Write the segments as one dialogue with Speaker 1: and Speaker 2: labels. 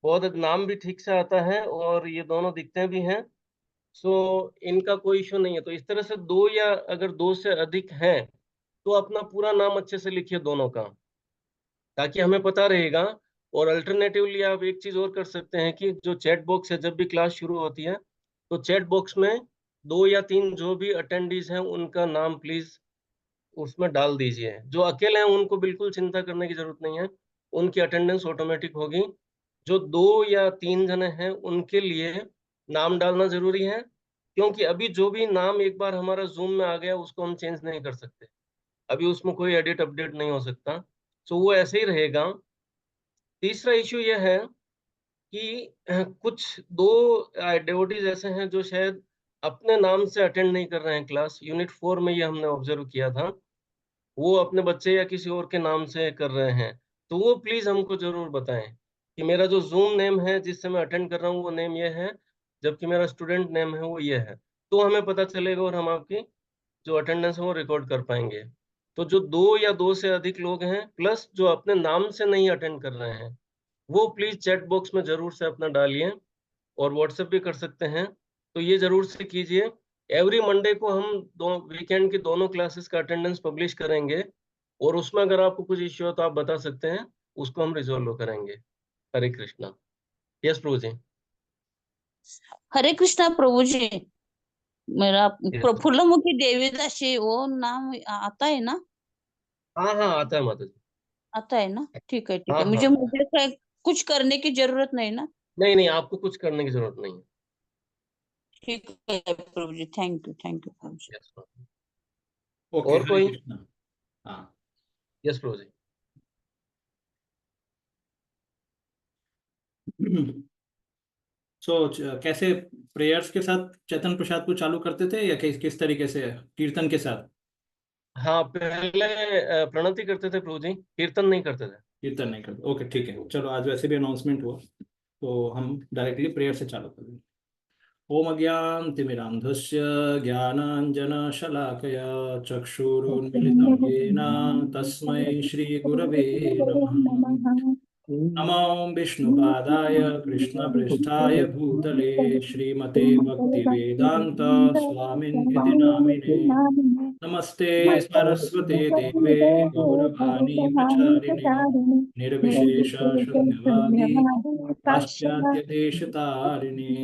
Speaker 1: बहुत नाम भी ठीक से आता है और ये दोनों दिखते भी हैं। सो इनका कोई इशू नहीं है। तो इस तरह से दो या अगर दो से अधिक हैं तो अपना पूरा नाम अच्छे से लिखिए दोनों का, ताकि हमें पता रहेगा। और अल्टरनेटिवली आप एक चीज और कर सकते हैं कि जो चैट बॉक्स है, जब भी क्लास शुरू होती है तो चैट बॉक्स में दो या तीन जो भी अटेंडीज हैं उनका नाम प्लीज उसमें डाल दीजिए। जो अकेले हैं उनको बिल्कुल चिंता करने की जरूरत नहीं है, उनकी अटेंडेंस ऑटोमेटिक होगी। जो दो या तीन जने हैं उनके लिए नाम डालना जरूरी है, क्योंकि अभी जो भी नाम एक बार हमारा जूम में आ गया उसको हम चेंज नहीं कर सकते। अभी उसमें कोई एडिट अपडेट नहीं हो सकता। सो वो ऐसे ही रहेगा। तीसरा इशू यह है कि कुछ दो डिवोटीज ऐसे हैं जो शायद अपने नाम से अटेंड नहीं कर रहे हैं क्लास। यूनिट 4 में ये हमने ऑब्जर्व किया था। वो अपने बच्चे या किसी और के नाम से कर रहे हैं। तो वो प्लीज हमको जरूर बताएं कि मेरा जो जूम नेम है जिससे मैं अटेंड कर रहा हूँ वो नेम ये है, जबकि मेरा स्टूडेंट नेम है वो ये है। तो हमें पता चलेगा और हम आपकी जो अटेंडेंस है वो रिकॉर्ड कर पाएंगे। तो जो दो या दो से अधिक लोग हैं प्लस जो अपने नाम से नहीं अटेंड कर रहे हैं वो प्लीज चैट बॉक्स में जरूर से अपना डालिए, और व्हाट्सएप भी कर सकते हैं। तो ये जरूर से कीजिए। एवरी मंडे को हम दो वीकेंड की दोनों क्लासेस का अटेंडेंस पब्लिश करेंगे, और उसमें अगर आपको कुछ इश्यू हो तो आप बता सकते हैं, उसको हम रिजोल्व करेंगे। हरे कृष्णा। यस प्रभु जी।
Speaker 2: हरे कृष्णा प्रभु जी। मेरा
Speaker 1: यस।
Speaker 2: प्रफुल्लमुखी देवीदास जी, वो नाम आता है ना?
Speaker 1: हाँ हाँ आता है माता जी।
Speaker 2: आता है ना? ठीक है, ठीक
Speaker 1: हाँ
Speaker 2: है।
Speaker 1: हाँ
Speaker 2: मुझे
Speaker 1: हाँ।
Speaker 2: मुझे कुछ करने की जरूरत नहीं ना?
Speaker 1: नहीं नहीं, आपको कुछ करने की जरूरत नहीं है।
Speaker 2: ठीक है Prabhu ji, thank you Prabhu ji.
Speaker 1: Yes.
Speaker 3: Okay,
Speaker 1: और
Speaker 3: हरे
Speaker 1: कोई?
Speaker 3: कृष्णा। हाँ।
Speaker 1: यस प्रभु जी।
Speaker 3: कैसे प्रेयर्स के साथ चेतन प्रसाद को चालू करते थे, या किस तरीके से कीर्तन के साथ?
Speaker 1: हाँ पहले प्रणति करते थे प्रभु जी, कीर्तन नहीं करते थे।
Speaker 3: कीर्तन नहीं करते, ओके ठीक है। चलो, आज वैसे भी अनाउंसमेंट हुआ तो हम डायरेक्टली प्रेयर से चालू करेंगे। ओम अज्ञानतिमिरान्धस्य ज्ञानाञ्जनशलाकया चक्षुरुन्मिलितं येन तस्मै श्रीगुरवे नमः। नमो विष्णुपादाय कृष्णपृष्ठाय भूतले श्रीमते भक्तिवेदान्त स्वामिनिति नामिने। नमस्ते सरस्वते देवे गौरवाणी प्रचारिणे निर्विशेष शून्यवादी पाश्चात्य देश तारिणे।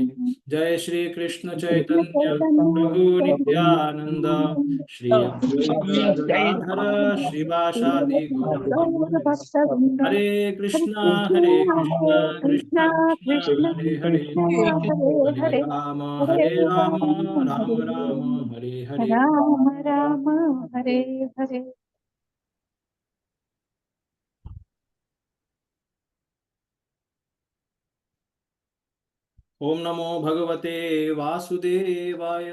Speaker 3: जय श्री कृष्ण चैतन्य प्रभु नित्यानंद श्री अद्वैत गदाधर श्रीवासादि गौरभक्त। हरे कृष्णा कृष्णा कृष्णा हरे हरे, हरे राम राम राम हरे हरे।
Speaker 4: राम राम हरे हरे।
Speaker 3: ओम नमो भगवते वासुदेवाय।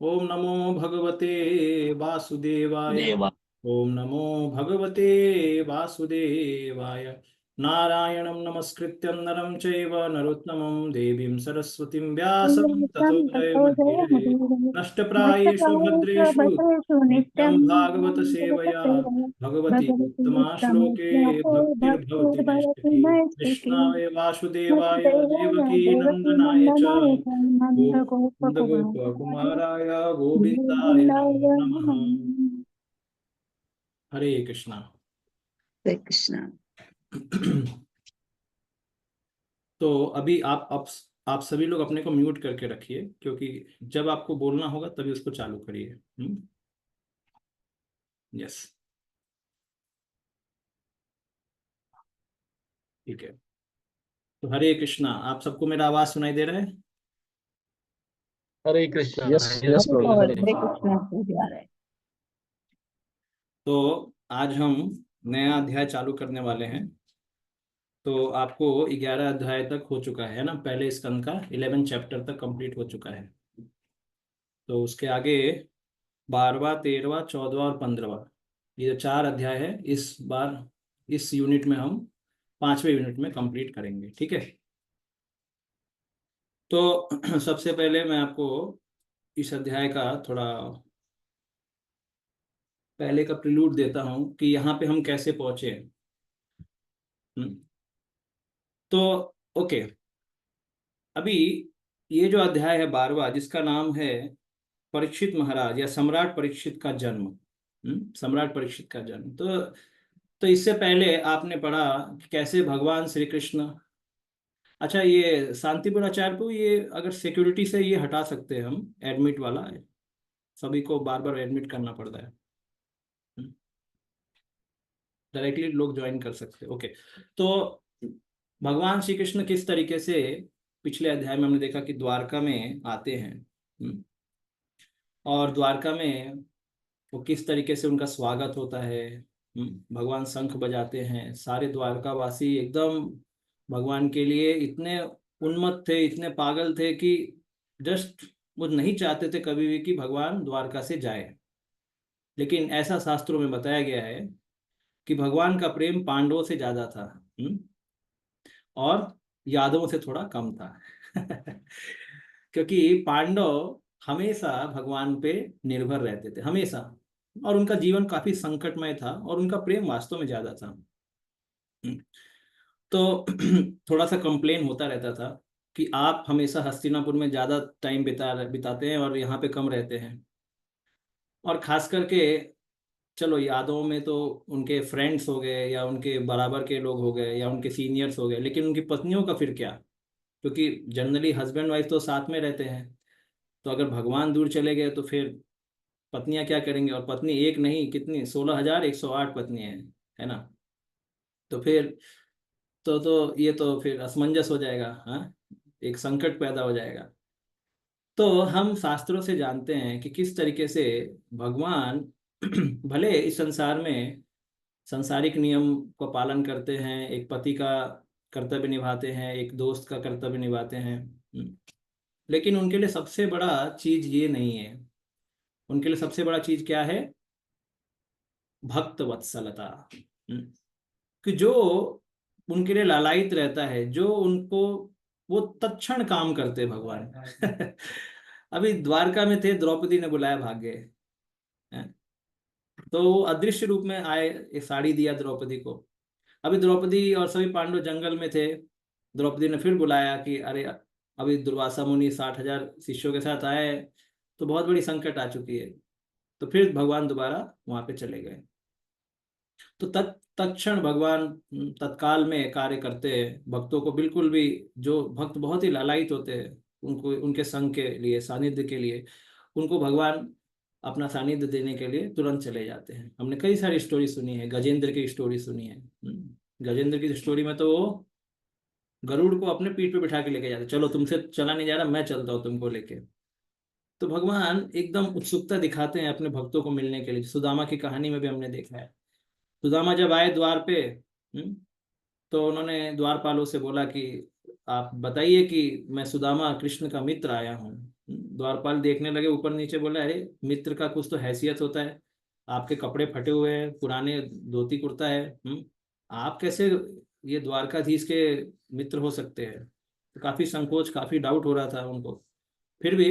Speaker 3: ओम नमो भगवते वासुदेवाय। ओम नमो भगवते वासुदेवाय। नारायणं नमस्कृत्यं नरं चैव नरोत्तमं देवीं सरस्वतीं व्यासं ततो जयमुदीरये। नष्टप्रायेषु भद्रेषु नित्यं भागवत सेवया भगवती उत्तमा श्लोके भक्तिर्भवति नैष्ठिकी। कृष्णाय वासुदेवाय देवकी नंदनाय च गोविंद गोपकुमाराय गोविंदाय नमो नमः। हरे कृष्णा।
Speaker 4: हरे कृष्णा।
Speaker 3: तो अभी आप सभी लोग अपने को म्यूट करके रखिए, क्योंकि जब आपको बोलना होगा तभी उसको चालू करिए। यस, ठीक है। तो हरे कृष्णा। आप सबको मेरा आवाज सुनाई दे रहा है?
Speaker 1: हरे कृष्णा।
Speaker 5: यस
Speaker 1: यस
Speaker 5: यस
Speaker 1: प्रभु
Speaker 5: प्रभु।
Speaker 1: जी।
Speaker 4: हरे कृष्णा प्रभु आ रहे हैं।
Speaker 3: तो आज हम नया अध्याय चालू करने वाले हैं। तो आपको 11 अध्याय तक हो चुका है ना, पहले स्कंद का 11 चैप्टर तक कंप्लीट हो चुका है। तो उसके आगे 12वां 13वां 14वां और 15वां, ये जो 4 अध्याय है, इस बार इस यूनिट में हम 5वें यूनिट में कंप्लीट करेंगे। ठीक है। तो सबसे पहले मैं आपको इस अध्याय का थोड़ा पहले का प्रिलूड देता हूं कि यहाँ पे हम कैसे पहुंचे। हम्म। तो ओके, अभी ये जो अध्याय है 12वां, जिसका नाम है परीक्षित महाराज या सम्राट परीक्षित का जन्म। सम्राट परीक्षित का जन्म। तो इससे पहले आपने पढ़ा कि कैसे भगवान श्री कृष्ण। अच्छा, ये शांतिपुर आचार्य को, ये अगर सिक्योरिटी से ये हटा सकते हैं हम, एडमिट वाला है, सभी को बार बार एडमिट करना पड़ता है, डायरेक्टली लोग ज्वाइन कर सकते हैं। ओके, तो भगवान श्री कृष्ण किस तरीके से, पिछले अध्याय में हमने देखा कि द्वारका में आते हैं, और द्वारका में वो किस तरीके से उनका स्वागत होता है। भगवान शंख बजाते हैं, सारे द्वारकावासी एकदम भगवान के लिए इतने उन्मत्त थे, इतने पागल थे कि जस्ट वो नहीं चाहते थे कभी भी कि भगवान द्वारका से जाए। लेकिन ऐसा शास्त्रों में बताया गया है कि भगवान का प्रेम पांडवों से ज्यादा था, और यादवों से थोड़ा कम था। क्योंकि पांडव हमेशा भगवान पे निर्भर रहते थे, हमेशा, और उनका जीवन काफी संकटमय था, और उनका प्रेम वास्तव में ज्यादा था। तो थोड़ा सा कंप्लेन होता रहता था कि आप हमेशा हस्तिनापुर में ज्यादा टाइम बिताते हैं और यहाँ पे कम रहते हैं। और खास करके, चलो यादवों में तो उनके फ्रेंड्स हो गए, या उनके बराबर के लोग हो गए, या उनके सीनियर्स हो गए, लेकिन उनकी पत्नियों का फिर क्या? क्योंकि जनरली हस्बैंड वाइफ तो साथ में रहते हैं, तो अगर भगवान दूर चले गए तो फिर पत्नियां क्या करेंगे? और पत्नी एक नहीं, कितनी, 16,108 पत्नी है ना? तो फिर तो ये तो फिर असमंजस हो जाएगा, हाँ, एक संकट पैदा हो जाएगा। तो हम शास्त्रों से जानते हैं कि किस तरीके से भगवान भले इस संसार में सांसारिक नियम का पालन करते हैं, एक पति का कर्तव्य निभाते हैं, एक दोस्त का कर्तव्य निभाते हैं, लेकिन उनके लिए सबसे बड़ा चीज ये नहीं है। उनके लिए सबसे बड़ा चीज क्या है? भक्त वत्सलता। कि जो उनके लिए लालायित रहता है, जो उनको, वो तत्क्षण काम करते भगवान। अभी द्वारका में थे, द्रौपदी ने बुलाया, भाग गए, हैं? तो वो अदृश्य रूप में आए, एक साड़ी दिया द्रौपदी को। अभी द्रौपदी और सभी पांडव जंगल में थे, द्रौपदी ने फिर बुलाया कि अरे, अभी दुर्वासा मुनि 60,000 शिष्यों के साथ आए, तो बहुत बड़ी संकट आ चुकी है। तो फिर भगवान दोबारा वहां पे चले गए। तो तत्क्षण भगवान तत्काल में कार्य करते हैं भक्तों को, बिल्कुल भी, जो भक्त बहुत ही लालायित होते हैं उनको, उनके संग के लिए, सानिध्य के लिए, उनको भगवान अपना सानिध्य देने के लिए तुरंत चले जाते हैं। हमने कई सारी स्टोरी सुनी है, गजेंद्र की स्टोरी सुनी है। गजेंद्र की स्टोरी में तो वो गरुड़ को अपने पीठ पे बिठा के लेके जाते, चलो तुमसे चला नहीं जा रहा, मैं चलता हूँ तुमको लेके। तो भगवान एकदम उत्सुकता दिखाते हैं अपने भक्तों को मिलने के लिए। सुदामा की कहानी में भी हमने देखा है, सुदामा जब आए द्वार पे, तो उन्होंने द्वारपालों से बोला कि आप बताइए कि मैं सुदामा कृष्ण का मित्र आया हूँ। द्वारपाल देखने लगे ऊपर नीचे, बोला अरे, मित्र का कुछ तो हैसियत होता है, आपके कपड़े फटे हुए हैं, पुराने धोती कुर्ता है, आप कैसे ये द्वारकाधीश के मित्र हो सकते हैं? तो काफी संकोच, काफी डाउट हो रहा था उनको। फिर भी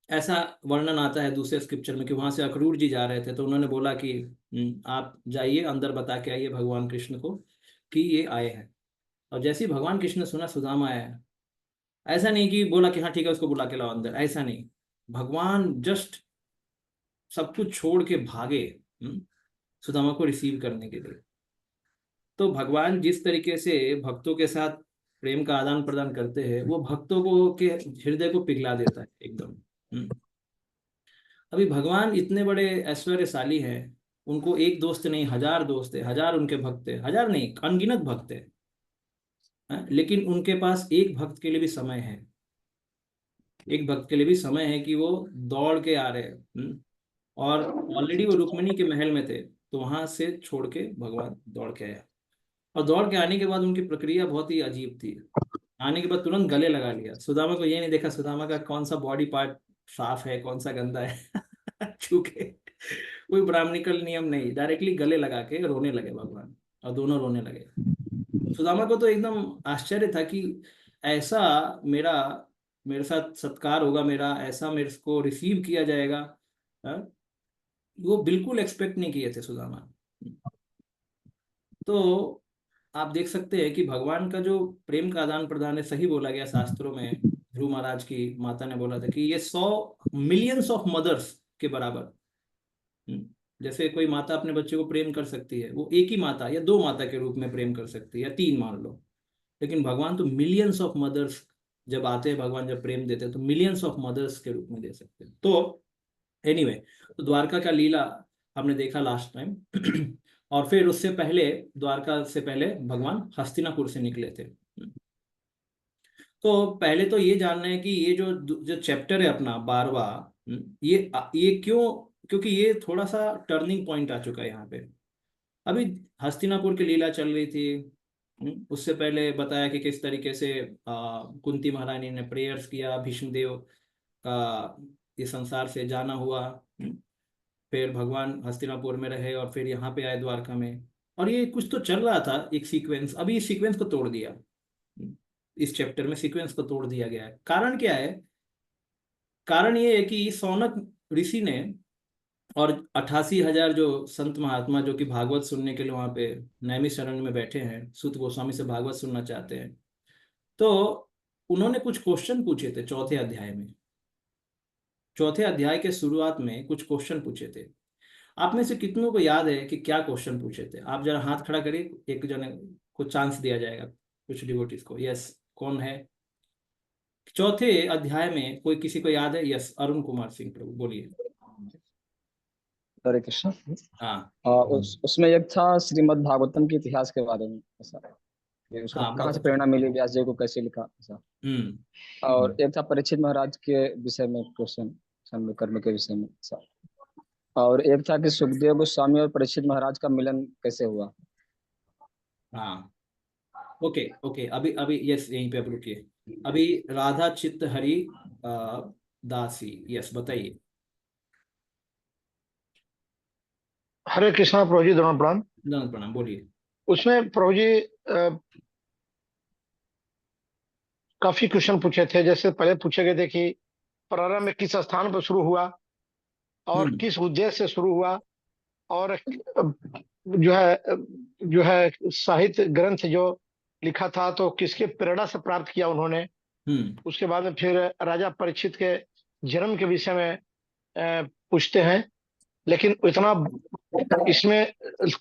Speaker 3: ऐसा वर्णन आता है दूसरे स्क्रिप्चर में कि वहां से अक्रूर जी जा रहे थे, तो उन्होंने बोला कि आप जाइए अंदर, बता के आइए भगवान कृष्ण को कि ये आए हैं। और जैसे ही भगवान कृष्ण ने सुना सुदामा आया है, ऐसा नहीं कि बोला कि हाँ ठीक है उसको बुला के लाओ अंदर, ऐसा नहीं, भगवान जस्ट सब कुछ छोड़ के भागे सुदामा को रिसीव करने के लिए। तो भगवान जिस तरीके से भक्तों के साथ प्रेम का आदान प्रदान करते हैं, वो भक्तों को के हृदय को पिघला देता है एकदम। अभी भगवान इतने बड़े ऐश्वर्यशाली हैं, उनको एक दोस्त नहीं, 1000 दोस्त है, 1000 उनके भक्त है, 1000 नहीं, अनगिनत भक्त है, लेकिन उनके पास एक भक्त के लिए भी समय है, एक भक्त के लिए भी समय है कि वो दौड़ के आ रहे हैं। और ऑलरेडी वो रुक्मिणी के महल में थे, तो वहां से छोड़ के भगवान दौड़ के आया। और दौड़ के आने के बाद उनकी प्रक्रिया बहुत ही अजीब थी। आने के बाद तुरंत गले लगा लिया। सुदामा को ये नहीं देखा सुदामा का कौन सा बॉडी पार्ट साफ है, कौन सा गंदा है। छू के, कोई ब्राह्मणिकल नियम नहीं, डायरेक्टली गले लगा के रोने लगे भगवान, और दोनों रोने लगे। सुदामा को तो एकदम आश्चर्य था कि ऐसा मेरा मेरे साथ सत्कार होगा, मेरा ऐसा मेरे को रिसीव किया जाएगा, हाँ? वो बिल्कुल एक्सपेक्ट नहीं किए थे सुदामा। तो आप देख सकते हैं कि भगवान का जो प्रेम का आदान प्रदान है, सही बोला गया शास्त्रों में। ध्रुव महाराज की माता ने बोला था कि ये 100 मिलियंस ऑफ मदर्स के बराबर। जैसे कोई माता अपने बच्चे को प्रेम कर सकती है, वो एक ही माता या दो माता के रूप में प्रेम कर सकती है, या तीन मान लो, लेकिन भगवान तो मिलियंस ऑफ मदर्स जब आते हैं, भगवान जब प्रेम देते हैं तो मिलियंस ऑफ मदर्स के रूप में दे सकते हैं। तो एनीवे, तो द्वारका का लीला हमने देखा लास्ट टाइम। और फिर उससे पहले, द्वारका से पहले भगवान हस्तिनापुर से निकले थे। तो पहले तो ये जानना है कि ये जो जो चैप्टर है अपना 12वां, ये क्यों, क्योंकि ये थोड़ा सा टर्निंग पॉइंट आ चुका है यहाँ पे। अभी हस्तिनापुर की लीला चल रही थी। उससे पहले बताया कि किस तरीके से कुंती महारानी ने प्रेयर्स किया, भीष्मदेव का इस संसार से जाना हुआ। फिर भगवान हस्तिनापुर में रहे और फिर यहाँ पे आए द्वारका में, और ये कुछ तो चल रहा था एक सीक्वेंस। अभी इस सीक्वेंस को तोड़ दिया, इस चैप्टर में सीक्वेंस को तोड़ दिया गया है। कारण क्या है? कारण ये है कि सौनक ऋषि ने और 88,000 जो संत महात्मा जो कि भागवत सुनने के लिए वहां पे नैमिषारण्य में बैठे हैं, सूत गोस्वामी से भागवत सुनना चाहते हैं, तो उन्होंने कुछ क्वेश्चन पूछे थे चौथे अध्याय में। चौथे अध्याय के शुरुआत में कुछ क्वेश्चन पूछे थे। आप में से कितनों को याद है कि क्या क्वेश्चन पूछे थे? आप जरा हाथ खड़ा करिए, एक जने को चांस दिया जाएगा, कुछ डिवोटीज को। यस, कौन है? चौथे अध्याय में कोई किसी को याद है? यस, अरुण कुमार सिंह प्रभु, बोलिए।
Speaker 5: हरे कृष्ण।
Speaker 3: हाँ
Speaker 5: उसमें एक था श्रीमद् भागवतम के इतिहास के बारे में, ऐसा कि उसका
Speaker 3: हाँ,
Speaker 5: कहाँ से
Speaker 3: बहुत
Speaker 5: प्रेरणा मिली, व्यास जी को कैसे लिखा, ऐसा। और एक था परीक्षित महाराज के विषय में क्वेश्चन, कर्म के विषय में, ऐसा। और एक था कि सुखदेव गोस्वामी और परीक्षित महाराज का मिलन कैसे हुआ।
Speaker 3: हाँ, ओके ओके, अभी अभी यस, यहीं पे आप रुकिए। अभी राधा चित्त हरि दासी, यस बताइए।
Speaker 6: हरे कृष्णा प्रभु जी, दोनों प्रणाम।
Speaker 3: दंड प्रणाम, बोलिए।
Speaker 6: उसमें प्रभु जी काफी क्वेश्चन पूछे थे। जैसे पहले पूछे गए थे कि प्रारंभ में किस स्थान पर शुरू हुआ और किस उद्देश्य से शुरू हुआ, और जो है साहित्य ग्रंथ जो लिखा था तो किसके प्रेरणा से प्राप्त किया उन्होंने। उसके बाद में फिर राजा परीक्षित के जन्म के विषय में पूछते हैं, लेकिन इतना इसमें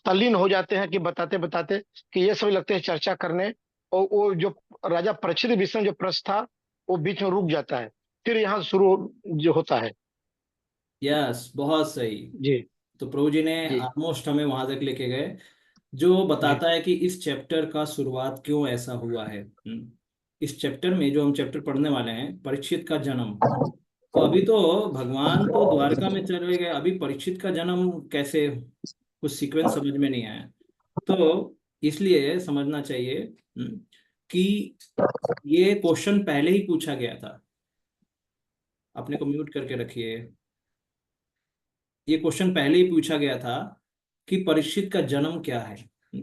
Speaker 6: तल्लीन हो जाते हैं कि बताते बताते कि ये सब लगते हैं चर्चा करने, और वो जो राजा परीक्षित के विषय में जो प्रश्न था वो बीच में रुक जाता है, फिर यहाँ शुरू जो होता है।
Speaker 3: यस, बहुत सही
Speaker 6: जी
Speaker 3: तो प्रभु जी ने
Speaker 6: जी
Speaker 3: ऑलमोस्ट हमें वहां तक लेके गए, जो
Speaker 6: जी
Speaker 3: बताता है कि इस चैप्टर का शुरुआत क्यों ऐसा हुआ है। इस चैप्टर में जो हम चैप्टर पढ़ने वाले हैं, परीक्षित का जन्म, तो अभी तो भगवान तो द्वारका में चले गए, अभी परीक्षित का जन्म कैसे, कुछ सीक्वेंस समझ में नहीं आया। तो इसलिए समझना चाहिए कि ये क्वेश्चन पहले ही पूछा गया था। अपने को म्यूट करके रखिए। ये क्वेश्चन पहले ही पूछा गया था कि परीक्षित का जन्म क्या है,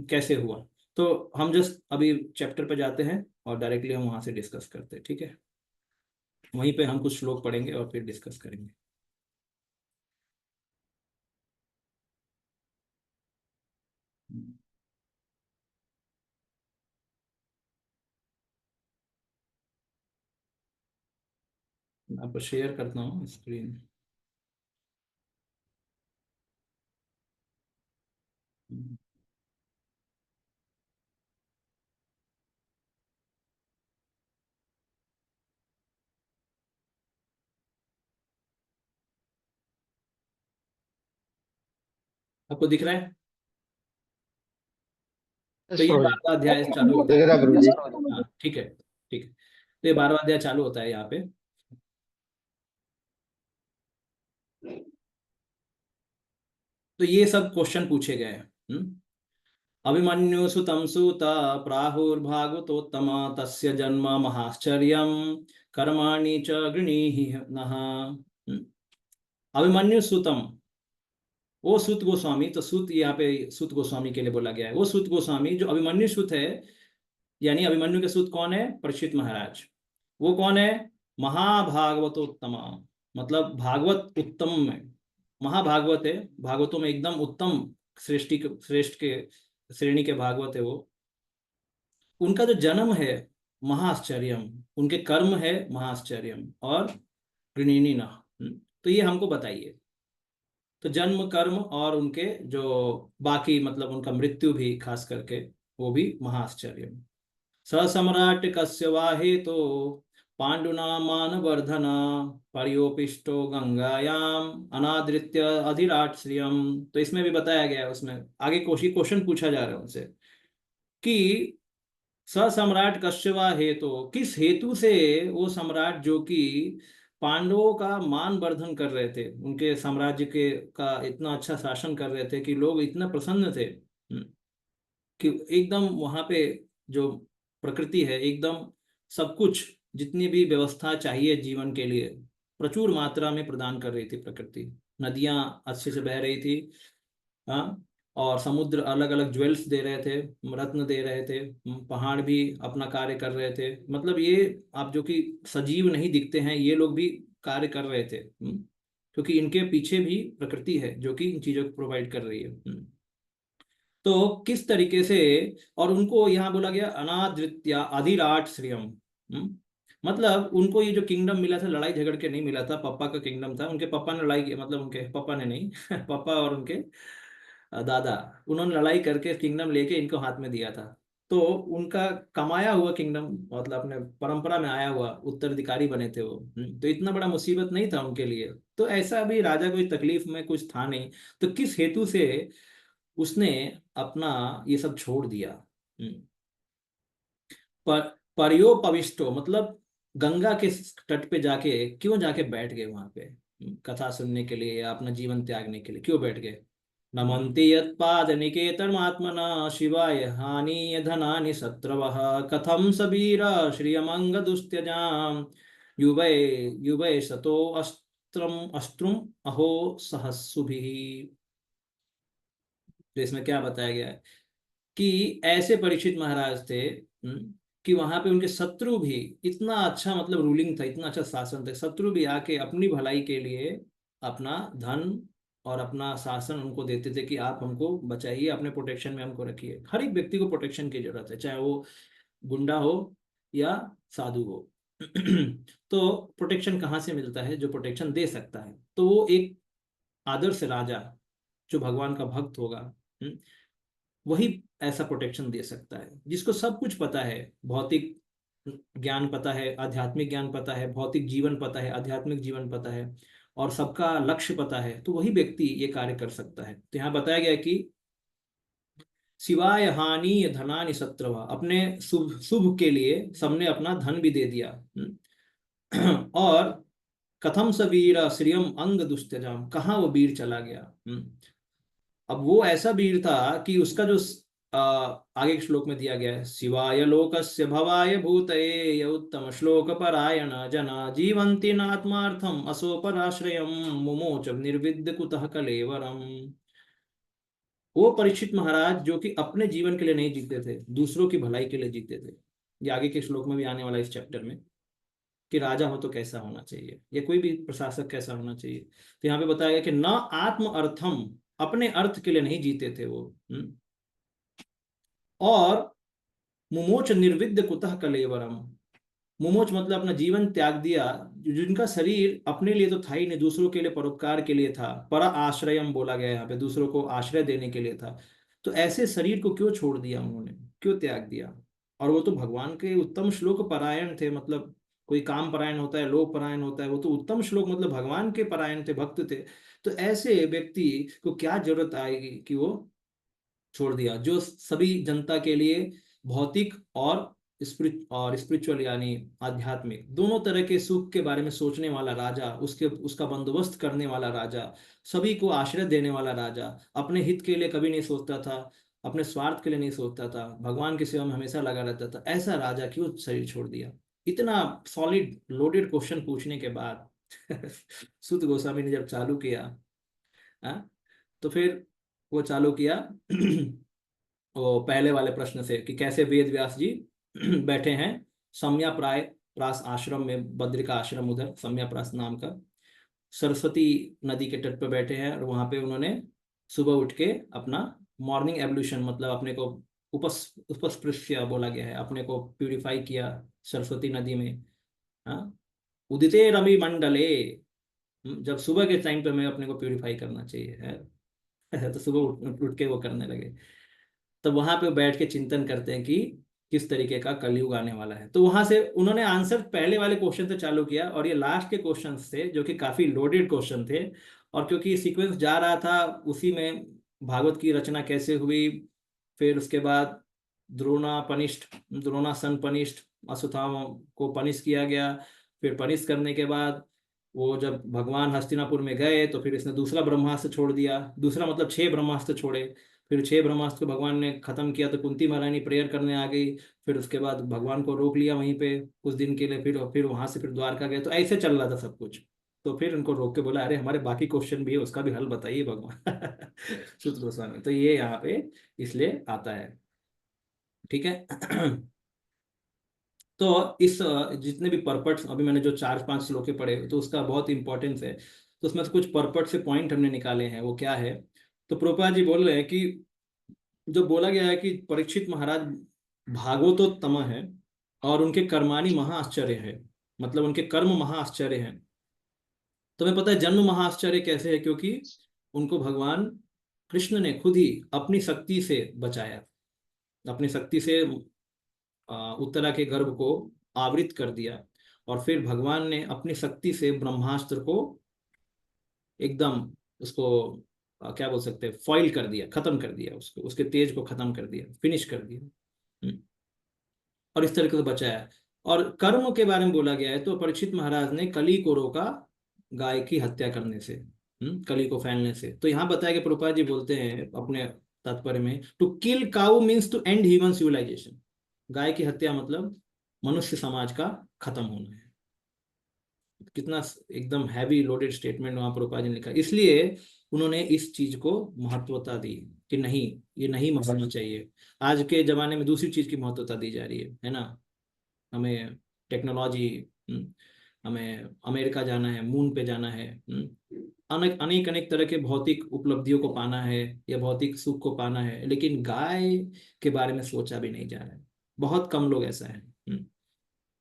Speaker 3: कैसे हुआ। तो हम जस्ट अभी चैप्टर पे जाते हैं और डायरेक्टली हम वहां से डिस्कस करते हैं, ठीक है? वहीं पे हम कुछ श्लोक पढ़ेंगे और फिर डिस्कस करेंगे। आपको शेयर करता हूँ स्क्रीन। आपको दिख रहा है? तो ये
Speaker 6: प्रभु जी।
Speaker 3: 12वां अध्याय चालू होता
Speaker 6: देख रहा
Speaker 3: है।
Speaker 6: प्रभु जी।
Speaker 3: हाँ ठीक है, ठीक है। तो ये 12वां अध्याय चालू होता है यहाँ पे। तो ये सब क्वेश्चन पूछे गए हैं। अभिमन्यु सुतं सुत प्राहुर्भागवतोत्तम तस्य जन्म महाश्चर्यं कर्माणि च गृणीहि नः। अभिमन्यु सुतम, वो सूत गोस्वामी, तो सूत यहाँ पे सूत गोस्वामी के लिए बोला गया है। वो सूत गोस्वामी जो अभिमन्यु सूत है, यानी अभिमन्यु के सूत कौन है? परीक्षित महाराज। वो कौन है? महाभागवतोत्तम, मतलब भागवत उत्तम में, महाभागवत है, भागवतों में एकदम उत्तम, श्रेष्ठ के श्रेणी के भागवत है वो। उनका जो जन्म है महाआश्चर्यम, उनके कर्म है महाआश्चर्यम, और गृणीनी न। तो ये हमको बताइए। तो जन्म, कर्म और उनके जो बाकी मतलब उनका मृत्यु भी खास करके वो भी महाआश्चर्य। स सम्राट कस्य वाहे तो पांडुना मानवर्धना पर्योपिष्टो गंगायाम अनादृत्य अधिराट श्रियम। तो इसमें भी बताया गया है, उसमें आगे क्वेश्चन पूछा जा रहा है उनसे कि स सम्राट कश्यवा हेतु, किस हेतु से वो सम्राट जो कि पांडवों का मान वर्धन कर रहे थे, उनके साम्राज्य के का इतना अच्छा शासन कर रहे थे कि लोग इतना प्रसन्न थे कि एकदम वहां पे जो प्रकृति है एकदम सब कुछ, जितनी भी व्यवस्था चाहिए जीवन के लिए प्रचुर मात्रा में प्रदान कर रही थी प्रकृति। नदियां अच्छे से बह रही थी, हाँ, और समुद्र अलग अलग ज्वेल्स दे रहे थे, रत्न दे रहे थे, पहाड़ भी अपना कार्य कर रहे थे। मतलब ये आप जो कि सजीव नहीं दिखते हैं, ये लोग भी कार्य कर रहे थे, क्योंकि इनके पीछे भी प्रकृति है जो कि इन चीजों को प्रोवाइड कर रही है। तो किस तरीके से, और उनको यहाँ बोला गया अनादृत्या अधिराट श्रियम, मतलब उनको ये जो किंगडम मिला था लड़ाई झगड़ के नहीं मिला था, पापा का किंगडम था, उनके पापा ने लड़ाई की, मतलब उनके पापा ने नहीं पापा और उनके दादा, उन्होंने लड़ाई करके किंगडम लेके इनको हाथ में दिया था। तो उनका कमाया हुआ किंगडम, मतलब अपने परंपरा में आया हुआ उत्तराधिकारी बने थे वो। तो इतना बड़ा मुसीबत नहीं था उनके लिए। तो ऐसा भी राजा कोई तकलीफ में कुछ था नहीं, तो किस हेतु से उसने अपना ये सब छोड़ दिया। पर पर्योपविष्टो मतलब गंगा के तट पे जाके क्यों जाके बैठ गए वहां पे, कथा सुनने के लिए या अपना जीवन त्यागने के लिए क्यों बैठ गए। नमन्ति यत्पाद निकेतनमात्मना शिवाय हानि धनानि शत्रवः कथम सबीर श्रियमंग दुस्त्यजाम युवै युवै सतो अस्त्रम अस्त्रुम अहो सहस्सुभिः। तो इसमें क्या बताया गया है कि ऐसे परीक्षित महाराज थे कि वहां पे उनके शत्रु भी, इतना अच्छा मतलब रूलिंग था, इतना अच्छा शासन था, शत्रु भी आके अपनी भलाई के लिए अपना धन और अपना शासन उनको देते थे कि आप हमको बचाइए, अपने प्रोटेक्शन में हमको रखिए। हर एक व्यक्ति को प्रोटेक्शन की जरूरत है, चाहे वो गुंडा हो या साधु हो। तो प्रोटेक्शन कहाँ से मिलता है, जो प्रोटेक्शन दे सकता है, तो वो एक आदर्श राजा जो भगवान का भक्त होगा, वही ऐसा प्रोटेक्शन दे सकता है। जिसको सब कुछ पता है, भौतिक ज्ञान पता है, आध्यात्मिक ज्ञान पता है, भौतिक जीवन पता है, आध्यात्मिक जीवन पता है, और सबका लक्ष्य पता है, तो वही व्यक्ति ये कार्य कर सकता है। तो यहाँ बताया गया कि शिवाय हानि धनानि शत्रवा, अपने शुभ शुभ के लिए सबने अपना धन भी दे दिया। और कथम स वीर श्रियम अंग दुस्त्यजाम, कहाँ वो वीर चला गया। अब वो ऐसा वीर था कि उसका जो आगे के श्लोक में दिया गया है, शिवाय लोकस्य भवाय भूतये य उत्तम श्लोक परायण जना जीवंति नात्मार्थम असो पराश्रयम मुमोच निर्विद्य कुतः कलेवरम। वो परीक्षित महाराज जो कि अपने जीवन के लिए नहीं जीते थे, दूसरों की भलाई के लिए जीते थे। ये आगे के श्लोक में भी आने वाला इस चैप्टर में, कि राजा हो तो कैसा होना चाहिए, या कोई भी प्रशासक कैसा होना चाहिए। तो यहाँ पे बताया गया कि न आत्म अर्थम, अपने अर्थ के लिए नहीं जीते थे वो, और मुमोच निर्विद्य कुतः कलेवरम, मुमोच मतलब अपना जीवन त्याग दिया, जिनका शरीर अपने लिए तो था ही नहीं, दूसरों के लिए परोपकार के लिए था। पर आश्रयम बोला गया यहाँ पे, दूसरों को आश्रय देने के लिए था। तो ऐसे शरीर को क्यों छोड़ दिया उन्होंने, क्यों त्याग दिया। और वो तो भगवान के उत्तम श्लोक परायण थे, मतलब कोई काम परायण होता है, लोक परायण होता है, वो तो उत्तम श्लोक मतलब भगवान के परायण थे, भक्त थे। तो ऐसे व्यक्ति को क्या जरूरत आएगी कि वो छोड़ दिया, जो सभी जनता के लिए भौतिक और स्पिरिचुअल यानी आध्यात्मिक दोनों तरह के सुख के बारे में सोचने वाला राजा, उसका बंदोबस्त करने वाला राजा, सभी को आश्रय देने वाला राजा, अपने हित के लिए कभी नहीं सोचता था, अपने स्वार्थ के लिए नहीं सोचता था, भगवान की सेवा में हमेशा लगा रहता था। ऐसा राजा क्यों शरीर छोड़ दिया। इतना सॉलिड लोडेड क्वेश्चन पूछने के बाद सुत गोस्वामी ने जब चालू किया, तो फिर वो चालू किया वो पहले वाले प्रश्न से कि कैसे वेद व्यास जी बैठे हैं सम्या प्राय प्रास आश्रम में, बद्रिका आश्रम उधर सम्या प्रास नाम का, सरस्वती नदी के तट पे बैठे हैं, और वहां पे उन्होंने सुबह उठ के अपना मॉर्निंग एवोल्यूशन मतलब अपने को उपस्पृश्य बोला गया है, अपने को प्यूरिफाई किया सरस्वती नदी में। हाँ, उदिते रवि मंडले, जब सुबह के टाइम पे हमें अपने को प्यूरिफाई करना चाहिए है तो सुबह उठ के वो करने लगे। तो वहां पे बैठ के चिंतन करते हैं कि किस तरीके का कलयुग आने वाला है। तो वहां से उन्होंने आंसर पहले वाले क्वेश्चन से चालू किया, और ये लास्ट के क्वेश्चन थे जो कि काफी लोडेड क्वेश्चन थे। और क्योंकि सीक्वेंस जा रहा था उसी में, भागवत की रचना कैसे हुई, फिर उसके बाद द्रोणा सन पनिष्ठ, अश्वत्थामा को पनिश किया गया। फिर पनिश करने के बाद वो जब भगवान हस्तिनापुर में गए तो फिर इसने दूसरा ब्रह्मास्त्र छोड़ दिया, दूसरा मतलब 6 ब्रह्मास्त्र छोड़े। फिर 6 ब्रह्मास्त्र को भगवान ने खत्म किया तो कुंती महारानी प्रेयर करने आ गई। फिर उसके बाद भगवान को रोक लिया वहीं पे कुछ दिन के लिए, फिर वहां से फिर द्वारका गए। तो ऐसे चल रहा था सब कुछ। तो फिर उनको रोक के बोला, अरे हमारे बाकी क्वेश्चन भी है, उसका भी हल बताइए भगवान सुत गोस्वामी। तो ये यहाँ पे इसलिए आता है, ठीक है। तो इस जितने भी पर्पट्स अभी मैंने जो 4-5 श्लोके पढ़े, तो उसका बहुत इंपॉर्टेंस है। तो उसमें से कुछ पर्पट से पॉइंट हमने निकाले हैं, वो क्या है। तो प्रभुपाद जी बोल रहे हैं कि जो बोला गया है कि परीक्षित महाराज भागवतोत्तम है और उनके कर्माणि महाआश्चर्य है, मतलब उनके कर्म महाआश्चर्य हैं। तो हमें पता है जन्म महाआश्चर्य कैसे है, क्योंकि उनको भगवान कृष्ण ने खुद ही अपनी शक्ति से बचाया, अपनी शक्ति से उत्तरा के गर्भ को आवृत कर दिया, और फिर भगवान ने अपनी शक्ति से ब्रह्मास्त्र को एकदम उसको क्या बोल सकते हैं, फॉइल कर दिया, खत्म कर दिया, उसको उसके तेज को खत्म कर दिया, फिनिश कर दिया। और इस तरीके से बचाया। और कर्म के बारे में बोला गया है, तो परीक्षित महाराज ने कली को रोका गाय की हत्या करने से, कली को फैलने से। तो यहाँ बताया कि प्रभुपाद जी बोलते हैं अपने तात्पर्य में, to kill cow means to end human civilisation. गाय की हत्या मतलब मनुष्य समाज का खत्म होना है। कितना एकदम हैवी लोडेड स्टेटमेंट वहां प्रभुपाद जी ने लिखा। इसलिए उन्होंने इस चीज को महत्वता दी कि नहीं, ये नहीं होना चाहिए। आज के जमाने में दूसरी चीज की महत्वता दी जा रही है ना। हमें टेक्नोलॉजी, हमें अमेरिका जाना है, मून पे जाना है, अनेक अनेक तरह के भौतिक उपलब्धियों को पाना है या भौतिक सुख को पाना है, लेकिन गाय के बारे में सोचा भी नहीं जा रहा है। बहुत कम लोग ऐसा है।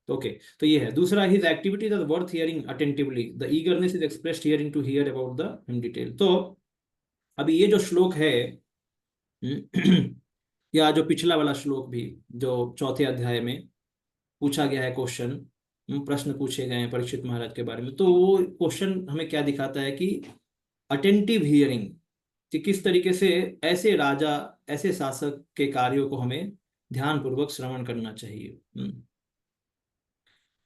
Speaker 3: ओके, तो ये है दूसरा, his activities are worth hearing attentively, the eagerness is expressed hearing to hear about the in detail. तो अभी ये जो श्लोक है या जो पिछला वाला श्लोक भी जो 4थे अध्याय में पूछा गया है क्वेश्चन, प्रश्न पूछे गए हैं परीक्षित महाराज के बारे में, तो वो क्वेश्चन हमें क्या दिखाता है कि अटेंटिव हियरिंग, कि किस तरीके से ऐसे राजा, ऐसे शासक के कार्यों को हमें ध्यानपूर्वक श्रवण करना चाहिए।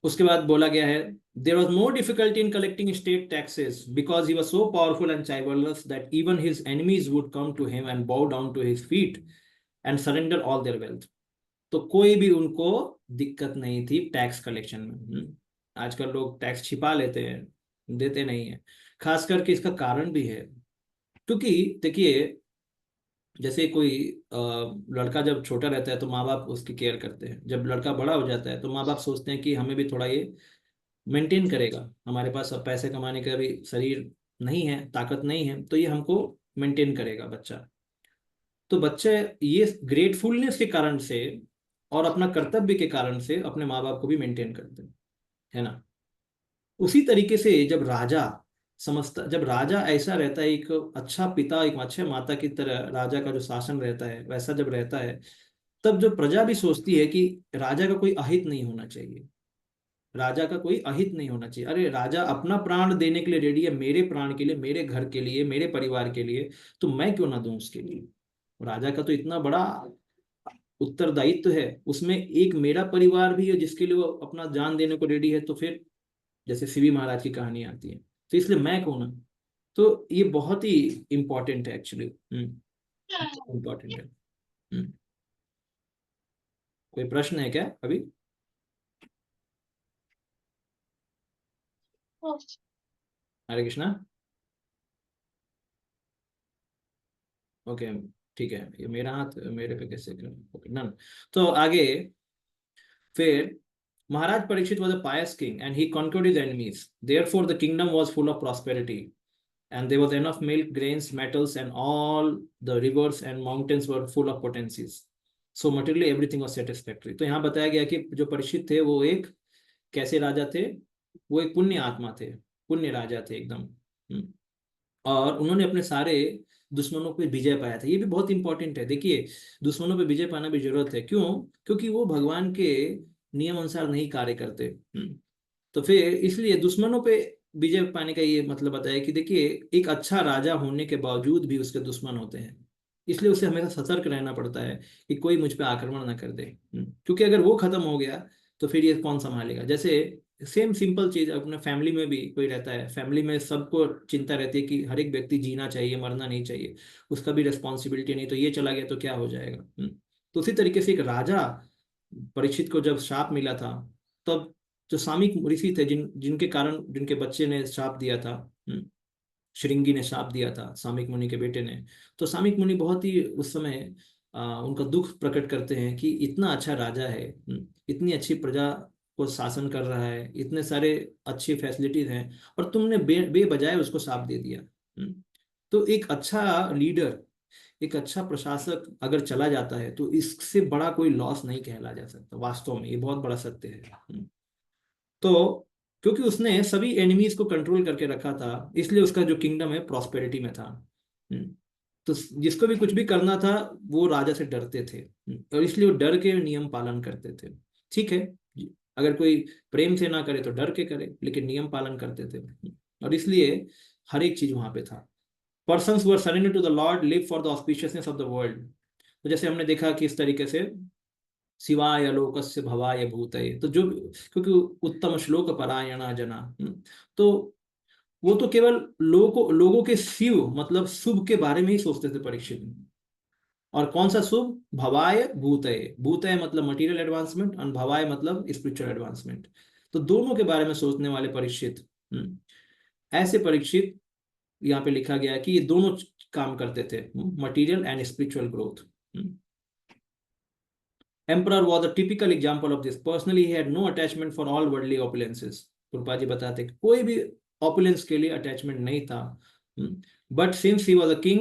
Speaker 3: उसके बाद बोला गया है, there was no difficulty in collecting state taxes because he was so powerful and chivalrous that even his enemies would come to him and bow down to his feet and surrender all their wealth. तो कोई भी उनको दिक्कत नहीं थी tax collection में। आजकल लोग टैक्स छिपा लेते हैं, देते नहीं है। खास करके इसका कारण भी है, क्योंकि देखिए जैसे कोई लड़का जब छोटा रहता है तो माँ बाप उसकी केयर करते हैं, जब लड़का बड़ा हो जाता है तो माँ बाप सोचते हैं कि हमें भी थोड़ा ये मेंटेन करेगा, हमारे पास अब पैसे कमाने का भी शरीर नहीं है, ताकत नहीं है, तो ये हमको मेंटेन करेगा बच्चा। तो बच्चे ये ग्रेटफुलनेस के कारण से और अपना कर्तव्य के कारण से अपने माँ बाप को भी मेंटेन करते हैं, है ना। उसी तरीके से जब राजा ऐसा रहता है, एक अच्छा पिता, एक अच्छे माता की तरह राजा का जो शासन रहता है वैसा जब रहता है, तब जो प्रजा भी सोचती है कि राजा का कोई अहित नहीं होना चाहिए, राजा का कोई अहित नहीं होना चाहिए। अरे राजा अपना प्राण देने के लिए रेडी है, मेरे प्राण के लिए, मेरे घर के लिए, मेरे परिवार के लिए, तो मैं क्यों ना दूं उसके लिए। राजा का तो इतना बड़ा उत्तरदायित्व है, उसमें एक मेरा परिवार भी है जिसके लिए वो अपना जान देने को रेडी है। तो फिर जैसे शिवी महाराज की कहानी आती है, तो इसलिए मैं कौन हूं। तो ये बहुत ही इंपॉर्टेंट है एक्चुअली, इंपॉर्टेंट है। कोई प्रश्न है क्या अभी? हरे कृष्णा। ओके, ठीक है, ये मेरा हाथ मेरे पे कैसे ओके नन। तो आगे फिर Maharaj Parikshit was a pious king and he conquered his enemies. Therefore, the kingdom was full of prosperity and there was enough milk, grains, metals, and all the rivers and mountains were full of potencies. So materially everything was satisfactory. तो यहाँ बताया गया कि जो परीक्षित थे वो एक कैसे राजा थे, वो एक पुण्य आत्मा थे, पुण्य राजा थे एकदम। और उन्होंने अपने सारे दुश्मनों पे विजय पाया था। ये भी बहुत इंपॉर्टेंट है। देखिए, दुश्मनों पे विजय पाना भी जरूरत है। क्यों? क्योंकि वो भगवान के नियम अनुसार नहीं कार्य करते। तो फिर इसलिए दुश्मनों पे विजय पाने का ये मतलब बताया कि देखिए, एक अच्छा राजा होने के बावजूद भी उसके दुश्मन होते हैं, इसलिए उसे हमेशा सतर्क रहना पड़ता है कि कोई मुझ पे आक्रमण ना कर दे। क्योंकि अगर वो खत्म हो गया तो फिर ये कौन संभालेगा। जैसे सेम सिंपल चीज अपने फैमिली में भी कोई रहता है, फैमिली में सबको चिंता रहती है कि हर एक व्यक्ति जीना चाहिए, मरना नहीं चाहिए, उसका भी रिस्पॉन्सिबिलिटी, नहीं तो ये चला गया तो क्या हो जाएगा। तो उसी तरीके से एक राजा परीक्षित को जब शाप मिला था, तब जो सामिक ऋषि थे, जिनके कारण जिनके बच्चे ने शाप दिया था, श्रृंगी ने शाप दिया था सामिक मुनि के बेटे ने, तो सामिक मुनि बहुत ही उस समय उनका दुख प्रकट करते हैं कि इतना अच्छा राजा है, इतनी अच्छी प्रजा को शासन कर रहा है, इतने सारे अच्छे फैसिलिटीज हैं, और तुमने बेबजाय उसको शाप दे दिया। तो एक अच्छा लीडर, एक अच्छा प्रशासक अगर चला जाता है तो इससे बड़ा कोई लॉस नहीं कहला जा सकता। वास्तव में ये बहुत बड़ा सत्य है। तो क्योंकि उसने सभी एनिमीज को कंट्रोल करके रखा था, इसलिए उसका जो किंगडम है प्रॉस्पेरिटी में था। तो जिसको भी कुछ भी करना था वो राजा से डरते थे, और इसलिए वो डर के नियम पालन करते थे। ठीक है, अगर कोई प्रेम से ना करे तो डर के करे, लेकिन नियम पालन करते थे, और इसलिए हर एक चीज वहां पे था। Persons were surrender to the lord live for the auspiciousness of the world. तो जैसे हमने देखा कि इस तरीके से शिवाय लोकस्य भवाय भूतये, तो जो क्योंकि उत्तम श्लोक परायणा जना, तो वो तो केवल लोगों के शिव मतलब शुभ के बारे में ही सोचते थे परीक्षित। और कौन सा शुभ? भवाय भूतये, भूतये मतलब मटेरियल एडवांसमेंट, और भवाय मतलब स्पिरिचुअल एडवांसमेंट। तो दोनों के बारे में सोचने वाले परीक्षित, ऐसे परीक्षित यहाँ पे लिखा गया है कि ये दोनों काम करते थे, material and spiritual growth. Emperor was a typical example of this. Personally, he had no attachment for all worldly opulences. Prabhupada ji बताते हैं कोई भी opulence के लिए attachment नहीं था। But since he was a king,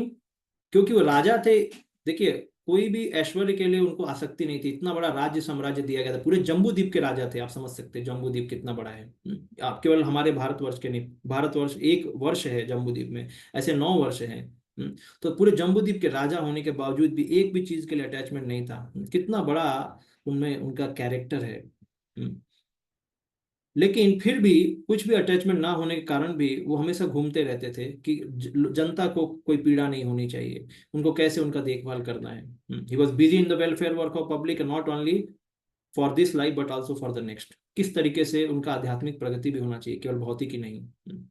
Speaker 3: क्योंकि वो राजा थे, देखिए कोई भी ऐश्वर्य के लिए उनको आसक्ति नहीं थी। इतना बड़ा राज्य साम्राज्य दिया गया था, पूरे जम्बू द्वीप के राजा थे। आप समझ सकते हैं जम्बू द्वीप कितना बड़ा है। आप केवल हमारे भारतवर्ष के नहीं, भारतवर्ष एक वर्ष है जम्बू द्वीप में, ऐसे 9 वर्ष हैं। तो पूरे जम्बूद्वीप के राजा होने के बावजूद भी एक भी चीज के लिए अटैचमेंट नहीं था। कितना बड़ा उनमें उनका कैरेक्टर है। लेकिन फिर भी कुछ भी अटैचमेंट ना होने के कारण भी वो हमेशा घूमते रहते थे कि जनता को कोई पीड़ा नहीं होनी चाहिए, उनको कैसे उनका देखभाल करना है। He was busy in the welfare work of public, not only for this life but also for the next. किस तरीके से उनका आध्यात्मिक प्रगति भी होना चाहिए, केवल भौतिक ही नहीं।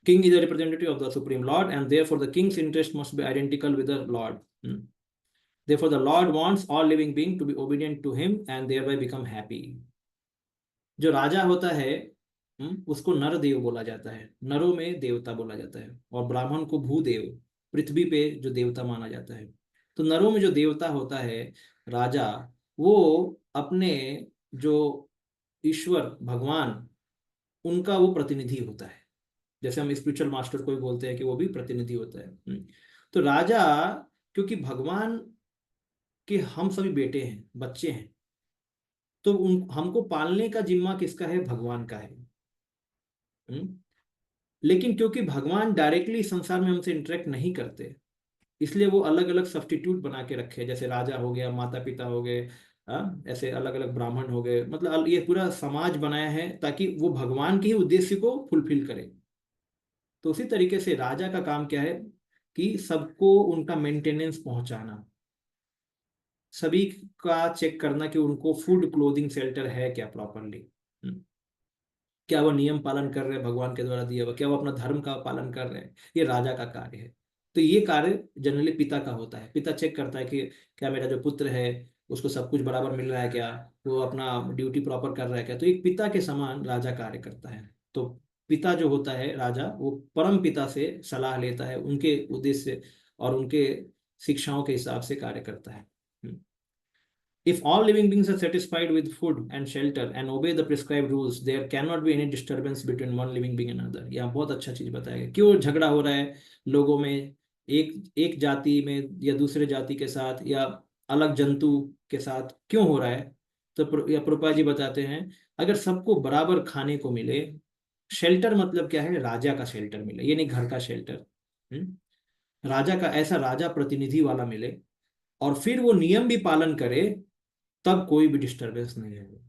Speaker 3: King is a representative of the Supreme Lord, and therefore the king's interest must be identical with the Lord. Therefore the Lord wants all living beings to be obedient to him and thereby become happy. जो राजा होता है उसको नर देव बोला जाता है, नरों में देवता बोला जाता है, और ब्राह्मण को भूदेव, पृथ्वी पे जो देवता माना जाता है। तो नरों में जो देवता होता है राजा, वो अपने जो ईश्वर भगवान उनका वो प्रतिनिधि होता है। जैसे हम स्पिरिचुअल मास्टर को भी बोलते हैं कि वो भी प्रतिनिधि होता है। तो राजा, क्योंकि भगवान के हम सभी बेटे हैं, बच्चे हैं, तो हमको पालने का जिम्मा किसका है? भगवान का है। लेकिन क्योंकि भगवान डायरेक्टली संसार में हमसे इंटरेक्ट नहीं करते, इसलिए वो अलग अलग सब्स्टिट्यूट बना के रखे, जैसे राजा हो गया, माता पिता हो गए, ऐसे अलग अलग ब्राह्मण हो गए, मतलब ये पूरा समाज बनाया है ताकि वो भगवान के ही उद्देश्य को फुलफिल करे। तो उसी तरीके से राजा का काम क्या है कि सबको उनका मेंटेनेंस पहुंचाना, सभी का चेक करना कि उनको फूड क्लोथिंग शेल्टर है क्या प्रॉपरली, क्या वो नियम पालन कर रहे हैं भगवान के द्वारा दिया हुआ, क्या वो अपना धर्म का पालन कर रहे हैं। ये राजा का कार्य है। तो ये कार्य जनरली पिता का होता है। पिता चेक करता है कि क्या मेरा जो पुत्र है उसको सब कुछ बराबर मिल रहा है, क्या वो अपना ड्यूटी प्रॉपर कर रहा है क्या। तो एक पिता के समान राजा कार्य करता है। तो पिता जो होता है राजा, वो परम पिता से सलाह लेता है, उनके उद्देश्य और उनके शिक्षाओं के हिसाब से कार्य करता है। If all living beings are satisfied with food and shelter and obey the prescribed rules, there cannot be any disturbance between one living being and another. यहाँ बहुत अच्छा चीज बताया गया। क्यों झगड़ा हो रहा है लोगों में, एक जाति में या दूसरे जाति के साथ, या अलग जंतु के साथ क्यों हो रहा है? तो प्रभुपाद जी बताते हैं, अगर सबको बराबर खाने को मिले, शेल्टर मतलब क्या है, राजा का शेल्टर मिले, ये नहीं घर का शेल्टर, राजा का, ऐसा राजा प्रतिनिधि वाला मिले, और फिर वो नियम भी पालन करे, तब कोई भी डिस्टरबेंस नहीं है।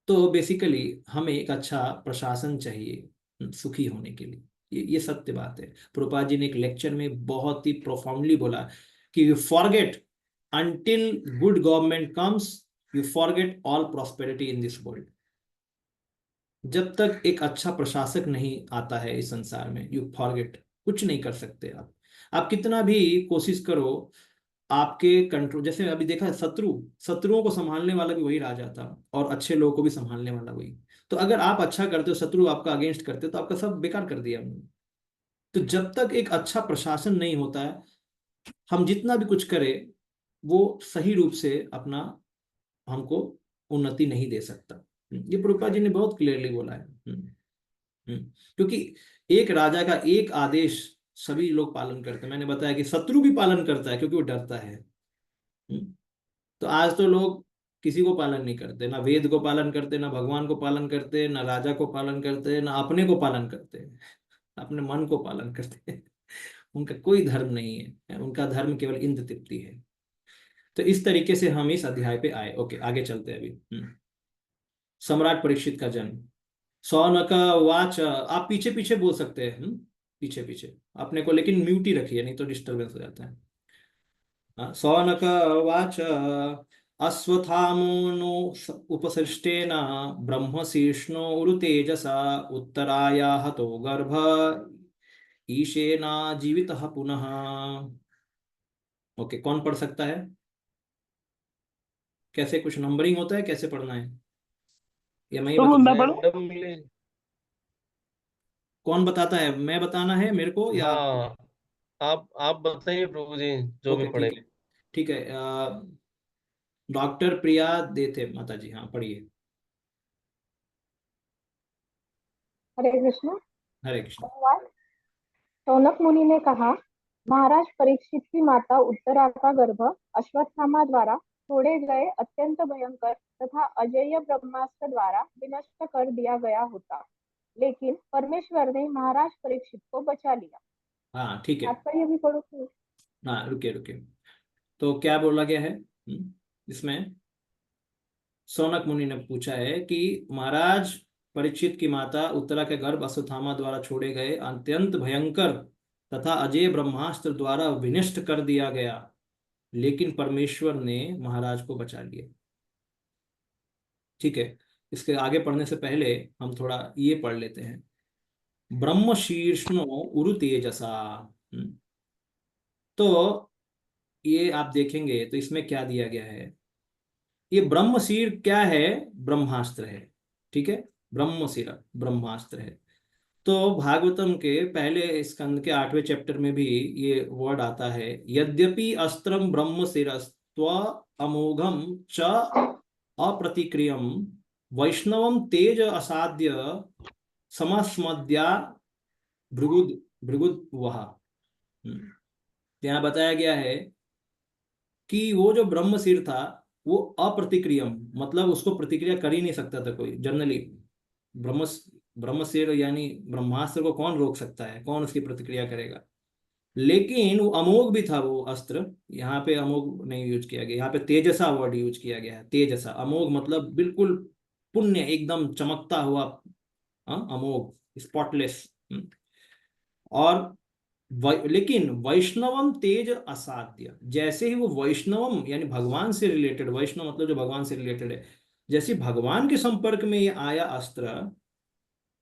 Speaker 3: तो बेसिकली हमें एक अच्छा प्रशासन चाहिए सुखी होने के लिए, ये सत्य बात है। प्रभुपाद जी ने एक लेक्चर में बहुत ही प्रोफाउंडली बोला कि you forget, until good government comes you forget all prosperity in this world. जब तक एक अच्छा प्रशासक नहीं आता है इस संसार में, यू फॉरगेट, कुछ नहीं कर सकते आप कितना भी कोशिश करो, आपके कंट्रोल, जैसे अभी देखा है, शत्रुओं को संभालने वाला भी वही राजा था, और अच्छे लोगों को भी संभालने वाला वही। तो अगर आप अच्छा करते हो, शत्रु आपका अगेंस्ट करते हो, तो आपका सब बेकार कर दिया उन्होंने। तो जब तक एक अच्छा प्रशासन नहीं होता है, हम जितना भी कुछ करें वो सही रूप से अपना हमको उन्नति नहीं दे सकता। ये प्रभुपाद जी ने बहुत क्लियरली बोला है। क्योंकि एक राजा का एक आदेश सभी लोग पालन करते हैं। मैंने बताया कि शत्रु भी पालन करता है क्योंकि वो डरता है। तो आज तो लोग किसी को पालन नहीं करते, ना वेद को पालन करते, ना भगवान को पालन करते, ना राजा को पालन करते, ना अपने को पालन करते, अपने मन को पालन करते। उनका कोई धर्म नहीं है, उनका धर्म केवल इंद्र तृप्ति है। तो इस तरीके से हम इस अध्याय पे आए। ओके, आगे चलते हैं अभी। सम्राट परीक्षित का जन्म। सौनक वाच, आप पीछे पीछे बोल सकते हैं, पीछे पीछे अपने को, लेकिन म्यूट ही रखिए, नहीं तो डिस्टरबेंस हो जाता है। सौनक वाच अश्वत्थामनो उपसृष्टेन ब्रह्मशीर्ष्णो उरुतेजसा उत्तराया हतो गर्भ ईशेना जीवितः पुनः। ओके, कौन पढ़ सकता है? कैसे कुछ नंबरिंग होता है, कैसे पढ़ना है, या मैं ही
Speaker 2: मैं
Speaker 3: बताऊं?
Speaker 1: रैंडमली।
Speaker 3: कौन बताता है, मैं बताना है मेरे को या आपको?
Speaker 1: हाँ, आप बताइए प्रभु जी, जो भी
Speaker 3: ओके,
Speaker 1: पढ़े।
Speaker 3: ठीक है, ठीक है। डॉक्टर प्रिया देते माता जी, हाँ पढ़िए।
Speaker 7: हरे कृष्ण।
Speaker 3: हरे कृष्ण।
Speaker 7: शौनक मुनि ने कहा, महाराज परीक्षित की माता उत्तरा का गर्भ अश्वत्थामा द्वारा छोड़े गए अत्यंत भयंकर तथा अजेय ब्रह्मास्त्र द्वारा विनष्ट कर दिया गया होता, लेकिन परमेश्वर ने महाराज परीक्षित को बचा लिया।
Speaker 3: हाँ ठीक है।
Speaker 7: तात्पर्य भी पढ़ो।
Speaker 3: हाँ रुके रुके, तो क्या बोला गया है इसमें? सौनक मुनि ने पूछा है कि महाराज परीक्षित की माता उत्तरा के गर्भ अश्वत्थामा द्वारा छोड़े गए अत्यंत भयंकर तथा अजय ब्रह्मास्त्र द्वारा विनष्ट कर दिया गया, लेकिन परमेश्वर ने महाराज को बचा लिया। ठीक है, इसके आगे पढ़ने से पहले हम थोड़ा ये पढ़ लेते हैं। ब्रह्म शीर्ष्णो उरु तेजसा। तो ये आप देखेंगे तो इसमें क्या दिया गया है, ये ब्रह्मशीर क्या है? ब्रह्मास्त्र है। ठीक है, ब्रह्मशिर ब्रह्मास्त्र है। तो भागवतम के पहले स्कंद के 8वें चैप्टर में भी ये वर्ड आता है, यद्यपि अस्त्रम ब्रह्मशिरस्त्व अमोघम च अप्रतिक्रियम वैष्णवम तेज असाध्य समस्मद्या भृगुद भृगुद वहा। यहाँ बताया गया है कि वो जो ब्रह्मशिर था वो अप्रतिक्रियम, मतलब उसको प्रतिक्रिया कर ही नहीं सकता था कोई जनरली। ब्रह्मशिर यानी ब्रह्मास्त्र को कौन रोक सकता है, कौन उसकी प्रतिक्रिया करेगा? लेकिन वो अमोघ भी था वो अस्त्र। यहाँ पे अमोघ नहीं यूज किया गया, यहाँ पे तेजसा वर्ड यूज किया गया है। तेजसा, अमोघ मतलब बिल्कुल पुण्य, एकदम चमकता हुआ, अमोघ, स्पॉटलेस। और लेकिन वैष्णवम तेज असाध्य, जैसे ही वो वैष्णवम यानी भगवान से रिलेटेड, वैष्णव मतलब जो भगवान से रिलेटेड है, जैसे भगवान के संपर्क में ये आया अस्त्र,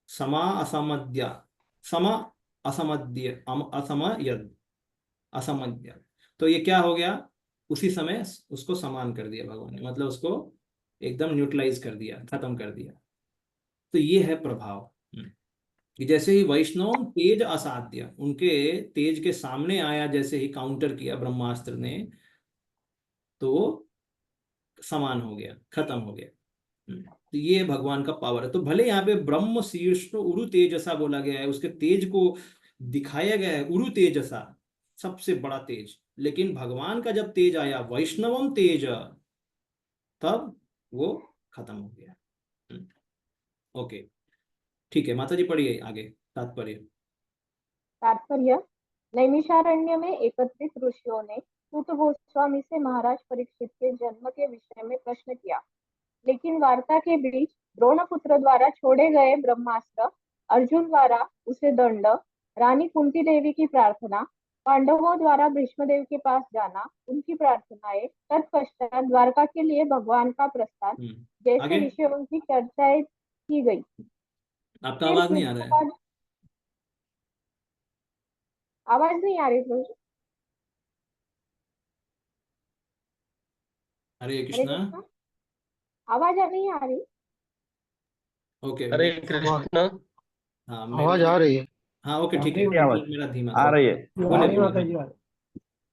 Speaker 3: समा असमद्य, समा असमद्य असमयद असमद्य, तो ये क्या हो गया? उसी समय उसको समान कर दिया भगवान ने, मतलब उसको एकदम न्यूट्रलाइज कर दिया, खत्म कर दिया। तो ये है प्रभाव कि जैसे ही वैष्णव तेज असाध्य, उनके तेज के सामने आया, जैसे ही काउंटर किया ब्रह्मास्त्र ने, तो वो समान हो गया, खत्म हो गया। तो ये भगवान का पावर है। तो भले यहाँ पे ब्रह्म शीर्ष उरु तेजसा बोला गया है, उसके तेज को दिखाया गया है, उरु तेजसा, सबसे बड़ा तेज, लेकिन भगवान का जब तेज आया, वैष्णवम तेज, तब वो खत्म हो गया। ओके, ठीक है माता जी, पढ़िए आगे तात्पर्य।
Speaker 7: तात्पर्य। नैमिषारण्य में एकत्रित ऋषियों ने सूत गोस्वामी से महाराज परीक्षित के जन्म के विषय में प्रश्न किया, लेकिन वार्ता के बीच द्रोणपुत्र द्वारा छोड़े गए ब्रह्मास्त्र, अर्जुन द्वारा उसे दंड, रानी कुंती देवी की प्रार्थना, पांडवों द्वारा भीष्मदेव के पास जाना, उनकी प्रार्थनाएं, तत्पश्चात द्वारका के लिए भगवान का प्रस्थान जैसे
Speaker 3: आगे
Speaker 7: विषयों की चर्चाएं की गई।
Speaker 3: आपका
Speaker 7: फिर
Speaker 3: आवाज नहीं आ रहा है।
Speaker 7: आवाज नहीं आ रही मुझे।
Speaker 3: हरे
Speaker 7: हरे
Speaker 3: कृष्णा।
Speaker 7: कृष्णा, आवाज नहीं आ रही।
Speaker 3: ओके,
Speaker 1: हरे कृष्णा।
Speaker 3: हाँ
Speaker 6: आवाज आ रही है।
Speaker 3: हाँ ओके ठीक है,
Speaker 8: आवाज
Speaker 3: मेरा धीमा
Speaker 8: आ
Speaker 3: था।
Speaker 8: रही है।
Speaker 3: बोलिए बोलिए,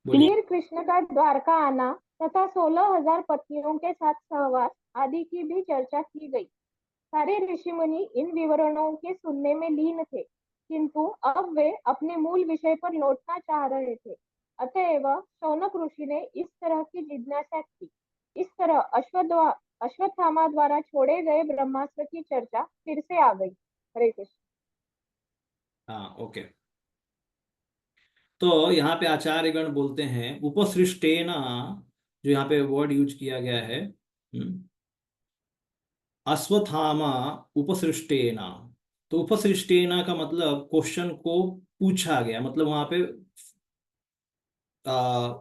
Speaker 3: बोलिए।
Speaker 7: फिर कृष्ण का द्वारका आना तथा 16,000 पत्नियों के साथ सहवास आदि की भी चर्चा की गई। सारे ऋषि मुनि इन विवरणों के सुनने में लीन थे, किंतु अब वे अपने मूल विषय पर लौटना चाह रहे थे। अतएव शौनक ऋषि ने इस तरह की जिज्ञासा की। इस तरह अश्वत्थामा द्वारा छोड़े गए ब्रह्मास्त्र की चर्चा फिर से आ गई। हरे कृष्ण।
Speaker 3: हाँ ओके, तो यहाँ पे आचार्यगण बोलते हैं उपसृष्टेन, जो यहाँ पे वर्ड यूज किया गया है, अश्वत्थामा उपसृष्टेन। तो उपसृष्टेन का मतलब क्वेश्चन को पूछा गया, मतलब वहां पे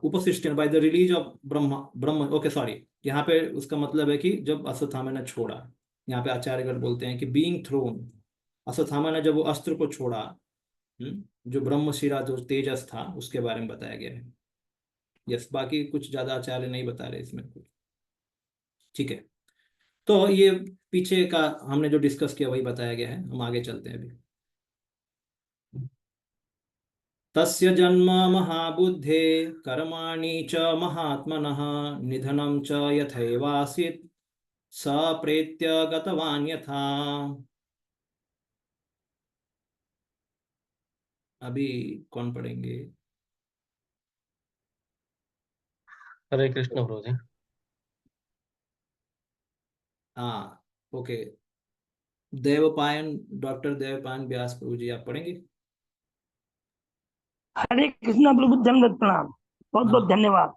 Speaker 3: उपसृष्टेन by the release of Brahma Brahma, okay sorry, यहाँ पे उसका मतलब है कि जब अश्वत्थामा ने छोड़ा, यहाँ पे आचार्यगण बोलते हैं कि बीइंग थ्रोन, अश्वत्थामा ने जब वो अस्त्र को छोड़ा, जो ब्रह्मशिरा जो तेजस था उसके बारे में बताया गया है। यस, बाकी कुछ ज्यादा आचार्य नहीं बता रहे इसमें कुछ। ठीक है, तो ये पीछे का हमने जो डिस्कस किया वही बताया गया है, हम आगे चलते हैं अभी। तस्य जन्म महाबुद्धे कर्माणि च महात्मनः निधनं च यथैवासीत् स प्रेत्य गतवान् यथा। अभी कौन पढ़ेंगे?
Speaker 1: हरे कृष्ण प्रभु जी।
Speaker 3: हाँ ओके, देवपायन, डॉक्टर देवपायन व्यास प्रभु जी, आप पढ़ेंगे?
Speaker 8: हरे कृष्णा प्रभु, दंडवत प्रणाम, बहुत बहुत
Speaker 3: हाँ
Speaker 8: धन्यवाद।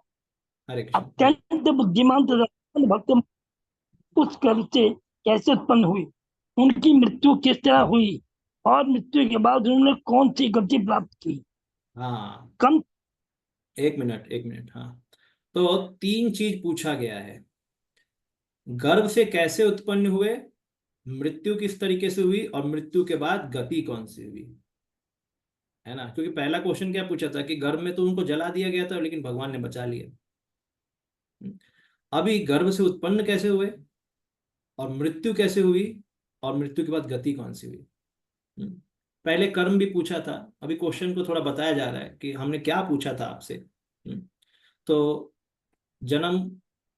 Speaker 3: हरे कृष्ण।
Speaker 8: अत्यंत बुद्धिमान तथा भक्त उस कर्म से कैसे उत्पन्न हुई, उनकी मृत्यु किस तरह हुई और मृत्यु के बाद उन्होंने कौन सी गति प्राप्त की।
Speaker 3: हाँ
Speaker 8: कम
Speaker 3: एक मिनट, हाँ, तो 3 चीज पूछा गया है। गर्भ से कैसे उत्पन्न हुए, मृत्यु किस तरीके से हुई, और मृत्यु के बाद गति कौन सी हुई, है ना? क्योंकि पहला क्वेश्चन क्या पूछा था कि गर्भ में तो उनको जला दिया गया था, लेकिन भगवान ने बचा लिया। अभी गर्भ से उत्पन्न कैसे हुए, और मृत्यु कैसे हुई, और मृत्यु के बाद गति कौन सी हुई। पहले कर्म भी पूछा था, अभी क्वेश्चन को थोड़ा बताया जा रहा है कि हमने क्या पूछा था आपसे। तो जन्म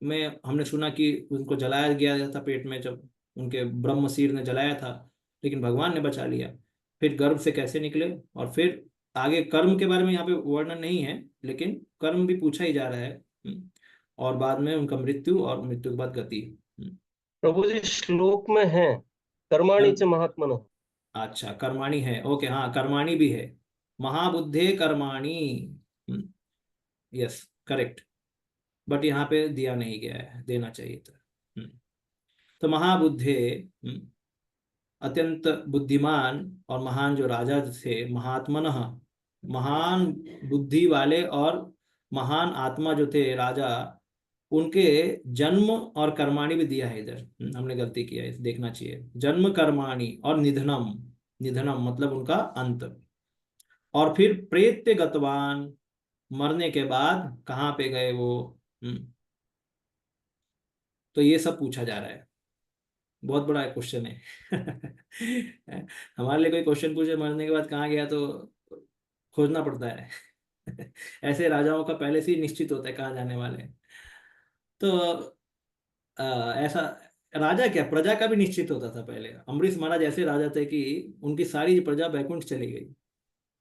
Speaker 3: में हमने सुना कि उनको जलाया गया था पेट में, जब उनके ब्रह्मशीर ने जलाया था, लेकिन भगवान ने बचा लिया। फिर गर्भ से कैसे निकले, और फिर आगे कर्म के बारे में यहाँ पे वर्णन नहीं है, लेकिन कर्म भी पूछा ही जा रहा है। और बाद में उनका मृत्यु, और मृत्यु के बाद गति।
Speaker 1: प्रभु जी श्लोक में है कर्माणि च महात्मनः।
Speaker 3: अच्छा, कर्माणी है, ओके, हाँ कर्माणी भी है, महाबुद्धे कर्माणी, यस करेक्ट, बट यहाँ पे दिया नहीं गया है, देना चाहिए था। तो महाबुद्धे, अत्यंत बुद्धिमान और महान जो राजा थे, महात्मनः, महान बुद्धि वाले और महान आत्मा जो थे राजा, उनके जन्म और कर्माणी भी दिया है इधर, हमने गलती किया है, देखना चाहिए। जन्म कर्माणी और निधनम, निधनम मतलब उनका अंत, और फिर प्रेत्य गतवान, मरने के बाद कहाँ पे गए वो। तो ये सब पूछा जा रहा है, बहुत बड़ा क्वेश्चन है। हमारे लिए कोई क्वेश्चन पूछे मरने के बाद कहाँ गया, तो खोजना पड़ता है। ऐसे राजाओं का पहले से ही निश्चित होता है कहाँ जाने वाले हैं। तो ऐसा राजा क्या, प्रजा का भी निश्चित होता था पहले। अम्बरीश महाराज ऐसे राजा थे कि उनकी सारी प्रजा बैकुंठ चली गई,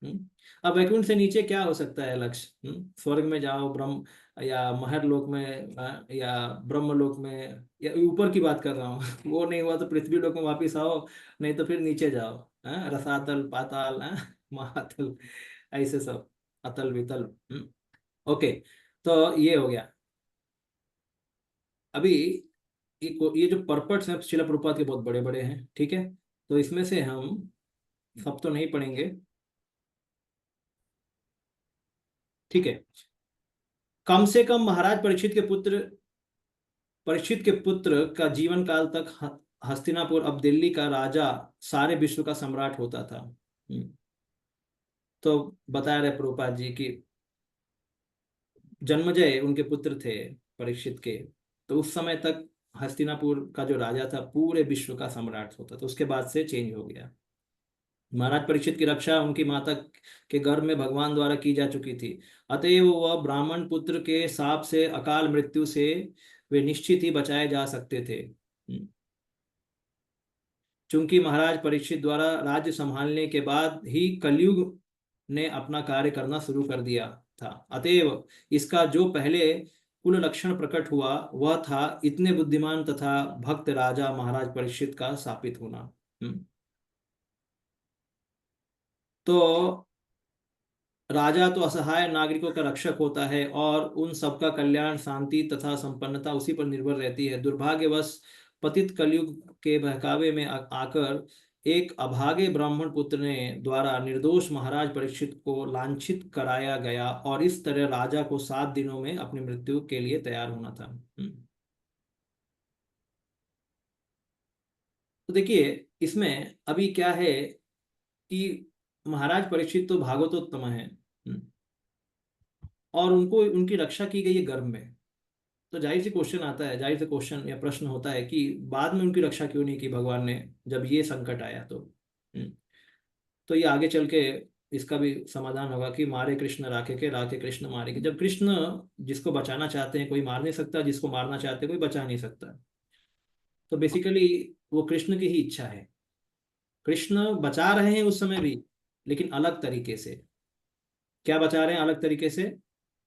Speaker 3: अब वैकुंठ से नीचे क्या हो सकता है लक्ष्य? स्वर्ग में जाओ, ब्रह्म या महर लोक में, या ब्रह्म लोक में, या ऊपर की बात कर रहा हूँ वो नहीं हुआ तो पृथ्वी लोक में वापिस आओ, नहीं तो फिर नीचे जाओ, रसातल, पाताल, महातल, ऐसे सब, अतल वितल। ओके, तो ये हो गया। अभी ये जो पर्पट्स हैं शिला प्रभुपाद के बहुत बड़े बड़े हैं, ठीक है, तो इसमें से हम सब तो नहीं पढ़ेंगे, ठीक है। कम से कम महाराज परीक्षित के पुत्र का जीवन काल तक हस्तिनापुर, अब दिल्ली का राजा, सारे विश्व का सम्राट होता था। तो बता रहे प्रभुपाद जी की जन्मजय उनके पुत्र थे परीक्षित के, तो उस समय तक हस्तिनापुर का जो राजा था पूरे विश्व का सम्राट होता था, उसके बाद से चेंज हो गया। महाराज परीक्षित की रक्षा उनकी माता के गर्भ में भगवान द्वारा की जा चुकी थी, अतएव वह ब्राह्मण पुत्र के शाप से, अकाल मृत्यु से वे निश्चित ही बचाए जा सकते थे। चूंकि महाराज परीक्षित द्वारा राज्य संभालने के बाद ही कलयुग ने अपना कार्य करना शुरू कर दिया था, अतएव इसका जो पहले कुल लक्षण प्रकट हुआ वह था इतने बुद्धिमान तथा भक्त राजा महाराज परीक्षित का स्थापित होना। तो राजा तो असहाय नागरिकों का रक्षक होता है और उन सबका कल्याण, शांति तथा संपन्नता उसी पर निर्भर रहती है। दुर्भाग्यवश पतित कलयुग के बहकावे में आकर एक अभागे ब्राह्मण पुत्र ने द्वारा निर्दोष महाराज परीक्षित को लांछित कराया गया और इस तरह राजा को 7 दिनों में अपनी मृत्यु के लिए तैयार होना था। तो देखिए इसमें अभी क्या है कि महाराज परीक्षित तो भागवतोत्तम है, और उनको उनकी रक्षा की गई है गर्भ में, तो जाहिर सी क्वेश्चन आता है, जाहिर से क्वेश्चन या प्रश्न होता है कि बाद में उनकी रक्षा क्यों नहीं की भगवान ने जब ये संकट आया। तो ये आगे चल के इसका भी समाधान होगा कि मारे कृष्ण राखे के, राखे कृष्ण मारे के। जब कृष्ण जिसको बचाना चाहते हैं कोई मार नहीं सकता, जिसको मारना चाहते हैं कोई बचा नहीं सकता, तो बेसिकली वो कृष्ण की ही इच्छा है। कृष्ण बचा रहे हैं उस समय भी, लेकिन अलग तरीके से। क्या बचा रहे हैं अलग तरीके से?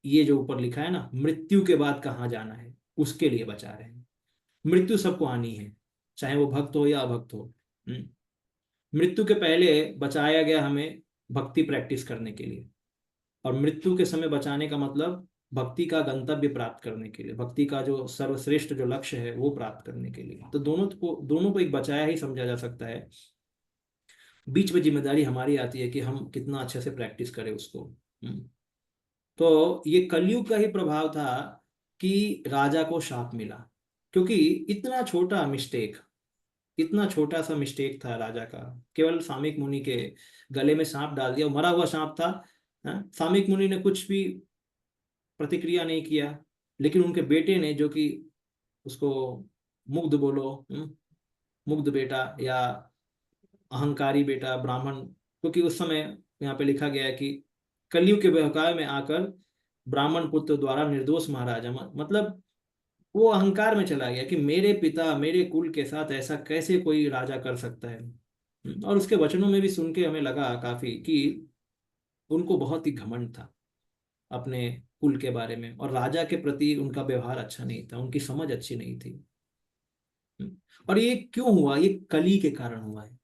Speaker 3: ये जो ऊपर लिखा है ना, मृत्यु के बाद कहाँ जाना है, उसके लिए बचा रहे हैं। मृत्यु सबको आनी है, चाहे वो भक्त हो या अभक्त हो। मृत्यु के पहले बचाया गया हमें भक्ति प्रैक्टिस करने के लिए, और मृत्यु के समय बचाने का मतलब भक्ति का गंतव्य प्राप्त करने के लिए, भक्ति का जो सर्वश्रेष्ठ जो लक्ष्य है वो प्राप्त करने के लिए। तो दोनों को एक बचाया ही समझा जा सकता है। बीच में जिम्मेदारी हमारी आती है कि हम कितना अच्छे से प्रैक्टिस करें उसको। तो ये कलयुग का ही प्रभाव था कि राजा को शाप मिला, क्योंकि इतना छोटा मिस्टेक, इतना छोटा सा मिस्टेक था राजा का। केवल सामिक मुनि के गले में सांप डाल दिया, मरा हुआ सांप था। सामिक मुनि ने कुछ भी प्रतिक्रिया नहीं किया, लेकिन उनके बेटे ने, जो कि उसको मुग्ध बोलो, मुग्ध बेटा या अहंकारी बेटा ब्राह्मण, क्योंकि उस समय यहाँ पे लिखा गया है कि कलयुग के बहकावे में आकर ब्राह्मण पुत्र द्वारा निर्दोष महाराजा, मतलब वो अहंकार में चला गया कि मेरे पिता, मेरे कुल के साथ ऐसा कैसे कोई राजा कर सकता है। और उसके वचनों में भी सुन के हमें लगा काफी कि उनको बहुत ही घमंड था अपने कुल के बारे में, और राजा के प्रति उनका व्यवहार अच्छा नहीं था, उनकी समझ अच्छी नहीं थी। और ये क्यों हुआ? ये कली के कारण हुआ है।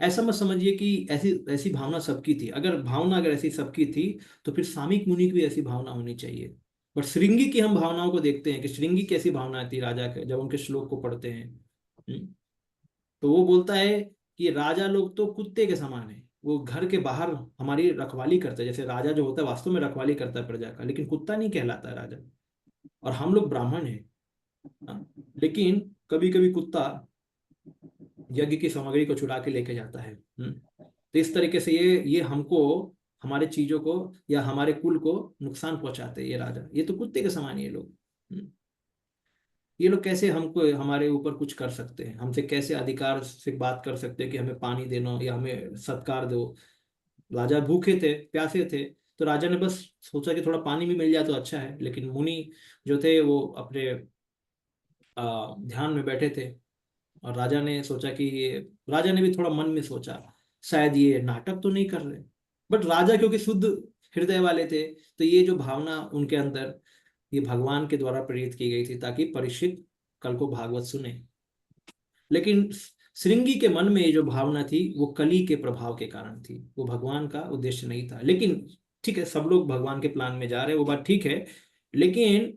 Speaker 3: ऐसा मत समझिए कि ऐसी ऐसी भावना सबकी थी। अगर ऐसी सबकी थी तो फिर सामिक मुनि की भी ऐसी भावना होनी चाहिए। बट श्रृंगी की हम भावनाओं को देखते हैं कि श्रृंगी कैसी भावना थी राजा के, जब उनके श्लोक को पढ़ते हैं। तो वो बोलता है कि राजा लोग तो कुत्ते के समान है, वो घर के बाहर हमारी रखवाली करते हैं। जैसे राजा जो होता है वास्तव में रखवाली करता है प्रजा का, लेकिन कुत्ता नहीं कहलाता है राजा। और हम लोग ब्राह्मण हैं, लेकिन कभी कभी कुत्ता यज्ञ की सामग्री को चुरा के लेके जाता है। तो इस तरीके से ये हमको, हमारे चीजों को या हमारे कुल को नुकसान पहुंचाते हैं ये राजा। ये तो कुत्ते के समान है ये लोग। ये लोग कैसे हमको, हमारे ऊपर कुछ कर सकते हैं, हमसे कैसे अधिकार से बात कर सकते हैं कि हमें पानी देना या हमें सत्कार दो। राजा भूखे थे, प्यासे थे, तो राजा ने बस सोचा कि थोड़ा पानी भी मिल जाए तो अच्छा है। लेकिन मुनि जो थे वो अपने ध्यान में बैठे थे, और राजा ने सोचा कि राजा ने भी थोड़ा मन में सोचा शायद ये नाटक तो नहीं कर रहे, बट राजा क्योंकि शुद्ध हृदय वाले थे, तो ये जो भावना उनके अंदर ये भगवान के द्वारा प्रेरित की गई थी ताकि परीक्षित कल को भागवत सुने। लेकिन श्रृंगी के मन में ये जो भावना थी वो कली के प्रभाव के कारण थी, वो भगवान का उद्देश्य नहीं था। लेकिन ठीक है, सब लोग भगवान के प्लान में जा रहे हैं, वो बात ठीक है, लेकिन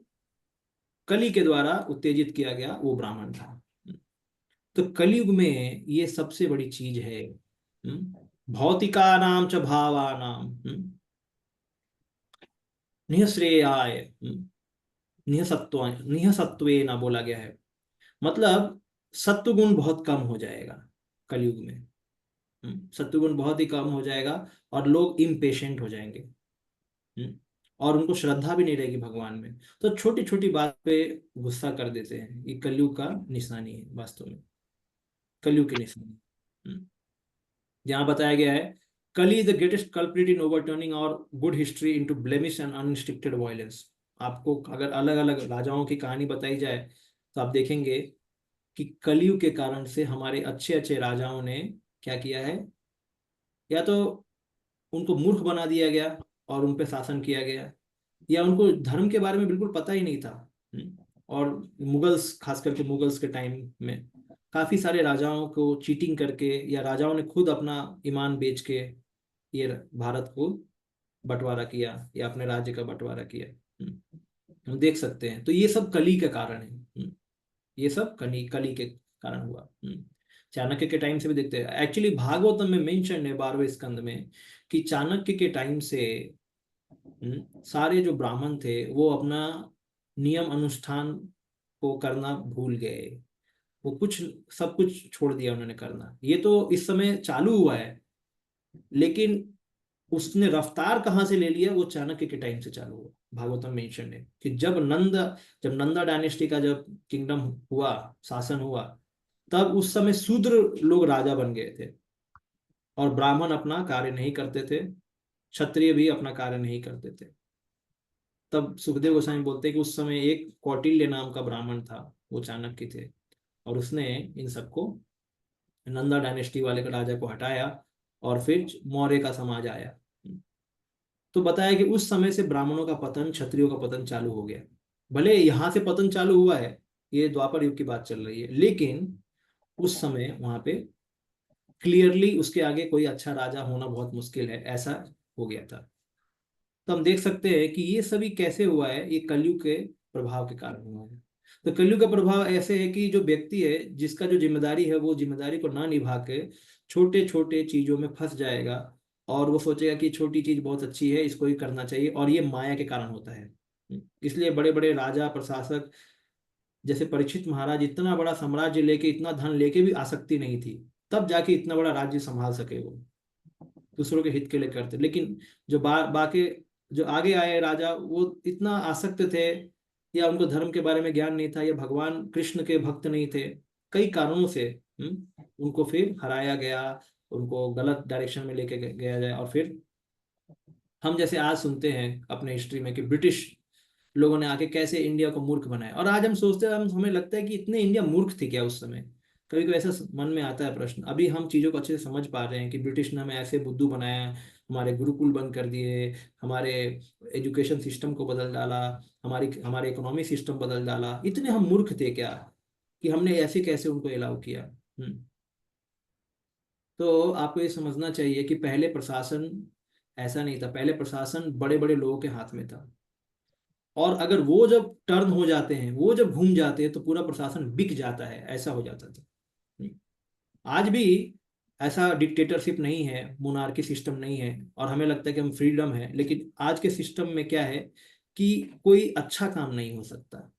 Speaker 3: कली के द्वारा उत्तेजित किया गया वो ब्राह्मण था। तो कलयुग में ये सबसे बड़ी चीज है, भौतिका नाम च भावानाम निःश्रेयाय निःसत्त्वे ना बोला गया है, मतलब सत्वगुण बहुत कम हो जाएगा कलयुग में। सत्वगुण बहुत ही कम हो जाएगा और लोग इम्पेशेंट हो जाएंगे, और उनको श्रद्धा भी नहीं रहेगी भगवान में। तो छोटी छोटी बात पे गुस्सा कर देते हैं, ये कलयुग का निशानी है, वास्तव में कलयुग की निशानी। जहाँ बताया गया है Kali is the greatest culprit in overturning और good history into blemish and unrestricted violence. आपको अगर अलग अलग राजाओं की कहानी बताई जाए तो आप देखेंगे कि कलयुग के कारण से हमारे अच्छे अच्छे राजाओं ने क्या किया है, या तो उनको मूर्ख बना दिया गया और उन पे शासन किया गया, या उनको धर्म के बारे में बिल्कुल पता ही नहीं था। और मुगल्स, खास करके मुगल्स के टाइम में काफी सारे राजाओं को चीटिंग करके या राजाओं ने खुद अपना ईमान बेच के ये भारत को बंटवारा किया या अपने राज्य का बंटवारा किया, हम देख सकते हैं। तो ये सब कली के कारण है, ये सब कली के कारण हुआ। चाणक्य के टाइम से भी देखते हैं, एक्चुअली भागवतम में मेंशन है 12वें स्कंद में कि चाणक्य के टाइम से सारे जो ब्राह्मण थे वो अपना नियम अनुष्ठान को करना भूल गए, वो कुछ सब कुछ छोड़ दिया उन्होंने करना। ये तो इस समय चालू हुआ है, लेकिन उसने रफ्तार कहाँ से ले लिया, वो चाणक्य के टाइम से चालू हुआ। भागवतम मेंशन है कि जब नंदा डायनेस्टी का जब किंगडम हुआ, शासन हुआ, तब उस समय शूद्र लोग राजा बन गए थे और ब्राह्मण अपना कार्य नहीं करते थे, क्षत्रिय भी अपना कार्य नहीं करते थे। तब सुखदेव गोस्वामी बोलते हैं कि उस समय एक कौटिल्य नाम का ब्राह्मण था, वो चाणक्य थे, और उसने इन सबको, नंदा डायनेस्टी वाले का राजा को हटाया और फिर मौर्य का समाज आया। तो बताया कि उस समय से ब्राह्मणों का पतन, क्षत्रियों का पतन चालू हो गया। भले यहाँ से पतन चालू हुआ है, ये द्वापर युग की बात चल रही है, लेकिन उस समय वहां पे क्लियरली उसके आगे कोई अच्छा राजा होना बहुत मुश्किल है, ऐसा हो गया था। तो हम देख सकते हैं कि ये सभी कैसे हुआ है, ये कलयुग के प्रभाव के कारण हुआ है। तो कलयुग का प्रभाव ऐसे है कि जो व्यक्ति है, जिसका जो जिम्मेदारी है, वो जिम्मेदारी को ना निभा के छोटे छोटे चीजों में फंस जाएगा और वो सोचेगा कि छोटी चीज बहुत अच्छी है, इसको ही करना चाहिए, और ये माया के कारण होता है। इसलिए बड़े बड़े राजा, प्रशासक, जैसे परीक्षित महाराज इतना बड़ा साम्राज्य लेके, इतना धन लेके भी आसक्ति नहीं थी, तब जाके इतना बड़ा राज्य संभाल सके। वो दूसरों के हित के लिए करते, लेकिन जो बाकी जो आगे आए राजा, वो इतना आसक्त थे, या उनको धर्म के बारे में ज्ञान नहीं था, या भगवान कृष्ण के भक्त नहीं थे, कई कारणों से उनको फिर हराया गया, उनको गलत डायरेक्शन में लेके गया जाए। और फिर हम जैसे आज सुनते हैं अपने हिस्ट्री में कि ब्रिटिश लोगों ने आके कैसे इंडिया को मूर्ख बनाया, और आज हम सोचते हैं, हमें लगता है कि इतने इंडिया मूर्ख थी क्या उस समय। कभी कभी ऐसा मन में आता है प्रश्न। अभी हम चीज़ों को अच्छे से समझ पा रहे हैं कि ब्रिटिश ने हमें ऐसे बुद्धू बनाया, हमारे गुरुकुल बंद कर दिए, हमारे एजुकेशन सिस्टम को बदल डाला, हमारे इकोनॉमी सिस्टम बदल डाला। इतने हम मूर्ख थे क्या कि हमने ऐसे कैसे उनको अलाउ किया। तो आपको ये समझना चाहिए कि पहले प्रशासन ऐसा नहीं था, पहले प्रशासन बड़े बड़े लोगों के हाथ में था, और अगर वो जब टर्न हो जाते हैं, वो जब घूम जाते हैं, तो पूरा प्रशासन बिक जाता है, ऐसा हो जाता था। आज भी ऐसा डिक्टेटरशिप नहीं है, मोनार्की सिस्टम नहीं है, और हमें लगता है कि हम फ्रीडम है, लेकिन आज के सिस्टम में क्या है कि कोई अच्छा काम नहीं हो सकता।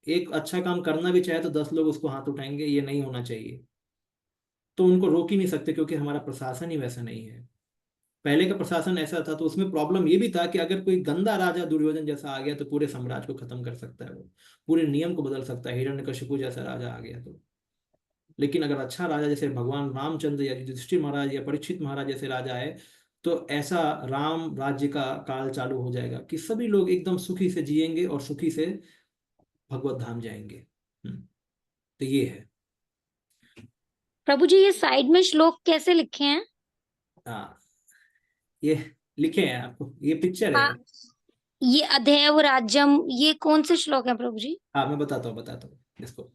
Speaker 3: एक अच्छा काम करना भी चाहे तो 10 लोग उसको हाथ उठाएंगे, ये नहीं होना चाहिए, तो उनको रोक ही नहीं सकते, क्योंकि हमारा प्रशासन ही वैसा नहीं है। पहले का प्रशासन ऐसा था, तो उसमें प्रॉब्लम ये भी था कि अगर कोई गंदा राजा दुर्योधन जैसा आ गया तो पूरे साम्राज्य को खत्म कर सकता है, वो पूरे नियम को बदल सकता है, हिरण्यकशिपु जैसा राजा आ गया तो। लेकिन अगर अच्छा राजा जैसे भगवान रामचंद्र या युधिष्ठिर महाराज या परीक्षित महाराज जैसे राजा है, तो ऐसा राम राज्य का काल चालू हो जाएगा कि सभी लोग एकदम सुखी से जिएंगे और सुखी से भगवत धाम जाएंगे। तो ये है।
Speaker 9: प्रभु जी, ये साइड में श्लोक कैसे लिखे हैं?
Speaker 3: हाँ, ये लिखे हैं आपको, ये पिक्चर है।
Speaker 9: हाँ, ये अधैव राज्यम, ये कौन से श्लोक है प्रभु जी?
Speaker 3: हाँ मैं बताता हूँ इसको।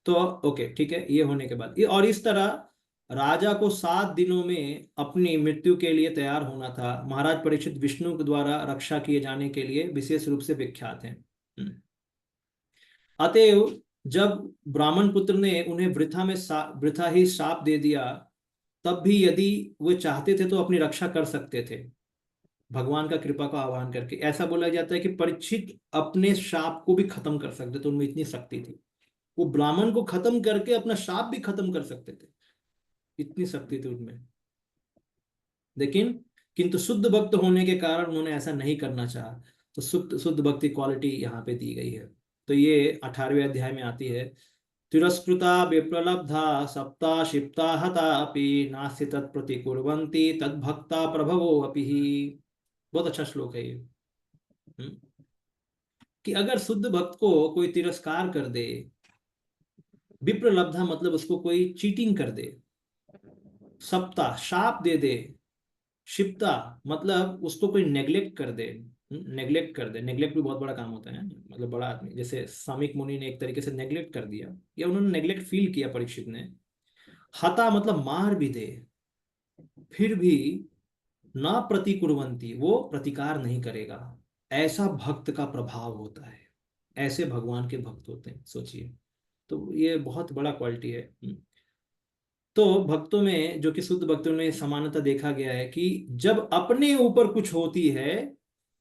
Speaker 3: तो ओके ठीक है, ये होने के बाद ये, और इस तरह राजा को 7 दिनों में अपनी मृत्यु के लिए तैयार होना था। महाराज परीक्षित विष्णु के द्वारा रक्षा किए जाने के लिए विशेष रूप से विख्यात हैं। अतएव जब ब्राह्मण पुत्र ने उन्हें वृथा ही श्राप दे दिया, तब भी यदि वो चाहते थे तो अपनी रक्षा कर सकते थे भगवान का कृपा का आह्वान करके। ऐसा बोला जाता है कि परीक्षित अपने शाप को भी खत्म कर सकते थे, उनमें इतनी शक्ति थी। वो ब्राह्मण को खत्म करके अपना शाप भी खत्म कर सकते थे, इतनी शक्ति थी उनमें। लेकिन किंतु शुद्ध भक्त होने के कारण उन्होंने ऐसा नहीं करना चाहा, तो शुद्ध भक्ति क्वालिटी यहाँ पे दी गई है। तो ये 18वें अध्याय में आती है। तिरस्कृता विप्रलब्धा सप्ता क्षिप्ता हता अपि नास्ति तत्प्रतिकुर्वन्ति तद्भक्ता प्रभवो अपि। बहुत अच्छा श्लोक है ये। कि अगर शुद्ध भक्त को कोई तिरस्कार कर दे, विप्रलब्धा मतलब उसको कोई चीटिंग कर दे, सप्ता शाप दे दे, क्षिप्ता मतलब उसको कोई नेग्लेक्ट कर दे। नेग्लेक्ट भी बहुत बड़ा काम होता है, मतलब बड़ा आदमी, जैसे सामिक मुनि ने एक तरीके से नेग्लेक्ट कर दिया, या उन्होंने नेग्लेक्ट फील किया परीक्षित ने। हता मतलब मार भी दे, फिर भी ना प्रतिकुर्वंती, वो प्रतिकार नहीं करेगा। ऐसा भक्त का प्रभाव होता है, ऐसे भगवान के भक्त होते हैं, सोचिए। तो ये बहुत बड़ा क्वालिटी है। तो भक्तों में, जो कि शुद्ध भक्तों में समानता देखा गया है कि जब अपने ऊपर कुछ होती है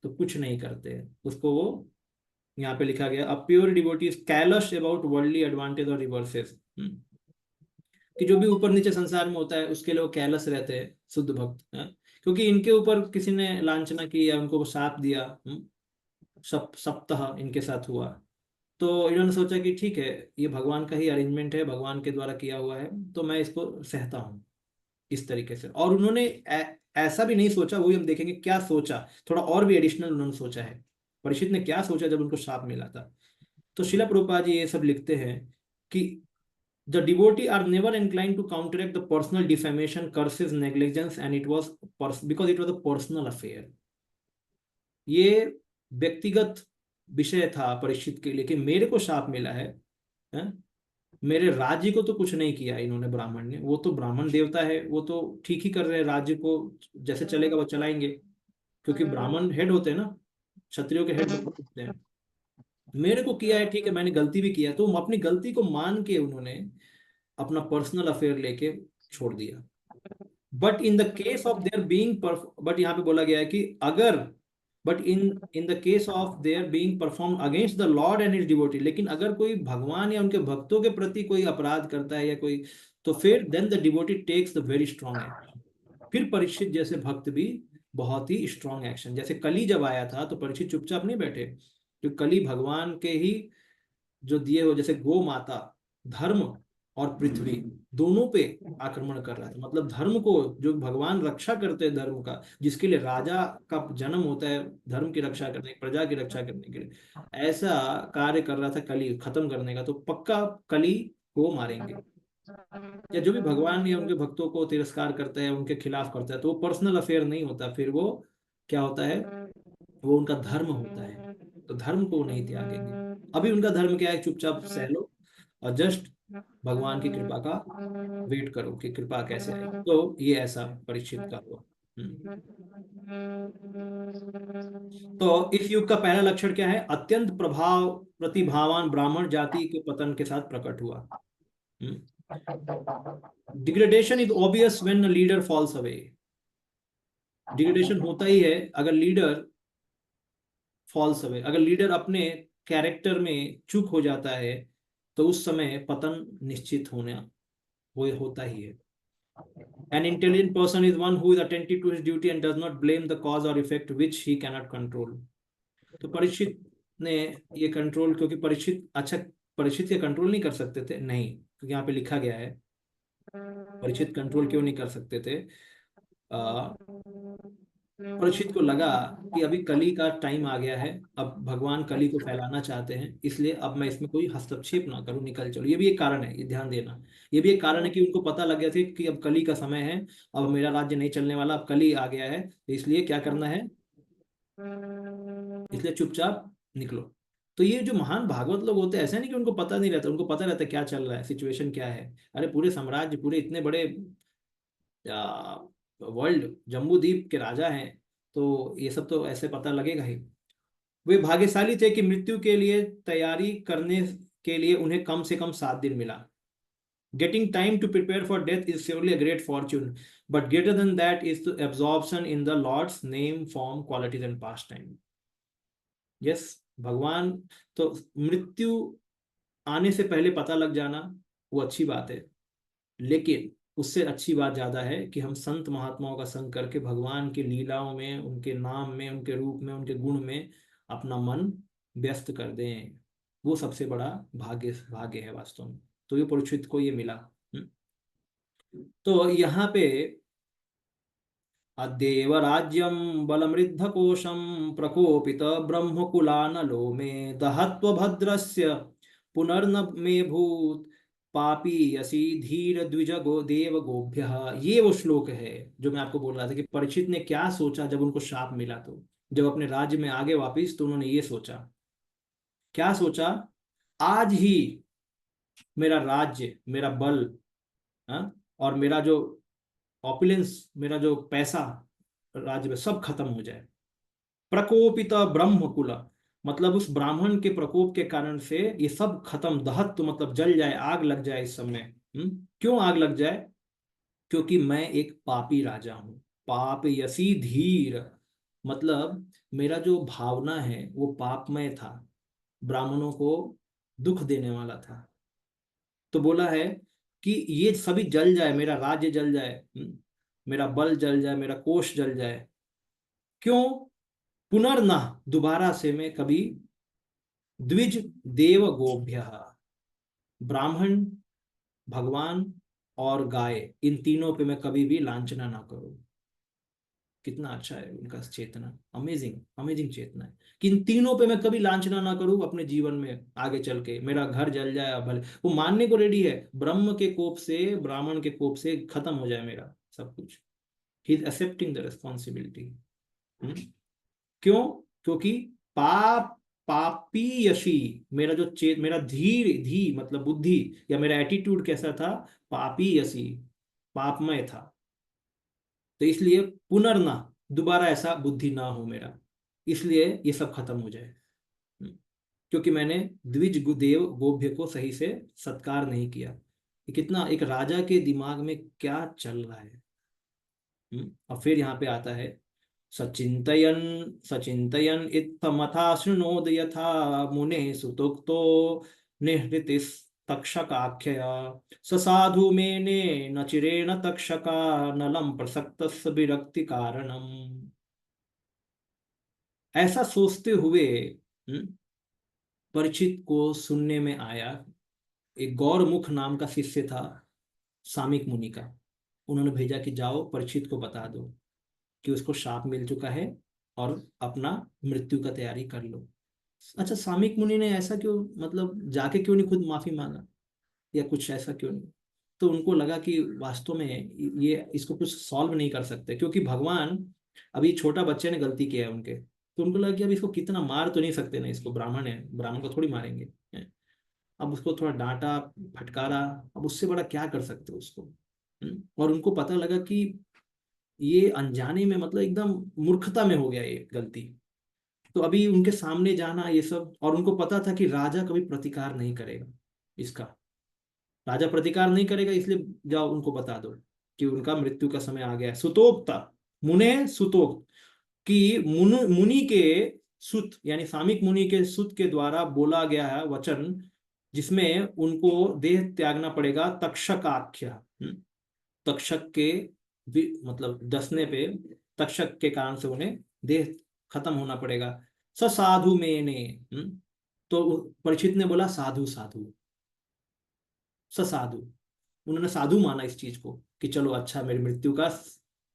Speaker 3: तो कुछ नहीं करते उसको। वो यहाँ पे लिखा गया, a pure devotee is callus about worldly advantage और रिवर्सेस। कि जो भी ऊपर नीचे संसार में होता है उसके लिए वो कैलस रहते हैं शुद्ध भक्त, क्योंकि इनके ऊपर किसी ने लांछना की या उनको शाप दिया, सप्ताह इनके साथ हुआ, तो इन्होंने सोचा कि ठीक है, ये भगवान का ही अरेंजमेंट है, भगवान के द्वारा किया हुआ है, तो मैं इसको सहता हूँ इस तरीके से। और उन्होंने ऐसा भी नहीं सोचा, वही हम देखेंगे क्या सोचा, थोड़ा और भी एडिशनल उन्होंने सोचा है। परीक्षित ने क्या सोचा जब उनको शाप मिला था? तो शिला प्रभुपाद जी ये सब लिखते हैं कि the devotee are never inclined to counteract the personal defamation, curses, negligence, and it was because it was a personal affair. ये व्यक्तिगत विषय था परीक्षित के लिए कि मेरे को शाप मिला है, मेरे राज्य को तो कुछ नहीं किया इन्होंने, ब्राह्मण ने, वो तो ब्राह्मण देवता है, वो तो ठीक ही कर रहे हैं, राज्य को जैसे चलेगा वो चलाएंगे, क्योंकि ब्राह्मण हेड होते हैं ना, क्षत्रियों के हेड होते हैं। मेरे को किया है, ठीक है, मैंने गलती भी किया, तो अपनी गलती को मान के उन्होंने अपना पर्सनल अफेयर लेके छोड़ दिया। But in the case of their being, but यहाँ पे बोला गया है कि अगर, but in the case of their being perform against the Lord and his devotee, लेकिन अगर कोई भगवान या उनके भक्तों के प्रति कोई अपराध करता है या कोई, तो फिर then the devotee takes the very strong action. फिर परीक्षित जैसे भक्त भी बहुत ही स्ट्रॉन्ग एक्शन, जैसे कली जब आया था तो परीक्षित चुपचाप नहीं बैठे, तो कली भगवान के ही जो दिए हो, जैसे गो माता, धर्म और पृथ्वी दोनों पे आक्रमण कर रहा था। मतलब धर्म को, जो भगवान रक्षा करते हैं धर्म का, जिसके लिए राजा का जन्म होता है धर्म की रक्षा करने, प्रजा की रक्षा करने के लिए, ऐसा कार्य कर रहा था कली खत्म करने का। तो पक्का कली को मारेंगे, या जो भी भगवान या उनके भक्तों को तिरस्कार करता है, उनके खिलाफ करता है, तो वो पर्सनल अफेयर नहीं होता, फिर वो क्या होता है, वो उनका धर्म होता है। तो धर्म को नहीं त्यागेंगे। अभी उनका धर्म क्या है, चुपचाप सह लो और जस्ट भगवान की कृपा का वेट करो कि कृपा कैसे आएगी। तो ये ऐसा परीक्षित का हुआ। तो इस युग का पहला लक्षण क्या है? अत्यंत प्रतिभावान ब्राह्मण जाति के पतन के साथ प्रकट हुआ। Degradation is obvious when a leader falls away. Degradation होता ही है अगर लीडर फॉल्स अवे, अगर लीडर अपने कैरेक्टर में चूक हो जाता है तो उस समय पतन निश्चित होता ही है। An intelligent person is one who is attentive to his duty and does not blame the cause or effect which he cannot control. तो परीक्षित ने ये कंट्रोल, क्योंकि परीक्षित ये कंट्रोल नहीं कर सकते थे, नहीं, क्योंकि यहाँ पे लिखा गया है परीक्षित कंट्रोल क्यों नहीं कर सकते थे। परीक्षित को लगा कि अभी कली का टाइम आ गया है, अब भगवान कली को फैलाना चाहते हैं, इसलिए अब मैं इसमें कोई हस्तक्षेप ना करूं, निकल चलो। ये भी एक कारण है, ये ध्यान देना। ये भी एक कारण है कि उनको पता लग गया था कि अब कली का समय है, अब मेरा राज्य नहीं चलने वाला, अब कली आ गया है, तो इसलिए क्या करना है, इसलिए चुपचाप निकलो। तो ये जो महान भागवत लोग होते हैं, ऐसा नहीं कि उनको पता नहीं रहता, उनको पता रहता है क्या चल रहा है, सिचुएशन क्या है। अरे पूरे साम्राज्य, पूरे इतने बड़े वर्ल्ड, जम्बू द्वीप के राजा हैं, तो ये सब तो ऐसे पता लगेगा ही। वे भाग्यशाली थे कि मृत्यु के लिए तैयारी करने के लिए उन्हें कम से कम 7 दिन मिला। Getting time to prepare for death is surely a great fortune, but greater than that is the absorption in the Lord's name, form, qualities and pastime. Yes, भगवान, तो मृत्यु आने से पहले पता लग जाना वो अच्छी बात है, लेकिन उससे अच्छी बात ज्यादा है कि हम संत महात्माओं का संग करके भगवान की लीलाओं में, उनके नाम में, उनके रूप में, उनके गुण में अपना मन व्यस्त कर दें। वो सबसे बड़ा भाग्य भाग्य है वास्तव में। तो ये परीक्षित को ये मिला। तो यहाँ पे अद्यैव राज्यं बलमृद्धकोशं प्रकोपित ब्रह्मकुलानलो मे दहत्व भद्रस्य पुनर्न मे भूत पापीयसी धीर द्विज गो देव गोभ्य। ये वो श्लोक है जो मैं आपको बोल रहा था कि परीक्षित ने क्या सोचा जब उनको शाप मिला, तो जब अपने राज्य में आगे वापिस, तो उन्होंने ये सोचा, क्या सोचा, आज ही मेरा राज्य, मेरा बल, और मेरा जो ऑपुलेंस, मेरा जो पैसा राज्य में सब खत्म हो जाए। प्रकोपित ब्रह्मकुल, मतलब उस ब्राह्मण के प्रकोप के कारण से ये सब खत्म। दहत्व मतलब जल जाए, आग लग जाए इस समय। क्यों आग लग जाए? क्योंकि मैं एक पापी राजा हूं। पाप यसी धीर, मतलब मेरा जो भावना है वो पापमय था, ब्राह्मणों को दुख देने वाला था। तो बोला है कि ये सभी जल जाए, मेरा राज्य जल जाए, मेरा बल जल जाए, मेरा कोष जल जाए। क्यों? पुनर्न, दोबारा से मैं कभी, द्विज देव गोभ्य, ब्राह्मण, भगवान और गाय, इन तीनों पे मैं कभी भी लांछना ना करूं। कितना अच्छा है उनका चेतना, अमेजिंग अमेजिंग चेतना है कि इन तीनों पे मैं कभी लांछना ना करूं अपने जीवन में। आगे चल के मेरा घर जल जाए, भले वो मानने को रेडी है, ब्रह्म के कोप से, ब्राह्मण के कोप से खत्म हो जाए मेरा सब कुछ। He is accepting the responsibility. क्यों? क्योंकि पाप पापी यशी, मेरा जो मेरा धीर, धी मतलब बुद्धि, या मेरा एटीट्यूड कैसा था, पापी यशी, पापमय था। तो इसलिए पुनर्ना, दोबारा ऐसा बुद्धि ना हो मेरा, इसलिए ये सब खत्म हो जाए। क्योंकि मैंने द्विज गुदेव गोभ्य को सही से सत्कार नहीं किया। ये कितना एक राजा के दिमाग में क्या चल रहा है। और फिर यहाँ पे आता है, सचिंतयन सचिंतयन इत्थमथा शृणोद यथा मुने सुतुक्तो निहृतिस् तक्षकाख्यया स साधु मेने न चिरेण तक्षका नलम प्रसक्तस्य विरक्ति कारणम। ऐसा सोचते हुए परीक्षित को सुनने में आया, एक गौरमुख नाम का शिष्य था सामिक मुनि का। उन्होंने भेजा कि जाओ परीक्षित को बता दो कि उसको शाप मिल चुका है और अपना मृत्यु का तैयारी कर लो। अच्छा, सामिक मुनि ने ऐसा क्यों, मतलब जाके क्यों नहीं खुद माफी मांगा या कुछ ऐसा क्यों नहीं? तो उनको लगा कि वास्तव में ये इसको कुछ सॉल्व नहीं कर सकते, क्योंकि भगवान, अभी छोटा बच्चे ने गलती किया है उनके, तो उनको लगा कि अब इसको कितना मार तो नहीं सकते ना, इसको ब्राह्मण है, ब्राह्मण को थोड़ी मारेंगे। अब उसको थोड़ा डांटा फटकारा, अब उससे बड़ा क्या कर सकते उसको। और उनको पता लगा कि ये अनजाने में, मतलब एकदम मूर्खता में हो गया ये गलती। तो अभी उनके सामने जाना ये सब, और उनको पता था कि राजा कभी प्रतिकार नहीं करेगा इसका, राजा प्रतिकार नहीं करेगा, इसलिए जाओ उनको बता दो कि उनका मृत्यु का समय आ गया है। सुतोक्ता, मुने सुतोक्त, कि मुनि के सुत, यानी सामिक मुनि के सुत के द्वारा बोला गया है वचन, जिसमें उनको देह त्यागना पड़ेगा। तक्षकाख्य, तक्षक के मतलब डसने पे, तक्षक के कारण से उन्हें देह खत्म होना पड़ेगा। स साधु मैंने, तो परीक्षित ने बोला साधु साधु, स साधु, उन्होंने साधु माना इस चीज को कि चलो अच्छा, मेरी मृत्यु का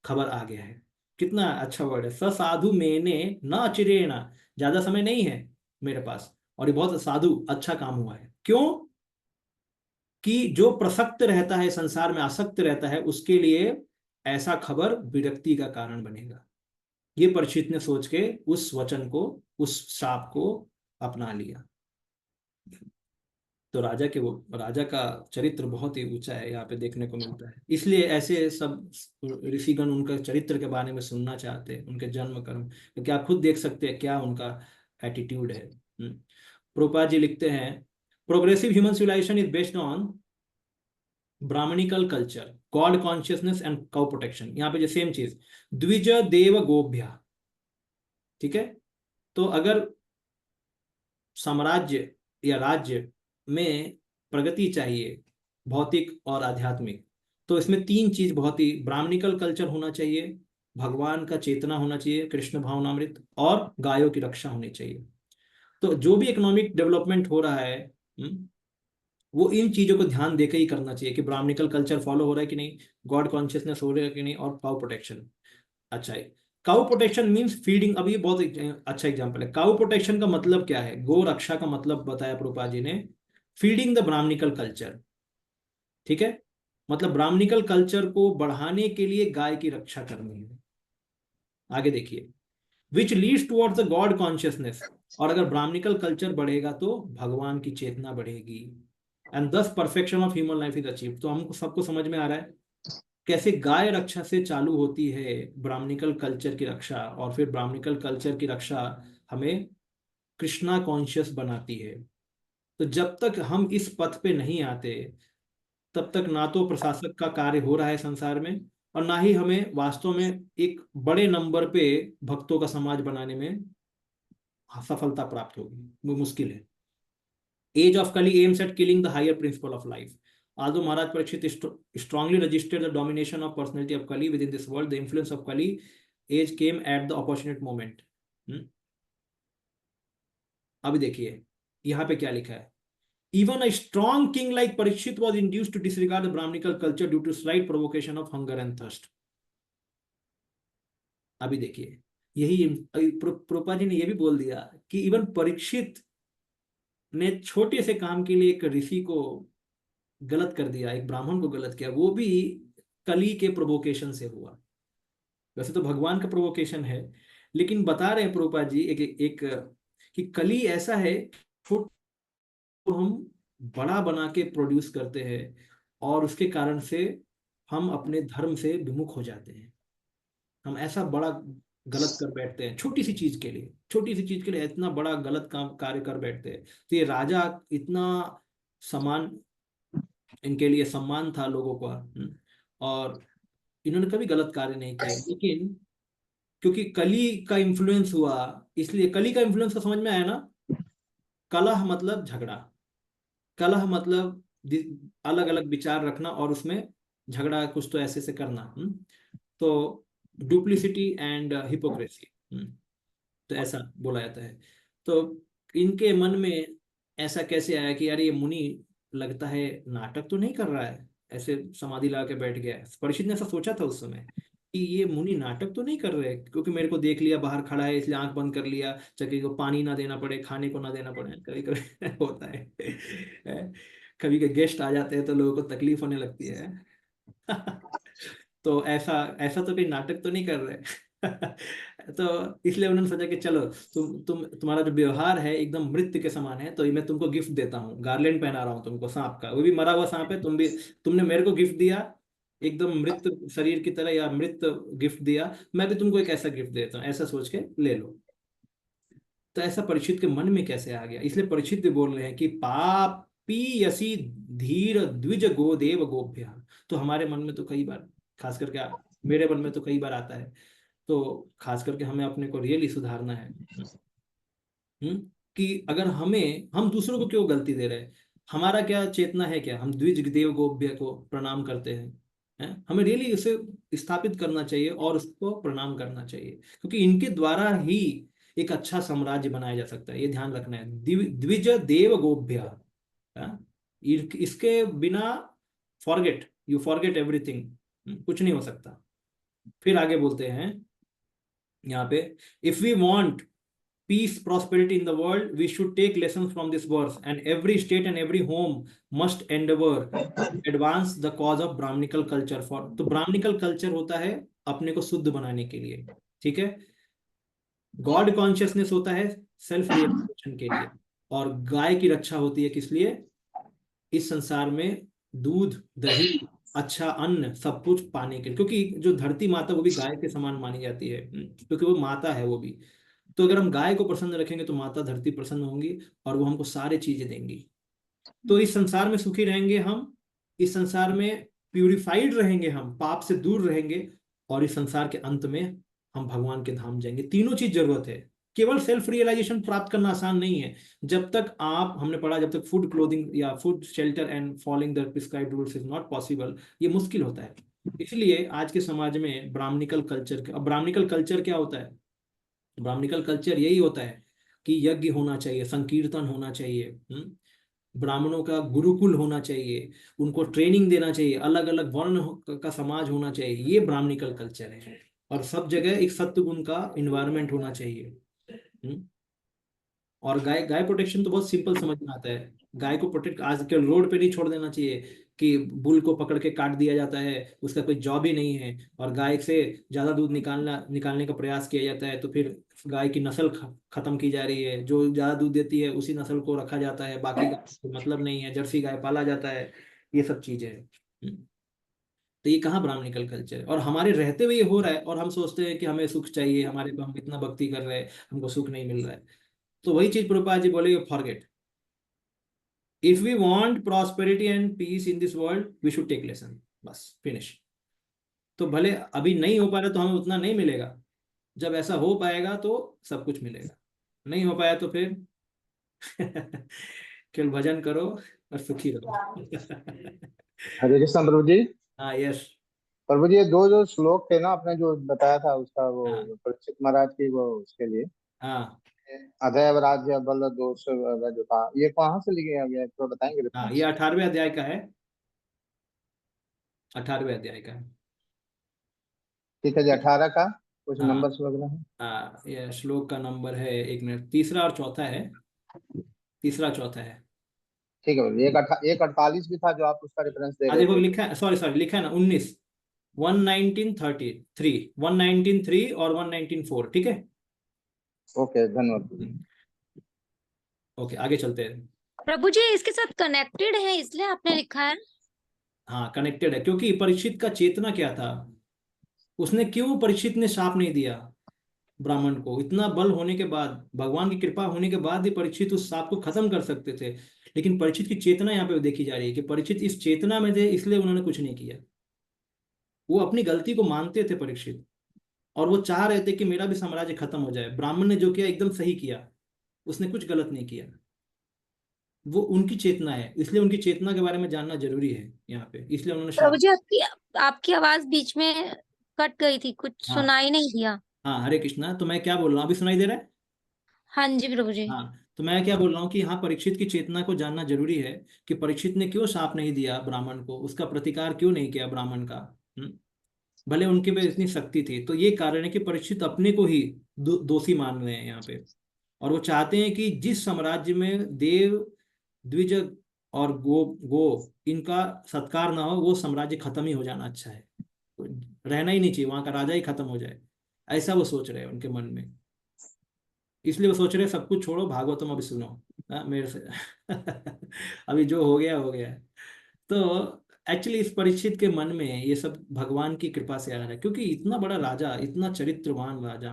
Speaker 3: खबर आ गया है। कितना अच्छा वर्ड है, ससाधु मैंने न अचिरेण, ज्यादा समय नहीं है मेरे पास और ये बहुत साधु अच्छा काम हुआ है। क्यों? कि जो प्रसक्त रहता है संसार में, आसक्त रहता है, उसके लिए ऐसा खबर विरक्ति का कारण बनेगा। ये परीक्षित ने सोच के उस वचन को, उस शाप को अपना लिया। तो राजा का चरित्र बहुत ही ऊंचा है, यहाँ पे देखने को मिलता है। इसलिए ऐसे सब ऋषिगण उनका चरित्र के बारे में सुनना चाहते हैं, उनके जन्म कर्म, क्योंकि आप खुद देख सकते हैं क्या उनका एटीट्यूड है। प्रभुपाद जी लिखते हैं, progressive human civilisation is based on brahminical culture, god consciousness and cow protection. यहाँ पे जो सेम चीज, द्विज देव गोभ्या, ठीक है। तो अगर साम्राज्य या राज्य में प्रगति चाहिए, भौतिक और आध्यात्मिक, तो इसमें तीन चीज बहुत ही, ब्राह्मणिकल कल्चर होना चाहिए, भगवान का चेतना होना चाहिए, कृष्ण भावनामृत, और गायों की रक्षा होनी चाहिए। तो जो भी इकोनॉमिक डेवलपमेंट हो रहा है, वो इन चीजों को ध्यान देकर ही करना चाहिए कि ब्राह्मणिकल कल्चर फॉलो हो रहा है कि नहीं, गॉड कॉन्शियसनेस हो रहा है कि नहीं, और काउ प्रोटेक्शन। अच्छा है, काउ प्रोटेक्शन मींस फीडिंग। अब ये बहुत अच्छा एग्जांपल है। काउ प्रोटेक्शन का मतलब क्या है, गो रक्षा का मतलब बताया प्रभुपाद जी ने, फीडिंग द ब्राह्मणिकल कल्चर, ठीक है। मतलब ब्राह्मणिकल कल्चर को बढ़ाने के लिए गाय की रक्षा करनी है। आगे देखिए, which leads towards the God consciousness, और अगर ब्राह्मणिकल कल्चर बढ़ेगा तो भगवान की चेतना बढ़ेगी, एंड दस perfection of human life is achieve. तो हमको सबको समझ में आ रहा है कैसे गाय रक्षा से चालू होती है ब्राह्मणिकल कल्चर की रक्षा, और फिर ब्राह्मणिकल कल्चर की रक्षा हमें कृष्णा कॉन्शियस बनाती है। तो जब तक हम इस पथ पे नहीं आते, तब तक ना तो प्रशासक का कार्य हो रहा है संसार में, और ना ही हमें वास्तव में एक बड़े नंबर पे भक्तों का समाज बनाने में सफलता प्राप्त होगी, वो मुश्किल है। Age of Kali aims at killing the higher principle of life. Although Maharaj Parikshit strongly registered the domination of personality of Kali within this world, the influence of Kali age came at the opportune moment. अभी देखिए यहाँ पे क्या लिखा है, Even a strong king like Parikshit was induced to disregard the Brahminical culture due to slight provocation of hunger and thirst. अभी देखिए, यही प्रभुपाद जी ने ये भी बोल दिया कि इवन परीक्षित ने छोटे से काम के लिए एक ऋषि को गलत कर दिया, एक ब्राह्मण को गलत किया, वो भी कली के प्रोवोकेशन से हुआ। वैसे तो भगवान का प्रोवोकेशन है, लेकिन बता रहे हैं प्रभुपाद जी एक कि कली ऐसा है, छोट को हम बड़ा बना के प्रोड्यूस करते हैं, और उसके कारण से हम अपने धर्म से विमुख हो जाते हैं। हम ऐसा बड़ा गलत कर बैठते हैं छोटी सी चीज के लिए, छोटी सी चीज के लिए इतना बड़ा गलत काम कार्य कर बैठते हैं। तो ये राजा इतना समान, इनके लिए सम्मान था लोगों का, और इन्होंने कभी गलत कार्य नहीं किया, लेकिन क्योंकि कली का इन्फ्लुएंस हुआ, इसलिए कली का इन्फ्लुएंस तो समझ में आया ना। कलह मतलब झगड़ा, कलह मतलब अलग अलग विचार रखना और उसमें झगड़ा कुछ तो ऐसे से करना, तो डुप्लिसिटी एंड हिपोक्रेसी, तो ऐसा बोला जाता है। तो इनके मन में ऐसा कैसे आया कि यार ये मुनि लगता है नाटक तो नहीं कर रहा है, ऐसे समाधि लगा के बैठ गया है। परीक्षित ने ऐसा सोचा था उस समय कि ये मुनि नाटक तो नहीं कर रहे, क्योंकि मेरे को देख लिया बाहर खड़ा है इसलिए आंख बंद कर लिया, चक्की को पानी ना देना पड़े, खाने को ना देना पड़े, कभी कभी होता है कभी के गेस्ट आ जाते हैं तो लोगों को तकलीफ होने लगती है तो ऐसा ऐसा तो कोई नाटक तो नहीं कर रहे तो इसलिए उन्होंने सोचा कि चलो तुम्हारा जो व्यवहार है एकदम मृत्यु के समान है, तो ये मैं तुमको गिफ्ट देता हूँ, गार्लैंड पहना रहा हूँ तुमको सांप का, वो भी मरा हुआ सांप है, तुमने मेरे को गिफ्ट दिया एकदम मृत शरीर की तरह, या मृत गिफ्ट दिया, मैं भी तुमको एक ऐसा गिफ्ट देता हूँ, ऐसा सोच के ले लो। तो ऐसा परीक्षित के मन में कैसे आ गया, इसलिए परीक्षित भी बोल रहे हैं कि पापी यसी धीर द्विज गोदेव गोभ्य। तो हमारे मन में तो कई बार, खास करके मेरे मन में तो कई बार आता है, तो खास करके हमें अपने को रियली सुधारना है कि अगर हम दूसरों को क्यों गलती दे रहे हैं, हमारा क्या चेतना है, क्या हम द्विज देव गोभ्य को प्रणाम करते हैं, हमें रियली उसे स्थापित करना चाहिए और उसको प्रणाम करना चाहिए, क्योंकि इनके द्वारा ही एक अच्छा साम्राज्य बनाया जा सकता है। ये ध्यान रखना है, द्विज देव गोभ्य, इसके बिना यू फॉरगेट एवरीथिंग, कुछ नहीं हो सकता। फिर आगे बोलते हैं, यहाँ पे if we want peace, prosperity in the world, we should take lessons from this verse, and every state and every home must endeavor to advance the cause of brahminical culture for। तो brahminical culture होता है अपने को शुद्ध बनाने के लिए, ठीक है। गॉड कॉन्शियसनेस होता है सेल्फ रियलाइजेशन के लिए, और गाय की रक्षा होती है किस लिए? इस संसार में दूध, दही, अच्छा अन्न सब कुछ पाने के लिए, क्योंकि जो धरती माता वो भी गाय के समान मानी जाती है, क्योंकि वो माता है वो भी। तो अगर हम गाय को प्रसन्न रखेंगे तो माता धरती प्रसन्न होंगी और वो हमको सारे चीजें देंगी। तो इस संसार में सुखी रहेंगे हम, इस संसार में प्यूरिफाइड रहेंगे, हम पाप से दूर रहेंगे, और इस संसार के अंत में हम भगवान के धाम जाएंगे। तीनों चीज जरूरत है। केवल सेल्फ रियलाइजेशन प्राप्त करना आसान नहीं है। जब तक आप, हमने पढ़ा, जब तक फूड, क्लोथिंग या food, shelter and following the prescribed rules is not possible, ये मुश्किल होता है। इसलिए आज के समाज में ब्राह्मणिकल कल्चर, अब ब्राह्मणिकल कल्चर क्या होता है? ब्राह्मणिकल कल्चर यही होता है कि यज्ञ होना चाहिए, संकीर्तन होना चाहिए, ब्राह्मणों का गुरुकुल होना चाहिए, उनको ट्रेनिंग देना चाहिए, अलग अलग वर्ण का समाज होना चाहिए। ये ब्राह्मणिकल कल्चर है। और सब जगह एक सत्य गुण का इन्वायरमेंट होना चाहिए। और गाय प्रोटेक्शन तो बहुत सिंपल समझ में आता है। गाय को प्रोटेक्ट आज के रोड पे नहीं छोड़ देना चाहिए कि बुल को पकड़ के काट दिया जाता है, उसका कोई जॉब ही नहीं है, और गाय से ज्यादा दूध निकालने का प्रयास किया जाता है, तो फिर गाय की नस्ल खत्म की जा रही है। जो ज्यादा दूध देती है उसी नस्ल को रखा जाता है, बाकी गाय से मतलब नहीं है, जर्सी गाय पाला जाता है। ये सब चीजें हैं। तो ये कहाँ ब्राह्मणिकल कल्चर? और हमारे रहते हुए ये हो रहा है, और हम सोचते हैं कि हमें सुख चाहिए, हमारे हम इतना भक्ति कर रहे हैं, हमको सुख नहीं मिल रहा है। तो वही चीज प्रभुपाद जी बोले, forget. If we want prosperity and peace in this world, we should take lesson, बस फिनिश। तो भले अभी नहीं हो पा रहा तो हमें उतना नहीं मिलेगा, जब ऐसा हो पाएगा तो सब कुछ मिलेगा। नहीं हो पाया तो फिर केवल भजन करो और सुखी रहो।
Speaker 10: हरे कृष्ण प्रभु जी।
Speaker 3: हाँ, यस
Speaker 10: प्रभु जी, ये दो जो श्लोक थे ना आपने जो बताया था उसका, वो
Speaker 3: हाँ
Speaker 10: परीक्षित महाराज की, वो उसके लिए
Speaker 3: हाँ
Speaker 10: अदैव राज्य बल दोष जो था, ये कहाँ से लिया गया है, तो बताएंगे
Speaker 3: हाँ,
Speaker 10: रेफरेंस?
Speaker 3: ये 18वें अध्याय का है, 18वें अध्याय का है।
Speaker 10: ठीक है जी, 18 का कुछ
Speaker 3: हाँ
Speaker 10: नंबर्स वगैरह है?
Speaker 3: हाँ, ये श्लोक का नंबर है, एक मिनट, तीसरा और चौथा है, तीसरा चौथा है।
Speaker 10: ठीक है भाई, एक 48 भी था जो आप उसका रेफरेंस दे रहे
Speaker 3: देखो
Speaker 10: थे।
Speaker 3: लिखा है, सॉरी लिखा है ना 19, 11933, 119.3 और 119.4, ठीक है।
Speaker 10: ओके, धन्यवाद।
Speaker 3: ओके, आगे चलते हैं।
Speaker 9: प्रभु जी इसके साथ कनेक्टेड है इसलिए आपने लिखा है।
Speaker 3: हाँ, कनेक्टेड है, क्योंकि परीक्षित का चेतना क्या था? उसने क्यों, परीक्षित ने शाप नहीं दिया ब्राह्मण को? इतना बल होने के बाद, भगवान की कृपा होने के बाद ही परीक्षित उस शाप को खत्म कर सकते थे। लेकिन परीक्षित की चेतना यहाँ पे देखी जा रही है कि परीक्षित इस चेतना में थे, इसलिए उन्होंने कुछ नहीं किया। वो अपनी गलती को मानते थे परीक्षित, और वो चाह रहे थे कि मेरा भी साम्राज्य खत्म हो जाए। ब्राह्मण ने जो किया एकदम सही किया, उसने कुछ गलत नहीं किया। वो उनकी चेतना है, इसलिए उनकी चेतना के बारे में जानना जरूरी है यहाँ पे, इसलिए उन्होंने
Speaker 9: प्रभु जी आपकी आवाज बीच में कट गई थी, कुछ
Speaker 3: हाँ
Speaker 9: सुनाई नहीं दिया।
Speaker 3: हाँ, हरे कृष्णा। तो मैं क्या बोल रहा हूँ, अभी सुनाई दे रहा है?
Speaker 9: हाँ जी प्रभु जी।
Speaker 3: हाँ, तो मैं क्या बोल रहा हूँ कि हाँ, परीक्षित की चेतना को जानना जरूरी है कि परीक्षित ने क्यों शाप नहीं दिया ब्राह्मण को, उसका प्रतिकार क्यों नहीं किया ब्राह्मण का। भले उनके पे इतनी शक्ति थी, तो ये कारण है कि परीक्षित अपने को ही दोषी मान रहे हैं यहाँ पे, और वो चाहते हैं कि जिस साम्राज्य में देव, द्विज और गो गो इनका सत्कार ना हो, वो साम्राज्य खत्म ही हो जाना अच्छा है, रहना ही नहीं चाहिए, वहां का राजा ही खत्म हो जाए, ऐसा वो सोच रहे हैं उनके मन में। इसलिए वो सोच रहे हैं सब कुछ छोड़ो, भागवतम अभी सुनो मेरे से अभी जो हो गया हो गया। तो एक्चुअली इस परीक्षित के मन में ये सब भगवान की कृपा से आ रहा है, क्योंकि इतना बड़ा राजा, इतना चरित्रवान राजा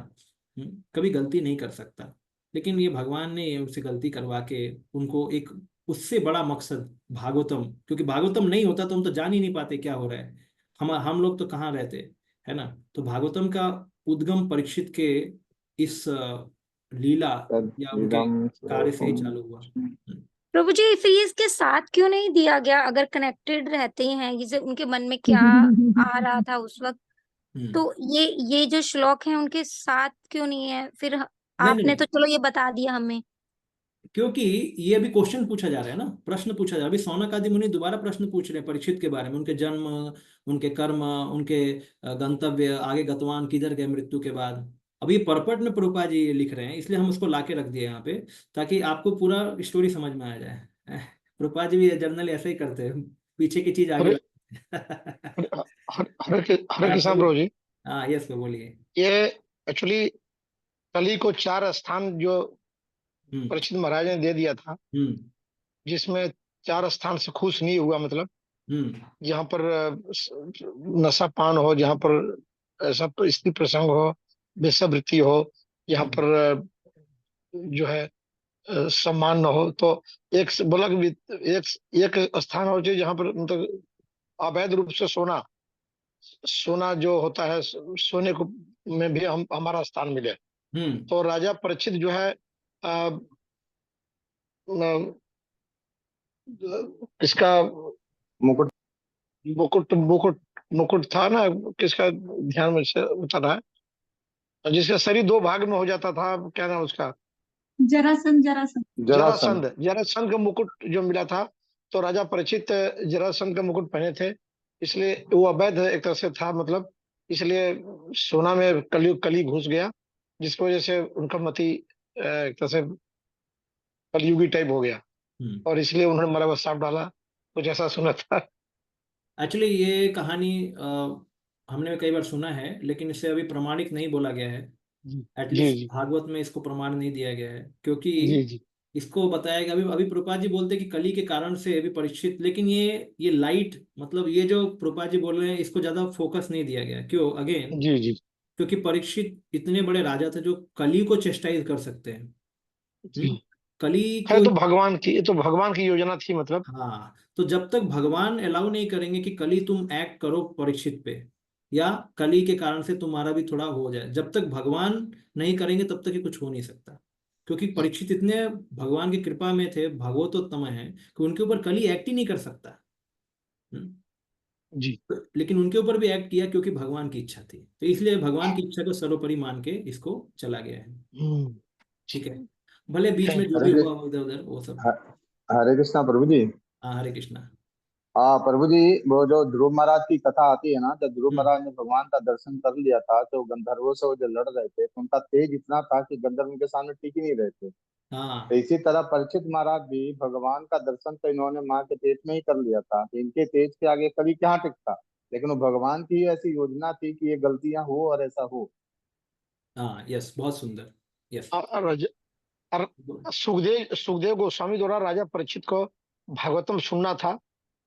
Speaker 3: कभी गलती नहीं कर सकता। लेकिन ये भगवान ने उनसे गलती करवा के उनको एक उससे बड़ा मकसद, भागवतम, क्योंकि भागवतम नहीं होता तो हम तो जान ही नहीं पाते क्या हो रहा है, हम लोग तो कहाँ रहते, है ना। तो भागवतम का उद्गम परीक्षित के इस लीला या उनके कार्य से ही चालू हुआ।
Speaker 9: प्रभु जी फिर ये इसके साथ क्यों नहीं दिया गया? अगर कनेक्टेड रहते हैं, जैसे उनके मन में क्या आ रहा था उस वक्त, तो ये जो श्लोक हैं उनके साथ क्यों नहीं है फिर? आपने तो चलो ये बता दिया हमें,
Speaker 3: क्योंकि ये अभी क्वेश्चन पूछा जा रहा है ना, प्रश्न पूछा जा रहा है। अभी सौनक आदि मुनि दोबारा प्रश्न पूछ रहे हैं परीक्षित के बारे में, उनके जन्म, उनके कर्म, उनके गंतव्य, आगे गतवान किधर गए मृत्यु के बाद। अभी परपट में प्रभुपाद जी लिख रहे हैं, इसलिए हम उसको लाके रख दिए यहाँ पे, ताकि आपको पूरा स्टोरी समझ में आ जाए। प्रभुपाद जी भी जनरली ऐसे ही करते हैं, पीछे की चीज आगे
Speaker 6: हरे
Speaker 3: रखते हैं।
Speaker 6: हरे कृष्णा प्रभु जी।
Speaker 3: हाँ यस बोलिए।
Speaker 6: ये एक्चुअली कली को 4 स्थान जो परीक्षित महाराज ने दे दिया था, जिसमें 4 स्थान से खुश नहीं हुआ, मतलब जहाँ पर नशा पान हो, जहाँ पर ऐसा स्त्री प्रसंग हो, वेश्यावृत्ति हो, यहाँ पर जो है सम्मान न हो, तो एक बोला कि एक स्थान हो जहाँ पर मतलब अवैध रूप से सोना जो होता है, सोने को में भी हमारा स्थान मिले। तो राजा परीक्षित जो है इसका
Speaker 10: मुकुट
Speaker 6: मुकुट मुकुट मुकुट था ना, किसका ध्यान में से उतर रहा है, जिसका शरीर 2 भाग में हो जाता था, क्या नाम उसका,
Speaker 4: जरासंध
Speaker 6: जरासंध का मुकुट जो मिला था। तो राजा परीक्षित जरासंध का मुकुट पहने थे, इसलिए वो अवैध एक तरह से था, मतलब इसलिए सोना में कली घुस गया, जिसकी वजह से उनका मति एक तरह से कलयुगी टाइप हो गया, और इसलिए उन्होंने मरा हुआ सांप डाला, कुछ ऐसा सुना था।
Speaker 3: एक्चुअली ये कहानी हमने कई बार सुना है, लेकिन इसे अभी प्रमाणित नहीं बोला गया है। एटलीस्ट भागवत में इसको प्रमाण नहीं दिया गया है, क्योंकि इसको बताया गया, अभी प्रभुपाद जी बोलते हैं कि कली के कारण से अभी परीक्षित, लेकिन ये लाइट, मतलब ये जो प्रभुपाद जी बोल रहे हैं, इसको ज्यादा फोकस नहीं दिया गया। क्यों? अगेन क्योंकि परीक्षित इतने बड़े राजा थे जो कली को चेस्टाइज कर सकते हैं। कली को
Speaker 6: तो भगवान की योजना थी, मतलब।
Speaker 3: हाँ, तो जब तक भगवान अलाउ नहीं करेंगे कि कली तुम एक्ट करो परीक्षित पे, या कली के कारण से तुम्हारा भी थोड़ा हो जाए, जब तक भगवान नहीं करेंगे तब तक ये कुछ हो नहीं सकता। क्योंकि परीक्षित इतने भगवान की कृपा में थे, भगवतोत्तम है, कि उनके ऊपर कली एक्ट ही नहीं कर सकता।
Speaker 6: जी।
Speaker 3: लेकिन उनके ऊपर भी एक्ट किया क्योंकि भगवान की इच्छा थी, तो इसलिए भगवान की इच्छा को सर्वोपरि मान के इसको चला गया है। ठीक है, भले बीच में जो भी हुआ इधर उधर वो सब।
Speaker 10: हरे कृष्णा प्रभु जी।
Speaker 3: हाँ हरे कृष्णा।
Speaker 10: प्रभु जी, वो जो ध्रुव महाराज की कथा आती है ना, जब ध्रुव महाराज ने भगवान का दर्शन कर लिया था, तो गंधर्वों से वो जो लड़ रहे थे, तो उनका तेज इतना था कि गंधर्व उनके सामने टिक ही नहीं रहे थे। तो इसी तरह परीक्षित महाराज भी भगवान का दर्शन तो इन्होंने माँ के पेट में ही कर लिया था, तो इनके तेज के आगे कभी क्या टिकता, लेकिन वो भगवान की ऐसी योजना थी कि ये गलतियां हो और ऐसा हो।
Speaker 3: हाँ यस, बहुत सुंदर। यस।
Speaker 6: सुखदेव गोस्वामी द्वारा राजा परीक्षित को भागवतम सुनना था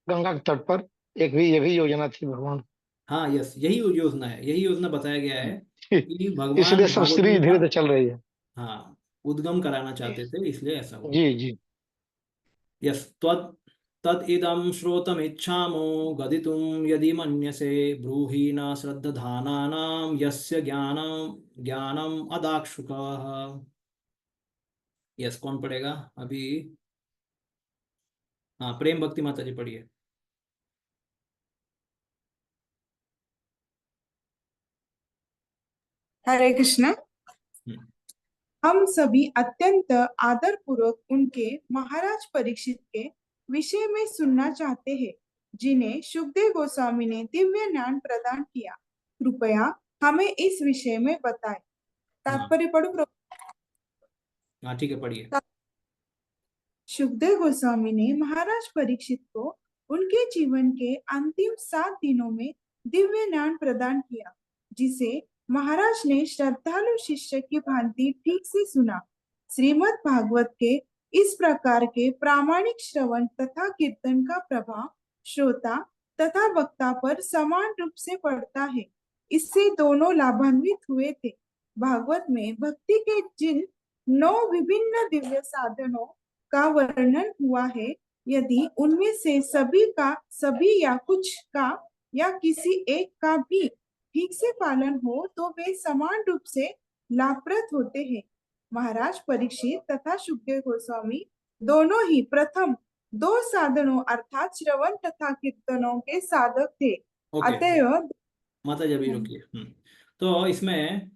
Speaker 6: गंगा के तट पर, ये भी योजना थी भगवान।
Speaker 3: हाँ यस, यही योजना है, यही योजना बताया गया है कि भगवान
Speaker 6: इसलिए सब सीरीज धीरे धीरे चल रही है।
Speaker 3: हाँ, उद्गम कराना चाहते थे, इसलिए ऐसा हुआ।
Speaker 6: जी।
Speaker 3: यस। तद इदं श्रोतमिच्छामो गदितुं यदि मन्यसे ब्रूहि न श्रद्धानानां यस्य ज्ञानम अदाक्षुकः। यस, कौन पढ़ेगा अभी? हाँ, प्रेम भक्ति माता जी पढ़िए।
Speaker 11: हरे कृष्णा। हम सभी अत्यंत आदर पूर्वक उनके महाराज परीक्षित के विषय में सुनना चाहते हैं, जिन्हें सुखदेव गोस्वामी ने दिव्य ज्ञान प्रदान किया। कृपया हमें इस विषय में बताएं। तात्पर्य पढ़ो।
Speaker 3: हाँ ठीक है, पढ़िए।
Speaker 11: सुखदेव गोस्वामी ने महाराज परीक्षित को उनके जीवन के अंतिम 7 दिनों में दिव्य ज्ञान प्रदान किया, जिसे महाराज ने श्रद्धालु शिष्य की भांति ठीक से सुना। श्रीमद् भागवत के इस प्रकार के प्रामाणिक श्रवण तथा कीर्तन का प्रभाव श्रोता तथा वक्ता पर समान रूप से पड़ता है। इससे दोनों लाभान्वित हुए थे। भागवत में भक्ति के जिन 9 विभिन्न दिव्य साधनों का वर्णन हुआ है, यदि उनमें से सभी या कुछ का या किसी एक का भी ठीक से पालन हो तो वे समान रूप से लाभप्रद होते हैं। महाराज परीक्षित तथा सुखदेव गोस्वामी दोनों ही प्रथम 2 साधनों अर्थात श्रवण तथा कीर्तनों के साधक थे। अतएव
Speaker 3: माता जी अभी रुकिए। तो इसमें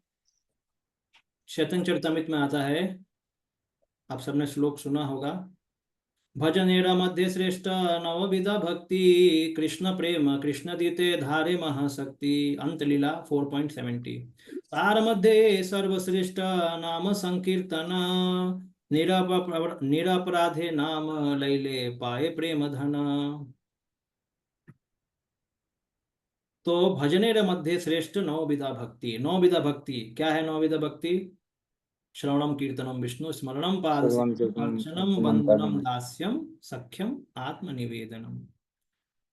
Speaker 3: चैतन्य चरितमृत में आता है, आप सबने श्लोक सुना होगा, भजनेर मध्य श्रेष्ठ नवविधा भक्ति कृष्ण प्रेम कृष्ण दीते धारे महाशक्ति। अंतलीला 4.70। तार मध्ये सर्वश्रेष्ठ नाम संकीर्तन, निरपराधे नाम लैले पाए प्रेम धन। तो भजनेर मध्य श्रेष्ठ नौ विधा भक्ति। नौ विधा भक्ति क्या है? नौ विधा भक्ति श्रवणम कीर्तनम विष्णु स्मरणम पाद
Speaker 10: श्रवण
Speaker 3: सेवनम
Speaker 10: कीर्तन
Speaker 3: अर्चनम
Speaker 10: अर्चनम
Speaker 3: वंदनम
Speaker 10: कर्म।
Speaker 3: दास्यम सख्यम आत्मनिवेदनम।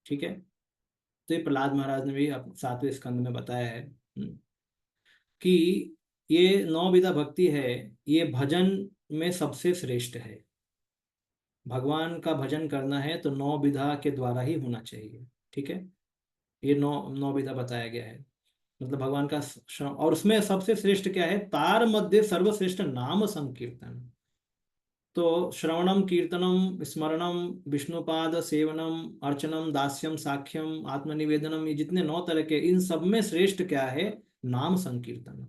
Speaker 3: ठीक है, तो ये प्रहलाद महाराज ने भी 7वें स्कंद में बताया है कि ये 9 विधा भक्ति है, ये भजन में सबसे श्रेष्ठ है। भगवान का भजन करना है तो 9 विधा के द्वारा ही होना चाहिए। ठीक है, ये 9 विधा बताया गया है, मतलब भगवान का और उसमें सबसे श्रेष्ठ क्या है? तार मध्य सर्वश्रेष्ठ नाम संकीर्तन। तो श्रवणम कीर्तनम स्मरणम विष्णुपाद सेवनम अर्चनम दास्यम साख्यम आत्मनिवेदनम, ये जितने 9 तरह के, इन सब में श्रेष्ठ क्या है? नाम संकीर्तन।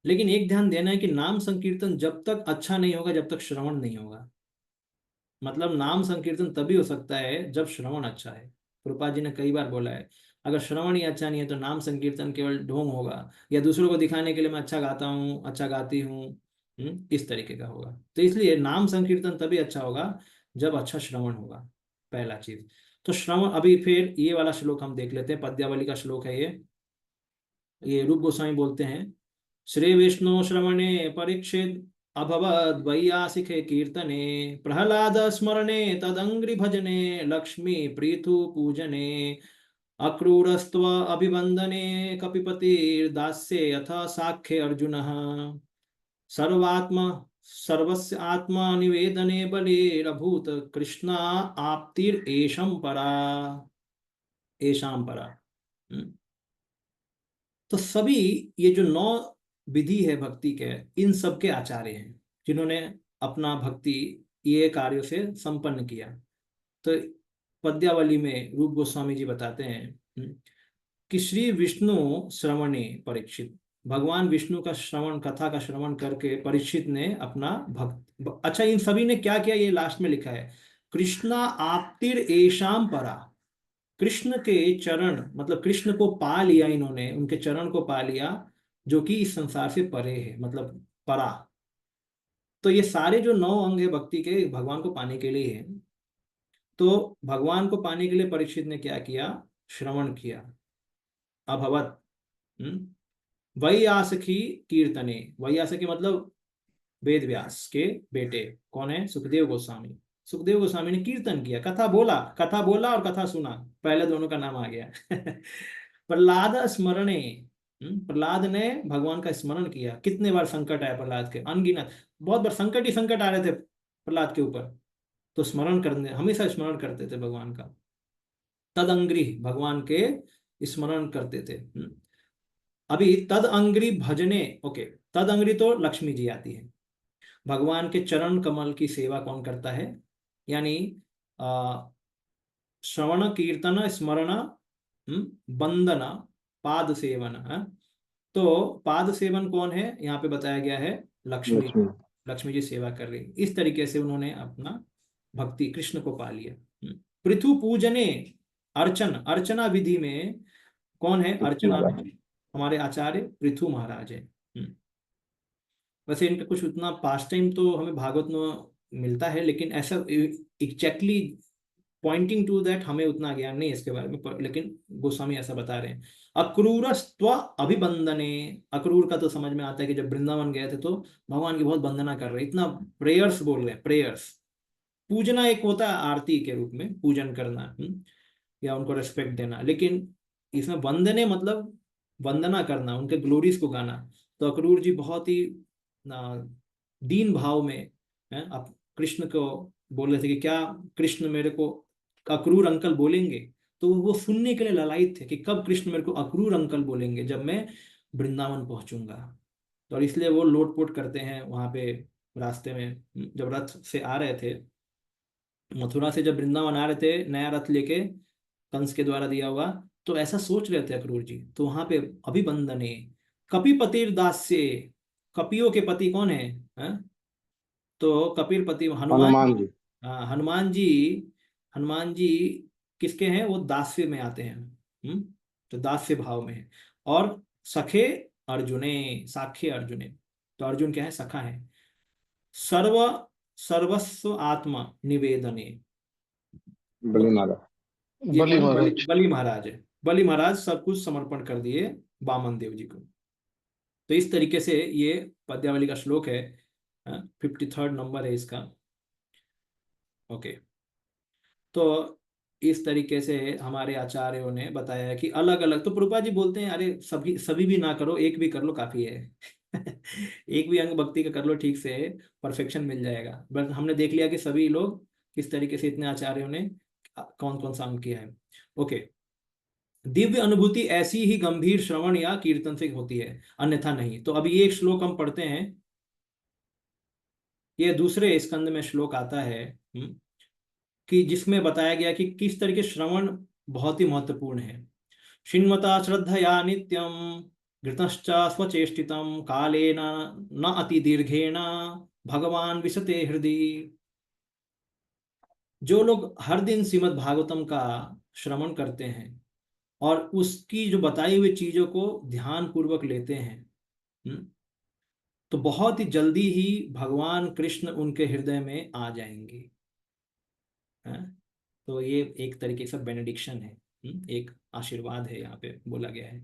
Speaker 3: लेकिन एक ध्यान देना है कि नाम संकीर्तन जब तक अच्छा नहीं होगा जब तक श्रवण नहीं होगा। मतलब नाम संकीर्तन तभी हो सकता है जब श्रवण अच्छा है। प्रभुपाद जी ने कई बार बोला है, अगर श्रवण ही अच्छा नहीं है तो नाम संकीर्तन केवल ढोंग होगा, या दूसरों को दिखाने के लिए मैं अच्छा गाता हूँ, अच्छा गाती हूँ, इस तरीके का होगा। तो इसलिए नाम संकीर्तन तभी अच्छा होगा जब अच्छा श्रवण होगा, पहला चीज। तो श्रवण, अभी फिर ये वाला श्लोक हम देख लेते हैं, पद्यावली का श्लोक है ये रूप गोस्वामी बोलते हैं, श्री विष्णु श्रवणे परीक्षित अभवद वैयासिके कीर्तने, प्रहलाद स्मरणे तदंग्रि भजने, लक्ष्मी प्रीतु पूजने, अक्रूरस्त्व अभिवंदने, कपिपतिर्दास्ये अथ साख्ये अर्जुनः, सर्वात्मा सर्वस्य आत्मा निवेदने बलिरभूत, कृष्णा आप्तिरेषं परा, एषां परा। तो सभी ये जो 9 विधि है भक्ति के, इन सब के आचार्य हैं जिन्होंने अपना भक्ति ये कार्यों से संपन्न किया। तो पद्यावली में रूप गोस्वामी जी बताते हैं कि श्री विष्णु श्रवणे परीक्षित, भगवान विष्णु का श्रवण, कथा का श्रवण करके परीक्षित ने अपना भक्त, अच्छा इन सभी ने क्या किया? ये लास्ट में लिखा है, कृष्णा आप्तिर एषाम परा, कृष्ण के चरण, मतलब कृष्ण को पा लिया इन्होंने, उनके चरण को पा लिया जो कि इस संसार से परे है, मतलब परा। तो ये सारे जो 9 अंग है भक्ति के, भगवान को पाने के लिए है। तो भगवान को पाने के लिए परीक्षित ने क्या किया? श्रवण किया। अभवत वैयासखी कीर्तने, वैयासखी मतलब वेद व्यास के बेटे, कौन है? सुखदेव गोस्वामी। सुखदेव गोस्वामी ने कीर्तन किया, कथा बोला और कथा सुना, पहले दोनों का नाम आ गया। प्रहलाद स्मरणे, प्रहलाद ने भगवान का स्मरण किया। कितने बार संकट आया प्रहलाद के? अनगिनत, बहुत बार संकट ही संकट आ रहे थे प्रहलाद के ऊपर, तो स्मरण करने, हमेशा स्मरण करते थे भगवान का। तदंग्री, भगवान के स्मरण करते थे। अभी तदंग्री भजने, ओके, तदंग्री तो लक्ष्मी जी आती है। भगवान के चरण कमल की सेवा कौन करता है? यानी श्रवण कीर्तन स्मरण वंदना पाद सेवन। तो पाद सेवन कौन है यहाँ पे बताया गया है? लक्ष्मी। लक्ष्मी जी सेवा कर रही, इस तरीके से उन्होंने अपना भक्ति कृष्ण को पा लिया। पृथु पूजने, अर्चना विधि में कौन है? अर्चना हमारे आचार्य पृथु महाराज है। वैसे इनका कुछ उतना पास टाइम तो हमें भागवत में मिलता है, लेकिन ऐसा एग्जैक्टली पॉइंटिंग टू दैट हमें उतना ज्ञान नहीं है इसके बारे में, लेकिन गोस्वामी ऐसा बता रहे हैं। अक्रूरस्त्व अभिवंदने, अक्रूर का तो समझ में आता है कि जब वृंदावन गए थे तो भगवान की बहुत वंदना कर रहे, इतना प्रेयर्स बोल रहे हैं, प्रेयर्स। पूजना एक होता है आरती के रूप में पूजन करना, या उनको रेस्पेक्ट देना, लेकिन इसमें वंदने मतलब वंदना करना, उनके ग्लोरीज को गाना। तो अक्रूर जी बहुत ही दीन भाव में अब कृष्ण को बोल रहे थे कि क्या कृष्ण मेरे को अक्रूर अंकल बोलेंगे? तो वो सुनने के लिए ललायित थे कि कब कृष्ण मेरे को अक्रूर अंकल बोलेंगे जब मैं वृंदावन पहुंचूंगा। तो इसलिए वो लोटपोट करते हैं वहां पे रास्ते में, जब रथ से आ रहे थे, मथुरा से जब वृंदावन आ रहे थे नया रथ लेके कंस के द्वारा दिया हुआ, तो ऐसा सोच रहे थे अक्रूर जी। तो वहां पे अभिवंदने, कपिपतिर दास्य, कपियों के पति कौन है? तो कपिल पति हनुमान जी। हाँ, हनुमान जी किसके हैं? वो दास्य में आते हैं। तो दास्य भाव में है। और सखे अर्जुने, साखे अर्जुने, तो अर्जुन क्या है, सखा है। सर्वस्व आत्मा निवेदने,
Speaker 10: बलि महाराज,
Speaker 3: ये
Speaker 6: बलि
Speaker 3: कौन,
Speaker 6: महाराज।
Speaker 3: बलि महाराज है। बलि महाराज सब कुछ समर्पण कर दिए वामन देव जी को। तो इस तरीके से ये पद्यावली का श्लोक है, 53rd नंबर है इसका। ओके, तो इस तरीके से हमारे आचार्यों ने बताया है कि अलग अलग, तो प्रभुपाद जी बोलते हैं अरे सभी भी ना करो, एक भी कर लो काफी है। एक भी अंग भक्ति का कर लो, ठीक से परफेक्शन मिल जाएगा। बट हमने देख लिया कि सभी लोग किस तरीके से, इतने आचार्यों ने कौन कौन सा अंग किया है। ओके, दिव्य अनुभूति ऐसी ही गंभीर श्रवण या कीर्तन से होती है, अन्यथा नहीं। तो अभी एक श्लोक हम पढ़ते हैं, ये दूसरे स्कंद में श्लोक आता है कि जिसमें बताया गया कि किस तरीके श्रवण बहुत ही महत्वपूर्ण है। शृण्वता श्रद्धया नित्यम घृतश्च स्वचेष्टितम कालेन न अति दीर्घेण भगवान विशते हृदय। जो लोग हर दिन श्रीमद् भागवतम का श्रवण करते हैं और उसकी जो बताई हुई चीजों को ध्यान पूर्वक लेते हैं, तो बहुत ही जल्दी ही भगवान कृष्ण उनके हृदय में आ जाएंगे। तो ये एक तरीके से बेनेडिक्शन है, एक आशीर्वाद है यहाँ पे बोला गया है।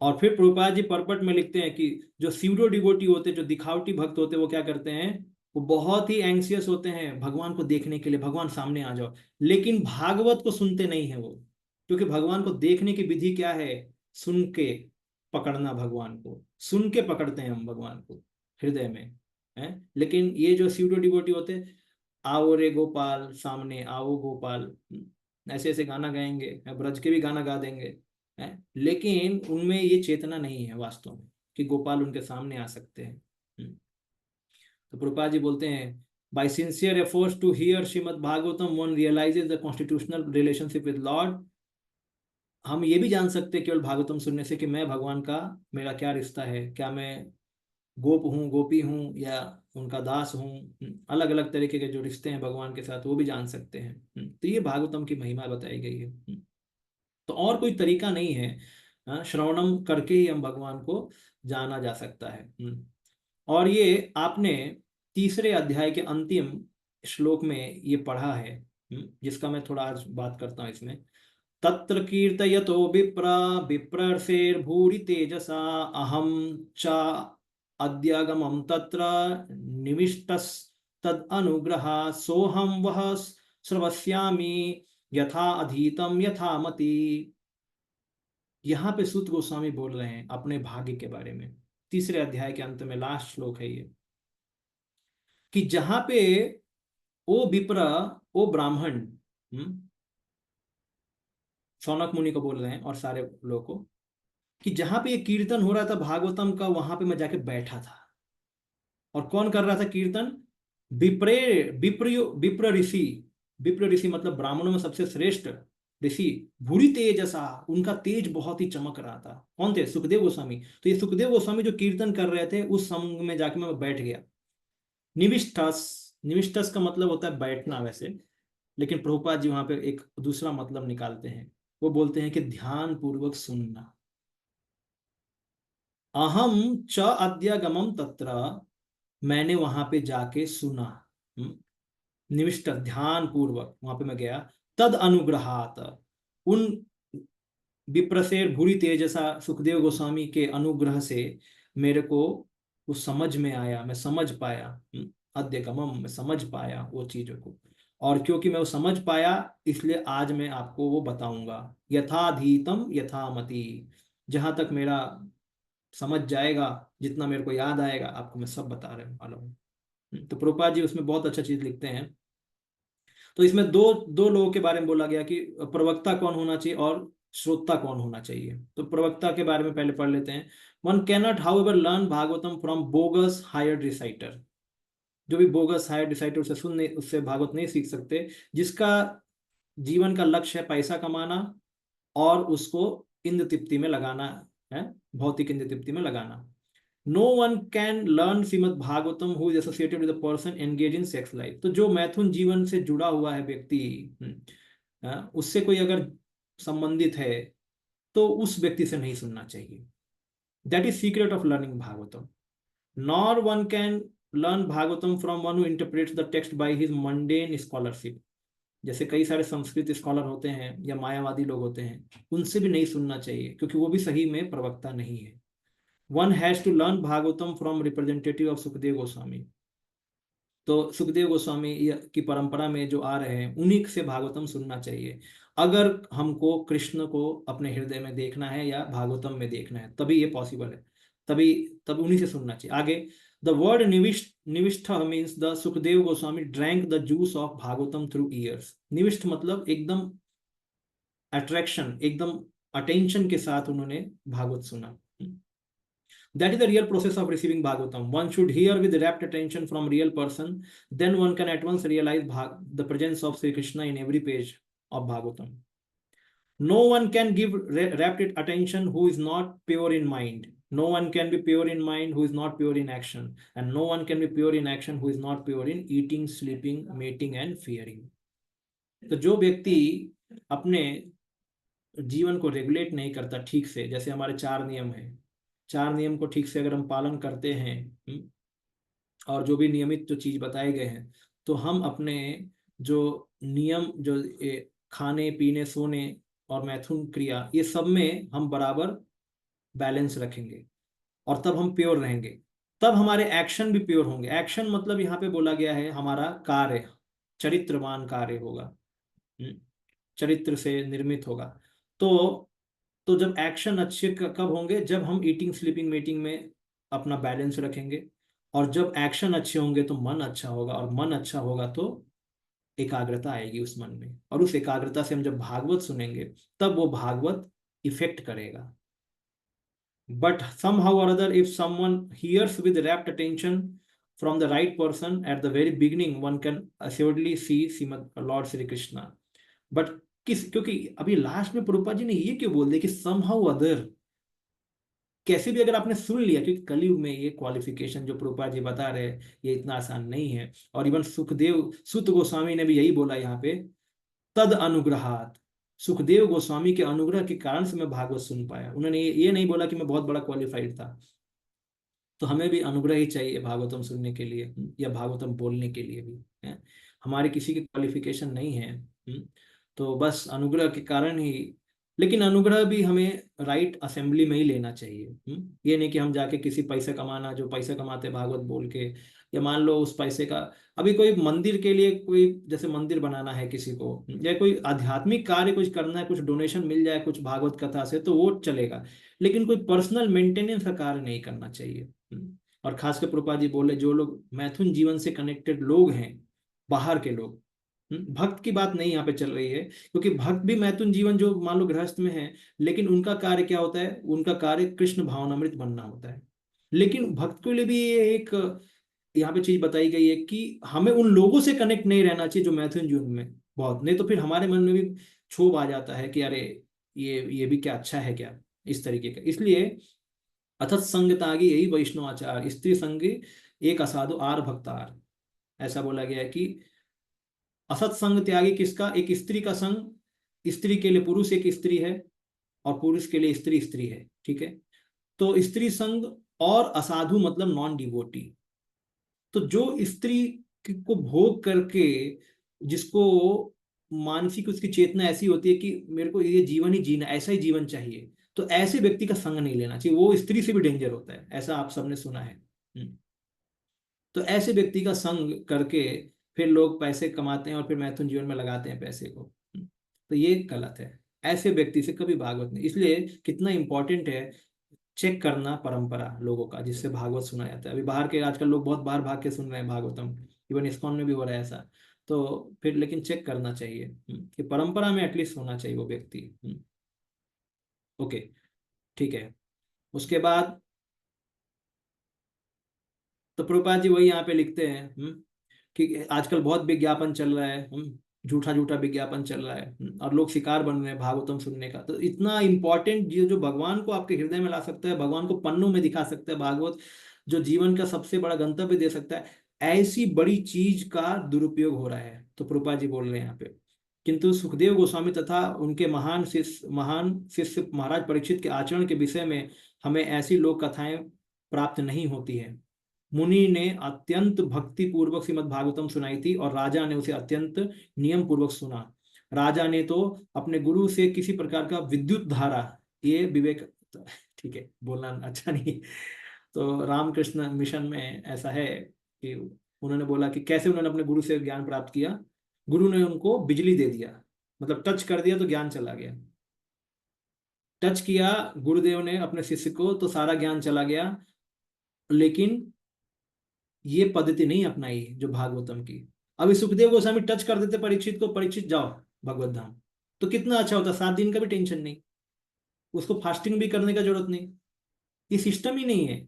Speaker 3: और फिर प्रभुपाद जी परपट में लिखते हैं कि जो सीडो डिवोटी होते हैं, जो दिखावटी भक्त होते हैं, वो क्या करते हैं, वो बहुत ही एंग्सियस होते हैं भगवान को देखने के लिए, भगवान सामने आ जाओ, लेकिन भागवत को सुनते नहीं है वो। क्योंकि भगवान को देखने की विधि क्या है, सुन के पकड़ना, भगवान को सुन के पकड़ते हैं हम भगवान को हृदय में है। लेकिन ये जो सीडो डिवोटी होते हैं, आओ रे गोपाल सामने आओ गोपाल, ऐसे ऐसे गाना गाएंगे, ब्रज के भी गाना गा देंगे, लेकिन उनमें ये चेतना नहीं है वास्तव में कि गोपाल उनके सामने आ सकते हैं। तो प्रभुपाद जी बोलते हैं, by sincere efforts to hear Srimad Bhagavatam one realises the constitutional relationship with lord. हम ये भी जान सकते हैं केवल भागवतम सुनने से कि मैं भगवान का, मेरा क्या रिश्ता है, क्या मैं गोप हूँ, गोपी हूँ, या उनका दास हूँ। अलग अलग तरीके के जो रिश्ते हैं भगवान के साथ, वो भी जान सकते हैं। तो ये भागवतम की महिमा बताई गई है। तो और कोई तरीका नहीं है, श्रवणम करके ही हम भगवान को जाना जा सकता है। और ये आपने तीसरे अध्याय के अंतिम श्लोक में ये पढ़ा है, जिसका मैं थोड़ा आज बात करता हूँ इसमें। तत्र कीर्तयतो विप्रर्षेर्भूरि तेजसा अहम च अद्यागमं तत्र निविष्टस्तद अनुग्रहा सोहम वह श्रवस्यामि यथा अधीतम यथा मति। यहाँ पे सूत गोस्वामी बोल रहे हैं अपने भाग्य के बारे में, तीसरे अध्याय के अंत में लास्ट श्लोक है ये, कि जहां पे ओ विप्र, ओ ब्राह्मण, शौनक मुनि को बोल रहे हैं और सारे लोगों को, कि जहां पे ये कीर्तन हो रहा था भागवतम का, वहां पे मैं जाके बैठा था। और कौन कर रहा था कीर्तन, विप्र ऋषि। विप्र ऋषि मतलब ब्राह्मणों में सबसे श्रेष्ठ ऋषि, भूरी तेजसा, उनका तेज बहुत ही चमक रहा था। कौन थे, सुखदेव गोस्वामी। तो ये सुखदेव गोस्वामी जो कीर्तन कर रहे थे, उस संग में जाके मैं बैठ गया। निविष्टस, निविष्टस का मतलब होता है बैठना वैसे, लेकिन प्रभुपाद जी वहां पे एक दूसरा मतलब निकालते हैं। वो बोलते हैं कि ध्यान पूर्वक सुनना। अहम च अद्यागमम तत्र, मैंने वहां पे जाके सुना, निविष्ट ध्यान पूर्वक वहां पे मैं गया। तद अनुग्रहात, उन विप्रसेर भूरी तेजसा सुखदेव गोस्वामी के अनुग्रह से मेरे को उस समझ में आया, मैं समझ पाया। अद्यगमम, मैं समझ पाया वो चीजों को। और क्योंकि मैं वो समझ पाया, इसलिए आज मैं आपको वो बताऊंगा। यथाधीतम यथामति, जहां तक मेरा समझ जाएगा, जितना मेरे को याद आएगा, आपको मैं सब बता रहे वाला हूँ। तो प्रभुपाद जी उसमें बहुत अच्छा चीज लिखते हैं। तो इसमें दो लोगों के बारे में बोला गया कि प्रवक्ता कौन होना चाहिए और श्रोता कौन होना चाहिए। तो प्रवक्ता के बारे में पहले पढ़ लेते हैं। One cannot however learn Bhagavatam from bogus hired reciter. जो भी बोगस हायर्ड रिसाइटर उससे भागवत नहीं सीख सकते, जिसका जीवन का लक्ष्य है पैसा कमाना और उसको इंद्र तृप्ति में लगाना है, भौतिक इंद्र तृप्ति में लगाना। No one can learn Srimad Bhagavatam who is associated with a person engage in sex life. तो जो मैथुन जीवन से जुड़ा हुआ है व्यक्ति, उससे कोई अगर संबंधित है, तो उस व्यक्ति से नहीं सुनना चाहिए। That is secret of learning Bhagavatam. Nor one can learn Bhagavatam from one who interprets the text by his mundane scholarship. जैसे कई सारे संस्कृत स्कॉलर होते हैं या मायावादी लोग होते हैं, उनसे भी नहीं सुनना चाहिए, क्योंकि वो भी सही में प्रवक्ता नहीं है। One has to learn Bhagavatam from representative of Sukhdev Goswami. तो सुखदेव गोस्वामी की परंपरा में जो आ रहे हैं, उन्हीं से भागवतम सुनना चाहिए। अगर हमको कृष्ण को अपने हृदय में देखना है या भागवतम में देखना है, तभी ये पॉसिबल है, तब उन्हीं से सुनना चाहिए। आगे, द वर्ड निविष्ठ means the Sukhdev Goswami drank the juice of Bhagavatam through years. निविष्ठ मतलब एकदम अट्रैक्शन, एकदम अटेंशन के साथ उन्होंने भागवत सुना। That is the real process of receiving Bhagavatam. One should hear with rapt attention from real person. Then one can at once realize the presence of Sri Krishna in every page of Bhagavatam. No one can give rapt attention who is not pure in mind. No one can be pure in mind who is not pure in action. And no one can be pure in action who is not pure in eating, sleeping, mating and fearing. तो जो व्यक्ति अपने जीवन को regulate नहीं करता ठीक से, जैसे हमारे 4 नियम हैं, 4 नियम को ठीक से अगर हम पालन करते हैं और जो भी नियमित जो चीज बताए गए हैं, तो हम अपने जो नियम, जो खाने पीने सोने और मैथुन क्रिया, ये सब में हम बराबर बैलेंस रखेंगे और तब हम प्योर रहेंगे। तब हमारे एक्शन भी प्योर होंगे। एक्शन मतलब यहाँ पे बोला गया है हमारा कार्य चरित्रवान कार्य होगा, चरित्र से निर्मित होगा। तो जब एक्शन अच्छे कब होंगे? जब हम ईटिंग स्लीपिंग मीटिंग में अपना बैलेंस रखेंगे, और जब एक्शन अच्छे होंगे तो मन अच्छा होगा, और मन अच्छा होगा तो एकाग्रता आएगी उस मन में, और उस एकाग्रता से हम जब भागवत सुनेंगे तब वो भागवत इफेक्ट करेगा। But somehow or other if someone hears with rapt attention from the right person at the very beginning, one can assuredly see Srimad Lord Shri Krishna. But क्योंकि अभी लास्ट में प्रभुपाद जी ने ये क्यों बोल दिया कि somehow other, कैसे भी अगर आपने सुन लिया, क्योंकि कलयुग में ये क्वालिफिकेशन जो प्रभुपाद जी बता रहे हैं ये इतना आसान नहीं है। और इवन सुत गोस्वामी ने भी यही बोला यहाँ पे, तद अनुग्रहात, सुखदेव गोस्वामी के अनुग्रह के कारण से मैं भागवत सुन पाया। उन्होंने ये नहीं बोला कि मैं बहुत बड़ा क्वालिफाइड था। तो हमें भी अनुग्रह ही चाहिए भागवतम सुनने के लिए या भागवतम बोलने के लिए भी है। हमारे किसी की क्वालिफिकेशन नहीं है, तो बस अनुग्रह के कारण ही। लेकिन अनुग्रह भी हमें राइट असेंबली में ही लेना चाहिए। ये नहीं कि हम जाके किसी पैसा कमाना, जो पैसा कमाते भागवत बोल के, या मान लो उस पैसे का अभी कोई मंदिर के लिए, कोई जैसे मंदिर बनाना है किसी को, या कोई आध्यात्मिक कार्य कुछ करना है, कुछ डोनेशन मिल जाए कुछ भागवत कथा से तो वो चलेगा, लेकिन कोई पर्सनल मेंटेनेंस का कार्य नहीं करना चाहिए। और खासकर प्रभुपाद जी बोले जो लोग मैथुन जीवन से कनेक्टेड लोग हैं, बाहर के लोग, भक्त की बात नहीं यहाँ पे चल रही है, क्योंकि भक्त भी मैथुन जीवन जो मान लो गृहस्थ में है, लेकिन उनका कार्य क्या होता है? उनका कार्य कृष्ण भावनामृत बनना होता है। लेकिन भक्त के लिए भी एक यहाँ पे चीज बताई गई है कि हमें उन लोगों से कनेक्ट नहीं रहना चाहिए जो मैथुन जीवन में बहुत, नहीं तो फिर हमारे मन में भी क्षोभ आ जाता है कि अरे ये भी क्या अच्छा है क्या, इस तरीके का। इसलिए अथत संग तागी यही वैष्णवाचार, स्त्री संग एक असाधु आर भक्तार, ऐसा बोला गया है कि असत संग त्यागी किसका? एक स्त्री का संग। स्त्री के लिए पुरुष एक स्त्री है और पुरुष के लिए स्त्री है, ठीक है। तो स्त्री संग और असाधु मतलब नॉन डिवोटी। तो जो स्त्री को भोग करके, जिसको मानसिक उसकी चेतना ऐसी होती है कि मेरे को ये जीवन ही जीना, ऐसा ही जीवन चाहिए, तो ऐसे व्यक्ति का संग नहीं लेना चाहिए। वो स्त्री से भी डेंजर होता है, ऐसा आप सबने सुना है। तो ऐसे व्यक्ति का संग करके फिर लोग पैसे कमाते हैं और फिर मैथुन जीवन में लगाते हैं पैसे को, तो ये गलत है। ऐसे व्यक्ति से कभी भागवत नहीं। इसलिए कितना इंपॉर्टेंट है चेक करना परंपरा लोगों का, जिससे भागवत सुना जाता है। अभी बाहर के आजकल लोग बहुत बाहर भाग के सुन रहे हैं भागवतम, इवन इस्कॉन में भी हो रहा है ऐसा। तो फिर लेकिन चेक करना चाहिए कि परंपरा में एटलीस्ट होना चाहिए वो व्यक्ति। ओके, ठीक है। उसके बाद तो प्रभुपाद जी वही यहाँ पे लिखते हैं कि आजकल बहुत विज्ञापन चल रहा है, झूठा विज्ञापन चल रहा है, और लोग शिकार बन रहे हैं भागवतम सुनने का। तो इतना इंपॉर्टेंट जो भगवान को आपके हृदय में ला सकता है, भगवान को पन्नों में दिखा सकता है, भागवत जो जीवन का सबसे बड़ा गंतव्य दे सकता है, ऐसी बड़ी चीज का दुरुपयोग हो रहा है। तो प्रभुपाद जी बोल रहे हैं यहाँ पे किंतु सुखदेव गोस्वामी तथा उनके महान शिष्य महाराज परीक्षित के आचरण के विषय में हमें ऐसी लोक कथाएं प्राप्त नहीं होती है। मुनि ने अत्यंत भक्ति पूर्वक श्रीमद् भागवतम सुनाई थी और राजा ने उसे अत्यंत नियम पूर्वक सुना। राजा ने तो अपने गुरु से किसी प्रकार का विद्युत धारा, ये विवेक, ठीक है बोलना अच्छा नहीं, तो रामकृष्ण मिशन में ऐसा है कि उन्होंने बोला कि कैसे उन्होंने अपने गुरु से ज्ञान प्राप्त किया। गुरु ने उनको बिजली दे दिया, मतलब टच कर दिया तो ज्ञान चला गया। टच किया गुरुदेव ने अपने शिष्य को तो सारा ज्ञान चला गया, लेकिन ये पद्धति नहीं अपनाई जो भागवतम की। अभी सुखदेव गोस्वामी टच कर देते परीक्षित को, परीक्षित जाओ भगवत धाम, तो कितना अच्छा होता, 7 दिन का भी टेंशन नहीं, उसको फास्टिंग भी करने का जरूरत नहीं। ये सिस्टम ही नहीं है।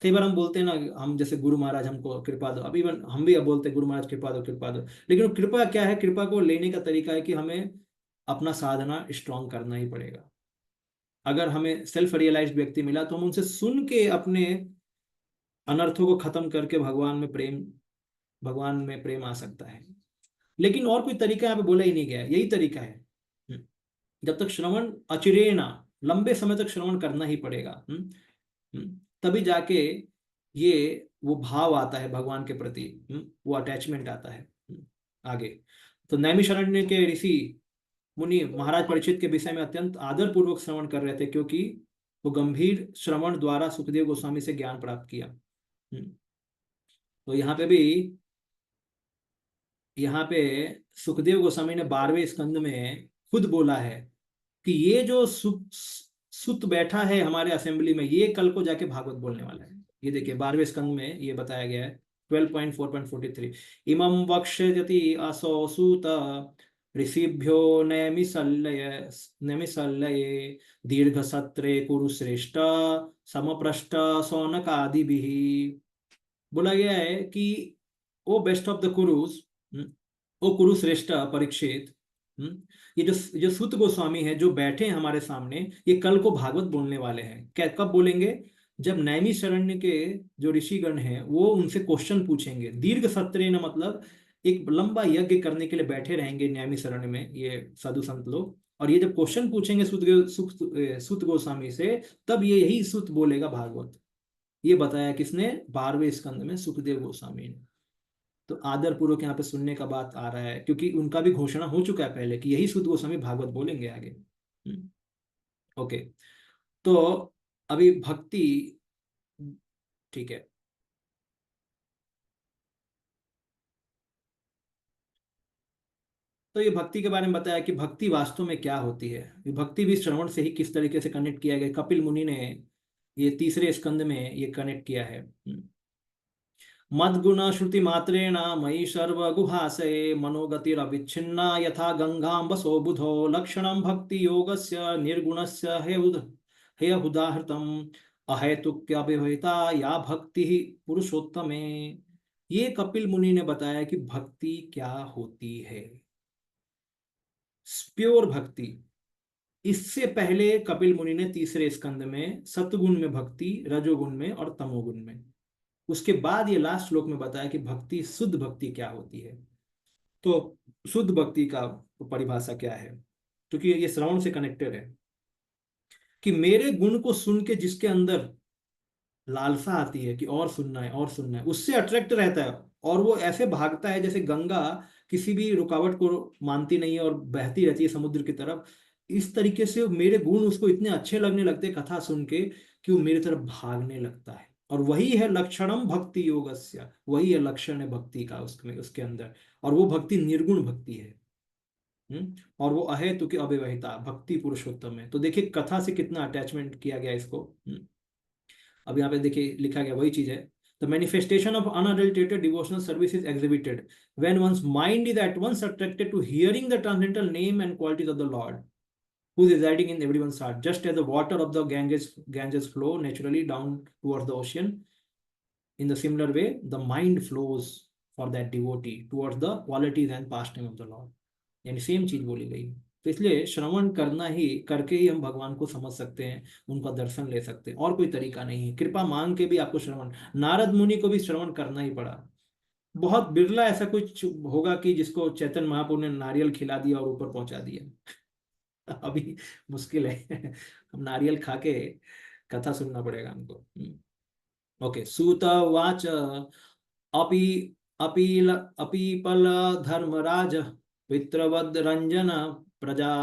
Speaker 3: कई बार हम बोलते हैं ना, हम जैसे गुरु महाराज हमको कृपा दो, अभी हम भी अब बोलते हैं गुरु महाराज कृपा दो कृपा दो, लेकिन वो कृपा क्या है? कृपा को लेने का तरीका है कि हमें अपना साधना स्ट्रांग करना ही पड़ेगा। अगर हमें सेल्फ रियलाइज्ड व्यक्ति मिला तो हम उनसे सुन के अपने अनर्थों को खत्म करके भगवान में प्रेम आ सकता है। लेकिन और कोई तरीका यहाँ पे बोला ही नहीं गया, यही तरीका है। जब तक श्रवण अचिरेना, लंबे समय तक श्रवण करना ही पड़ेगा, तभी जाके ये वो भाव आता है भगवान के प्रति, वो अटैचमेंट आता है। आगे तो नैमिषारण्य के ऋषि मुनि महाराज परीक्षित के विषय में अत्यंत आदर पूर्वक श्रवण कर रहे थे, क्योंकि वो गंभीर श्रवण द्वारा सुखदेव गोस्वामी से ज्ञान प्राप्त किया। तो यहाँ पे सुखदेव गोस्वामी ने 12वें स्कंद में खुद बोला है कि ये जो सुत बैठा है हमारे असेंबली में, ये कल को जाके भागवत बोलने वाला है। ये देखिए 12वें स्कंद में ये बताया गया है 12.4.43, इमं वक्ष्यति असौ सूत ऋषिभ्यो नैमिषल्लये दीर्घ सत्रे कुरुश्रेष्ठ समपृष्ठ सौनकादिभिः। बोला गया है कि ओ बेस्ट ऑफ द कुरुस, ओ कुरुश्रेष्ठ परीक्षित, ये जो सूत गोस्वामी है जो बैठे हैं हमारे सामने, ये कल को भागवत बोलने वाले हैं। क्या कब बोलेंगे? जब नैमिषारण्य के जो ऋषिगण हैं वो उनसे क्वेश्चन पूछेंगे। दीर्घ सत्रेण मतलब एक लंबा यज्ञ करने के लिए बैठे रहेंगे न्यामिशरण्य में ये साधु संत लोग, और ये जब क्वेश्चन पूछेंगे सूत गोस्वामी से, तब ये यही सूत बोलेगा भागवत। ये बताया किसने? 12वें स्कंद में सुखदेव गोस्वामी ने। तो आदर पूर्वक यहाँ पे सुनने का बात आ रहा है, क्योंकि उनका भी घोषणा हो चुका है पहले कि यही सूत गोस्वामी भागवत बोलेंगे आगे। ओके, तो अभी भक्ति, ठीक है, तो ये भक्ति के बारे में बताया कि भक्ति वास्तव में क्या होती है। ये भक्ति भी श्रवण से ही किस तरीके से कनेक्ट किया गया, कपिल मुनि ने ये 3रे स्कंद में ये कनेक्ट किया है। मद्गुण श्रुति मात्रेण मयि सर्व गुहासये मनोगतिरविच्छिन्ना यथा गंगाम्बसो बुधो लक्षणं भक्ति योगस्य निर्गुणस्य हेयहुदाहृतम् अहेतुक्यभिहिता या भक्ति पुरुषोत्तमे। ये कपिल मुनि ने बताया कि भक्ति क्या होती है, प्योर भक्ति। इससे पहले कपिल मुनि ने 3रे स्कंद में सतगुण में भक्ति, रजोगुण में और तमोगुण में, उसके बाद ये लास्ट श्लोक में बताया कि भक्ति, शुद्ध भक्ति क्या होती है। तो शुद्ध भक्ति का परिभाषा क्या है, क्योंकि ये श्रवण से कनेक्टेड है कि मेरे गुण को सुन के जिसके अंदर लालसा आती है कि और सुनना है और सुनना है, उससे अट्रैक्ट रहता है, और वो ऐसे भागता है जैसे गंगा किसी भी रुकावट को मानती नहीं है और बहती रहती है समुद्र की तरफ। इस तरीके से मेरे गुण उसको इतने अच्छे लगने लगते हैं कथा सुन के कि वो मेरी तरफ भागने लगता है। और वही है लक्षणम भक्ति योगस्य, वही है लक्षण है भक्ति का उसके अंदर, और वो भक्ति निर्गुण भक्ति है। और वो अहेतुक अव्यवहिता भक्ति पुरुषोत्तम है। तो देखिए कथा से कितना अटैचमेंट किया गया इसको। अब यहाँ पे देखिए लिखा गया वही चीज है, the manifestation of unadulterated devotional service is exhibited when one's mind is at once attracted to hearing the transcendental name and qualities of the Lord, who is residing in everyone's heart, just as the water of the Ganges flow naturally down towards the ocean. In the similar way, the mind flows for that devotee towards the qualities and pastime of the Lord. यानी same चीज बोली गई। तो इसलिए श्रवण करके ही हम भगवान को समझ सकते हैं, उनका दर्शन ले सकते हैं, और कोई तरीका नहीं है। कृपा मांग के भी आपको श्रवण, नारद मुनि को भी श्रवण करना ही पड़ा। बहुत बिरला ऐसा कुछ होगा कि जिसको चैतन्य महाप्रभु ने नारियल खिला दिया और ऊपर पहुंचा दिया। अभी मुश्किल है। हम नारियल खा के कथा सुनना पड़ेगा हमको। ओके, सूत वाच अपि अपील अपीपल धर्मराज पितृवद रंजन प्रजा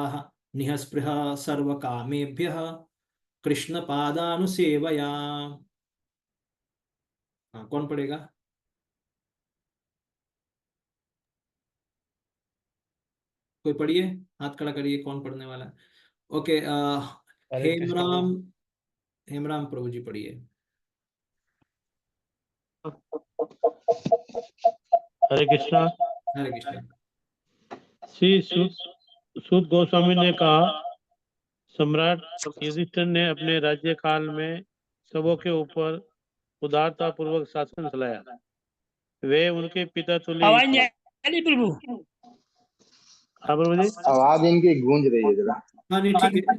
Speaker 3: निःस्पृह सर्व कामेभ्य कृष्ण पादानुसेवया। हाँ, कौन पढ़ेगा? कोई पढ़िए, हाथ खड़ा करिए, कौन पढ़ने वाला है? ओके, हेमराम, हेमराम प्रभु जी पढ़िए।
Speaker 12: हरे कृष्णा।
Speaker 3: हरे कृष्णा।
Speaker 12: श्री सूत गोस्वामी ने कहा, सम्राट युधिष्ठिर ने अपने राज्य काल में सबों के ऊपर उदारता पूर्वक शासन चलाया। वे उनके पिता तुल्य ही थे।
Speaker 8: प्रभु,
Speaker 12: हाँ प्रभु जी,
Speaker 10: आवाज इनकी गूंज रही है जरा।
Speaker 3: हाँ नहीं ठीक है।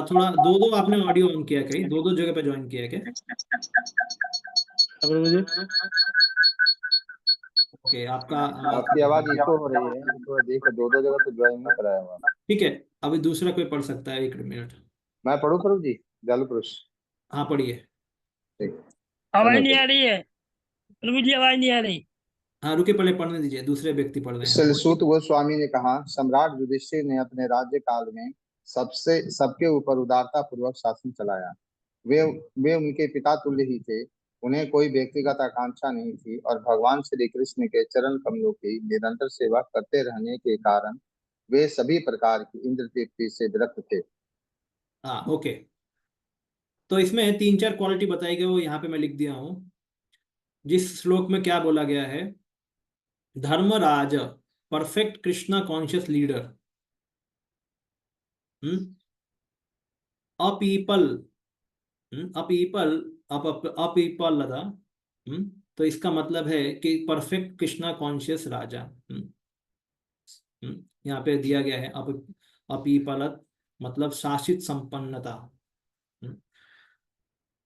Speaker 3: थोड़ा दो दो आपने ऑडियो ऑन किया, कहीं दो दो जगह पे ज्वाइन किया क्या?
Speaker 12: प्रभु जी,
Speaker 3: ओके, आपका
Speaker 10: आपकी आवाज इको हो रही है, तो देखो दो दो जगह पे ज्वाइन नहीं कराया हुआ।
Speaker 3: ठीक है, अभी दूसरा कोई पढ़ सकता है, 1 मिनट।
Speaker 10: मैं पढ़ू प्रभु जी? जालू पुरुष।
Speaker 3: हाँ पढ़िए।
Speaker 10: ठीक,
Speaker 8: आवाज नहीं आ रही है प्रभु जी, आवाज नहीं आ रही।
Speaker 3: हाँ रुके, पहले पढ़ने दीजिए, दूसरे व्यक्ति पढ़ रहे हैं।
Speaker 10: श्रीसूत गोस्वामी ने कहा, सम्राट युधिष्ठिर ने अपने राज्य काल में सबके ऊपर उदारता पूर्वक शासन चलाया। वे उनके पिता तुल्य ही थे। उन्हें कोई व्यक्तिगत आकांक्षा नहीं थी और भगवान श्री कृष्ण के चरण कमलों की निरंतर सेवा करते रहने के कारण वे सभी प्रकार की इंद्र तृप्ति से विरक्त थे।
Speaker 3: हाँ ओके, तो इसमें 3-4 क्वालिटी बताई गई, वो यहाँ पे मैं लिख दिया हूँ। जिस श्लोक में क्या बोला गया है, Dharmaraj perfect Krishna conscious leader, अपीपल, अपीपल अपीपल लदा, तो इसका मतलब है कि परफेक्ट कृष्णा कॉन्शियस राजा। यहाँ पे दिया गया है अपीपलत मतलब शासित संपन्नता।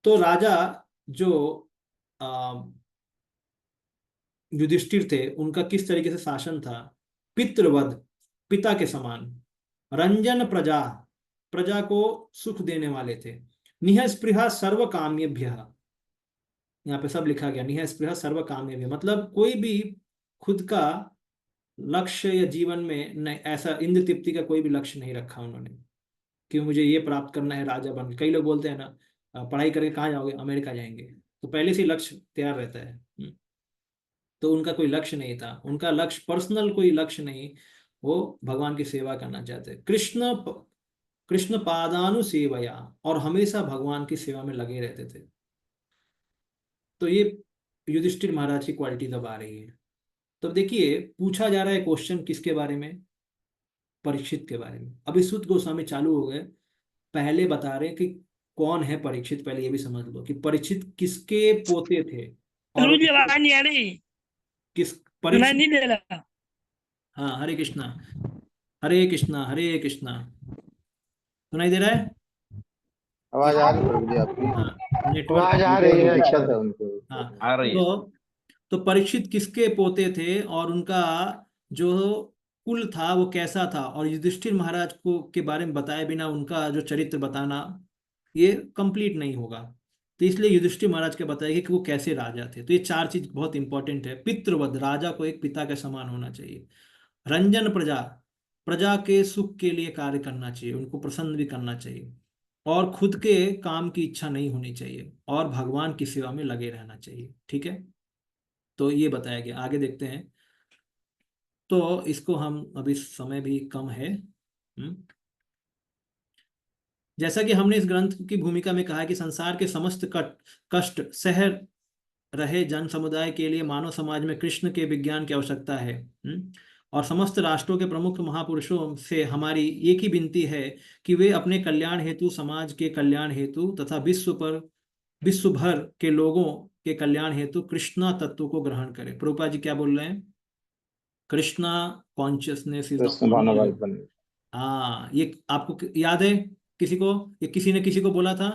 Speaker 3: तो राजा जो युधिष्ठिर थे, उनका किस तरीके से शासन था? पितृवध, पिता के समान। रंजन प्रजा, प्रजा को सुख देने वाले थे। निःस्पृहा सर्व काम्यभ्य, यहाँ पे सब लिखा गया, निःस्पृहा सर्व काम्यभ्य मतलब कोई भी खुद का लक्ष्य या जीवन में नहीं, ऐसा इंद्र तृप्ति का कोई भी लक्ष्य नहीं रखा उन्होंने कि मुझे ये प्राप्त करना है राजा बन। कई लोग बोलते हैं ना, पढ़ाई करके कहाँ जाओगे? अमेरिका जाएंगे, तो पहले से लक्ष्य तैयार रहता है। तो उनका कोई लक्ष्य नहीं था, उनका लक्ष्य पर्सनल कोई लक्ष्य नहीं, वो भगवान की सेवा करना चाहते। कृष्ण पादानुसेवया, और हमेशा भगवान की सेवा में लगे रहते थे। तो ये युधिष्ठिर महाराज की क्वालिटी तब आ रही है। तो देखिए, पूछा जा रहा है क्वेश्चन किसके बारे में? परीक्षित के बारे में। अभी सूत गोस्वामी चालू हो गए, पहले बता रहे कि कौन है परीक्षित। पहले ये भी समझ लो कि परीक्षित किसके पोते थे और
Speaker 8: आवाज नहीं आ रही,
Speaker 3: किस
Speaker 8: परीक्षित नहीं दे रहा।
Speaker 3: हाँ, हरे कृष्णा हरे कृष्णा हरे कृष्णा, सुनाई दे रहा है?
Speaker 10: आवाज आ रही है प्रभु जी आपकी?
Speaker 3: हाँ, नेटवर्क
Speaker 6: आवाज आ रही है।
Speaker 10: दिक्कत है उनको।
Speaker 3: हाँ
Speaker 13: आ रही है।
Speaker 3: तो परीक्षित किसके पोते थे और उनका जो कुल था वो कैसा था, और युधिष्ठिर महाराज को के बारे में बताए बिना उनका जो चरित्र बताना ये कंप्लीट नहीं होगा। तो इसलिए युधिष्ठिर महाराज के बताएंगे कि वो कैसे राजा थे। तो ये 4 चीज बहुत इंपॉर्टेंट है। पितृवध, राजा को एक पिता के समान होना चाहिए। रंजन प्रजा, प्रजा के सुख के लिए कार्य करना चाहिए, उनको प्रसन्न भी करना चाहिए, और खुद के काम की इच्छा नहीं होनी चाहिए, और भगवान की सेवा में लगे रहना चाहिए। ठीक है, तो ये बताया गया। आगे देखते हैं। तो इसको हम, अभी समय भी कम है, जैसा कि हमने इस ग्रंथ की भूमिका में कहा कि संसार के समस्त कष्ट सह रहे जन समुदाय के लिए मानव समाज में कृष्ण के विज्ञान की आवश्यकता है। और समस्त राष्ट्रों के प्रमुख महापुरुषों से हमारी एक ही विनती है कि वे अपने कल्याण हेतु, समाज के कल्याण हेतु तथा विश्व भर के लोगों के कल्याण हेतु कृष्णा तत्व को ग्रहण करें। प्रभुपाद जी क्या बोल रहे हैं? कृष्णा कॉन्शियसनेस इज द, हाँ, ये आपको याद है? किसी को, ये किसी ने किसी को बोला था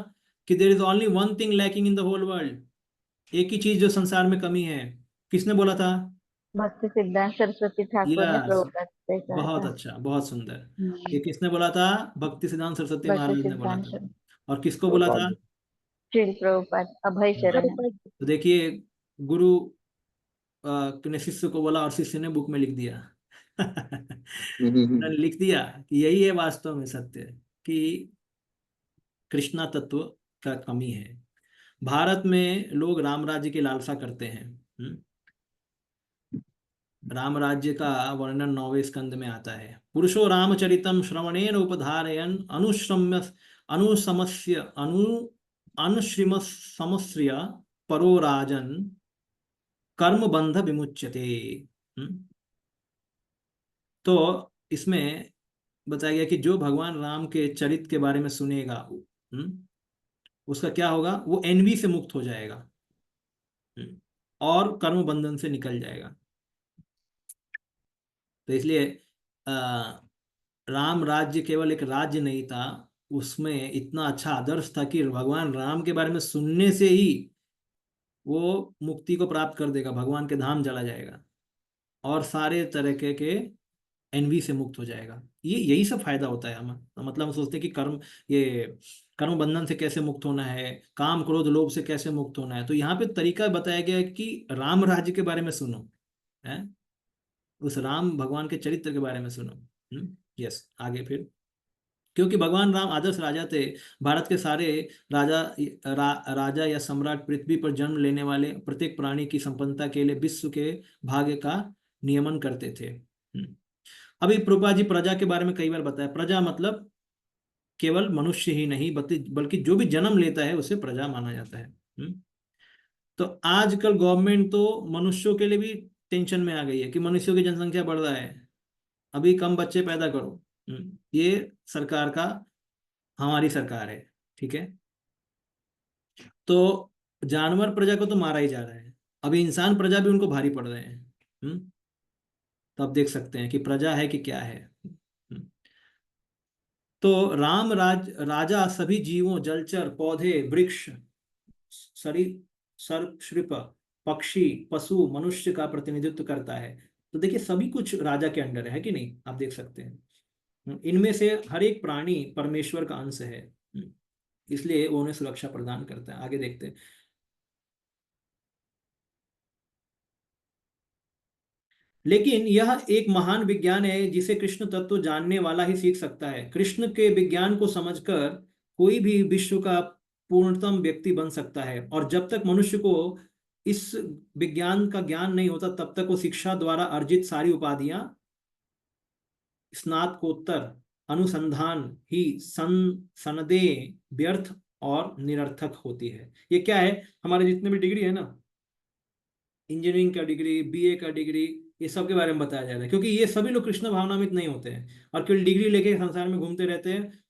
Speaker 3: कि there is only one thing lacking in the whole world, एक ही चीज जो संसार में कमी है। किसने बोला था?
Speaker 13: भक्ति सिद्धांत सरस्वती ठाकुर ने
Speaker 3: यस,
Speaker 13: प्रभुपाद से कहा
Speaker 3: बहुत
Speaker 13: था।
Speaker 3: अच्छा, बहुत सुंदर। ये किसने बोला था? भक्ति सिद्धांत सरस्वती
Speaker 13: भक्ति
Speaker 3: महाराज ने बोला
Speaker 13: सिद्धांत
Speaker 3: था। और किसको बोला था?
Speaker 13: श्री प्रभुपाद अभय शरण है।
Speaker 3: तो देखिए, गुरु ने शिष्य को बोला और शिष्य ने बुक में लिख दिया। उन्होंने लिख दिया कि यही है वास्तव में सत्य, कि कृष्णा तत्व का कमी है। भारत में लोग राम राज्य की लालसा करते हैं। राम राज्य का वर्णन 9वें स्कंद में आता है। पुरुषो रामचरितम श्रवणेन उपधारयन अनुश्रम्य अनुसमस्य अनुश्रिम समश्रिय परो राजन कर्म बंध विमुच्यते। तो इसमें बताया गया कि जो भगवान राम के चरित्र के बारे में सुनेगा, उसका क्या होगा? वो एनवी से मुक्त हो जाएगा और कर्म बंधन से निकल जाएगा। तो इसलिए राम राज्य केवल एक राज्य नहीं था, उसमें इतना अच्छा आदर्श था कि भगवान राम के बारे में सुनने से ही वो मुक्ति को प्राप्त कर देगा, भगवान के धाम चला जाएगा और सारे तरह के एनवी से मुक्त हो जाएगा। यही सब फायदा होता है। हम मतलब हम सोचते हैं कि ये कर्म बंधन से कैसे मुक्त होना है, काम क्रोध लोभ से कैसे मुक्त होना है। तो यहाँ पे तरीका बताया गया है कि राम राज्य के बारे में सुनो, है उस राम भगवान के चरित्र के बारे में सुनो। यस, आगे फिर, क्योंकि भगवान राम आदर्श राजा थे। भारत के सारे राजा या सम्राट पृथ्वी पर जन्म लेने वाले प्रत्येक प्राणी की संपन्नता के लिए विश्व के भाग्य का नियमन करते थे। अभी प्रभुपाद जी प्रजा के बारे में कई बार बताया। प्रजा मतलब केवल मनुष्य ही नहीं, बल्कि जो भी जन्म लेता है उसे प्रजा माना जाता है। तो आजकल गवर्नमेंट तो मनुष्यों के लिए भी टेंशन में आ गई है कि मनुष्यों की जनसंख्या बढ़ रहा है, अभी कम बच्चे पैदा करो। ये सरकार का, हमारी सरकार है, ठीक है। तो जानवर प्रजा को तो मारा ही जा रहा है, अभी इंसान प्रजा भी उनको भारी पड़ रहे हैं। तो आप देख सकते हैं कि प्रजा है कि क्या है। तो राजा सभी जीवों, जलचर, पौधे, वृक्ष, सरीसृप, पक्षी, पशु, मनुष्य का प्रतिनिधित्व करता है। तो देखिए सभी कुछ राजा के अंडर है कि नहीं, आप देख सकते हैं। इनमें से हर एक प्राणी परमेश्वर का अंश है, इसलिए वो उन्हें सुरक्षा प्रदान करता है। आगे देखते हैं। लेकिन यह एक महान विज्ञान है जिसे कृष्ण तत्व जानने वाला ही सीख सकता है। कृष्ण के विज्ञान को समझकर कोई भी विश्व का पूर्णतम व्यक्ति बन सकता है, और जब तक मनुष्य को इस विज्ञान का ज्ञान नहीं होता तब तक वो शिक्षा द्वारा अर्जित सारी उपाधियां, स्नातकोत्तर अनुसंधान ही सनदेह, व्यर्थ और निरर्थक होती है। ये क्या है? हमारे जितने भी डिग्री है ना, इंजीनियरिंग का डिग्री, बीए का डिग्री, ये सब के बारे में बताया जा रहा है, क्योंकि ये सभी लोग कृष्ण भावनामित नहीं होते हैं और केवल डिग्री लेके संसार में घूमते रहते हैं,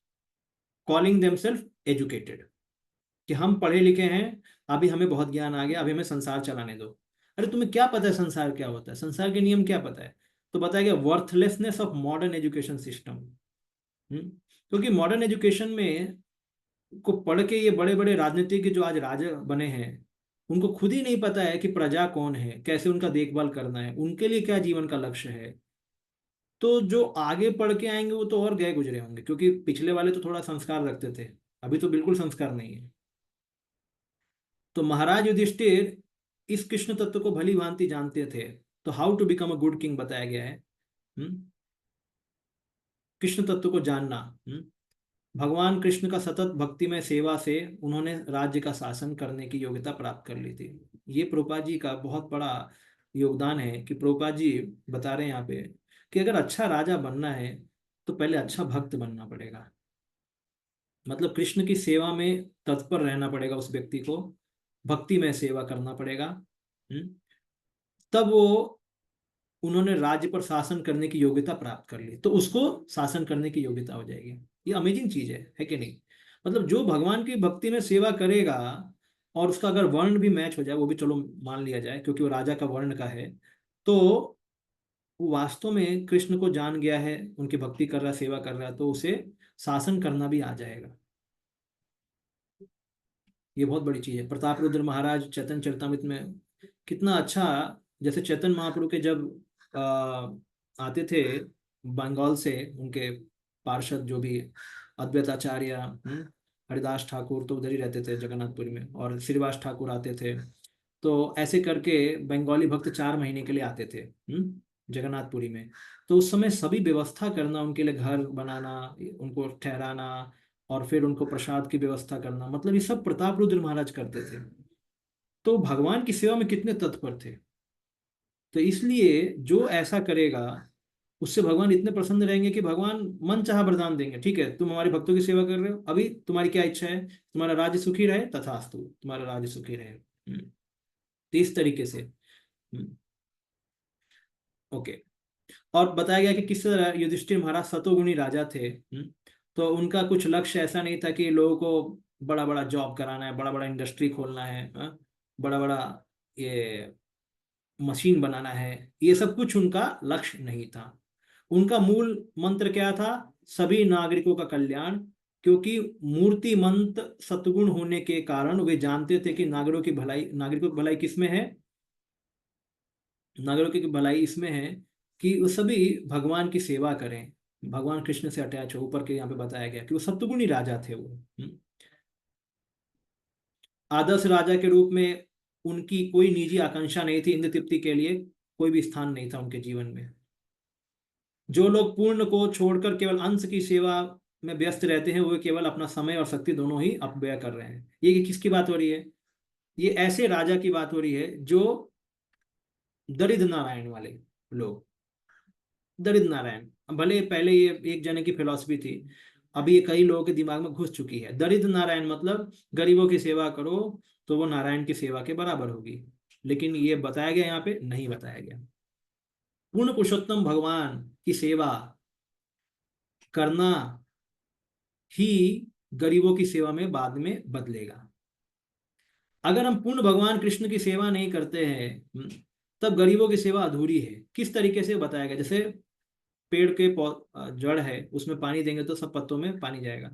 Speaker 3: कॉलिंग देमसेल्फ एजुकेटेड, कि हम पढ़े लिखे हैं, अभी हमें बहुत ज्ञान आ गया, अभी हमें संसार चलाने दो। अरे तुम्हें क्या पता है संसार क्या होता है, संसार के नियम क्या पता है? तो बताया गया worthlessness of modern education system. क्योंकि मॉडर्न एजुकेशन में को पढ़ के ये बड़े बड़े राजनीतिज्ञ जो आज राजा बने हैं, उनको खुद ही नहीं पता है कि प्रजा कौन है, कैसे उनका देखभाल करना है, उनके लिए क्या जीवन का लक्ष्य है। तो जो आगे पढ़ के आएंगे वो तो और गए गुजरे होंगे, क्योंकि पिछले वाले तो थोड़ा संस्कार रखते थे, अभी तो बिल्कुल संस्कार नहीं है। तो महाराज युधिष्ठिर इस कृष्ण तत्व को भली भांति जानते थे। तो how to become a good king बताया गया है। कृष्ण तत्व को जानना। भगवान कृष्ण का सतत भक्तिमय सेवा से उन्होंने राज्य का शासन करने की योग्यता प्राप्त कर ली थी। ये प्रभुपाद जी का बहुत बड़ा योगदान है कि प्रभुपाद जी बता रहे हैं यहाँ पे कि अगर अच्छा राजा बनना है तो पहले अच्छा भक्त बनना पड़ेगा। मतलब कृष्ण की सेवा में तत्पर रहना पड़ेगा उस व्यक्ति को, भक्तिमय सेवा करना पड़ेगा, तब वो उन्होंने राज्य पर शासन करने की योग्यता प्राप्त कर ली, तो उसको शासन करने की योग्यता हो जाएगी। ये अमेजिंग चीज है कि नहीं? मतलब जो भगवान की भक्ति में सेवा करेगा और उसका अगर वर्ण भी मैच हो जाए, वो भी चलो मान लिया जाए क्योंकि वो राजा का वर्ण का है, तो वो वास्तव में कृष्ण को जान गया है, उनकी भक्ति कर रहा, सेवा कर रहा, तो उसे शासन करना भी आ जाएगा। ये बहुत बड़ी चीज है। प्रताप रुद्र महाराज चैतन्य चरितमृत में कितना अच्छा जैसे चैतन्य महाप्रभु के जब आते थे बंगाल से, उनके पार्षद जो भी अद्वैताचार्य हरिदास ठाकुर तो उधर ही रहते थे जगन्नाथपुरी में, और श्रीवास ठाकुर आते थे। तो ऐसे करके बंगाली भक्त 4 महीने के लिए आते थे जगन्नाथपुरी में। तो उस समय सभी व्यवस्था करना, उनके लिए घर बनाना, उनको ठहराना, और फिर उनको प्रसाद की व्यवस्था करना, मतलब ये सब प्रताप रुद्र महाराज करते थे। तो भगवान की सेवा में कितने तत्पर थे। तो इसलिए जो ऐसा करेगा उससे भगवान इतने प्रसन्न रहेंगे कि भगवान मन चाहा वरदान देंगे। ठीक है, तुम हमारे भक्तों की सेवा कर रहे हो, अभी तुम्हारी क्या इच्छा है, तुम्हारा राज्य सुखी रहे, तथास्तु, तुम्हारा राज्य सुखी रहे। तो इस तरीके से ओके। और बताया गया कि किस तरह युधिष्ठिर महाराज सतोगुणी राजा थे। तो उनका कुछ लक्ष्य ऐसा नहीं था कि लोगों को बड़ा बड़ा जॉब कराना है, बड़ा बड़ा इंडस्ट्री खोलना है, बड़ा बड़ा ये मशीन बनाना है, ये सब कुछ उनका लक्ष्य नहीं था। उनका मूल मंत्र क्या था? सभी नागरिकों का कल्याण। क्योंकि मूर्तिमंत सतगुण होने के कारण वे जानते थे कि नागरिकों की भलाई किसमें है? नागरिकों की भलाई इसमें है कि वो सभी भगवान की सेवा करें, भगवान कृष्ण से अटैच हो। ऊपर के यहाँ पे बताया गया कि वो सत्वगुणी राजा थे वो। आदर्श राजा के रूप में उनकी कोई निजी आकांक्षा नहीं थी, इंद्र तृप्ति के लिए कोई भी स्थान नहीं था उनके जीवन में। जो लोग पूर्ण को छोड़कर केवल अंश की सेवा में व्यस्त रहते हैं, वो केवल अपना समय और शक्ति दोनों ही अपव्यय कर रहे हैं। ये किसकी बात हो रही है? ये ऐसे राजा की बात हो रही है जो दरिद्र नारायण वाले लोग। दरिद्र नारायण, भले पहले ये एक जने की फिलॉसफी थी, अभी ये कई लोगों के दिमाग में घुस चुकी है। दरिद्र नारायण मतलब गरीबों की सेवा करो तो वो नारायण की सेवा के बराबर होगी। लेकिन ये बताया गया, यहाँ पे नहीं बताया गया। पूर्ण पुरुषोत्तम भगवान की सेवा करना ही गरीबों की सेवा में बाद में बदलेगा। अगर हम पूर्ण भगवान कृष्ण की सेवा नहीं करते हैं तब गरीबों की सेवा अधूरी है। किस तरीके से बताया गया? जैसे पेड़ के जड़ है, उसमें पानी देंगे तो सब पत्तों में पानी जाएगा,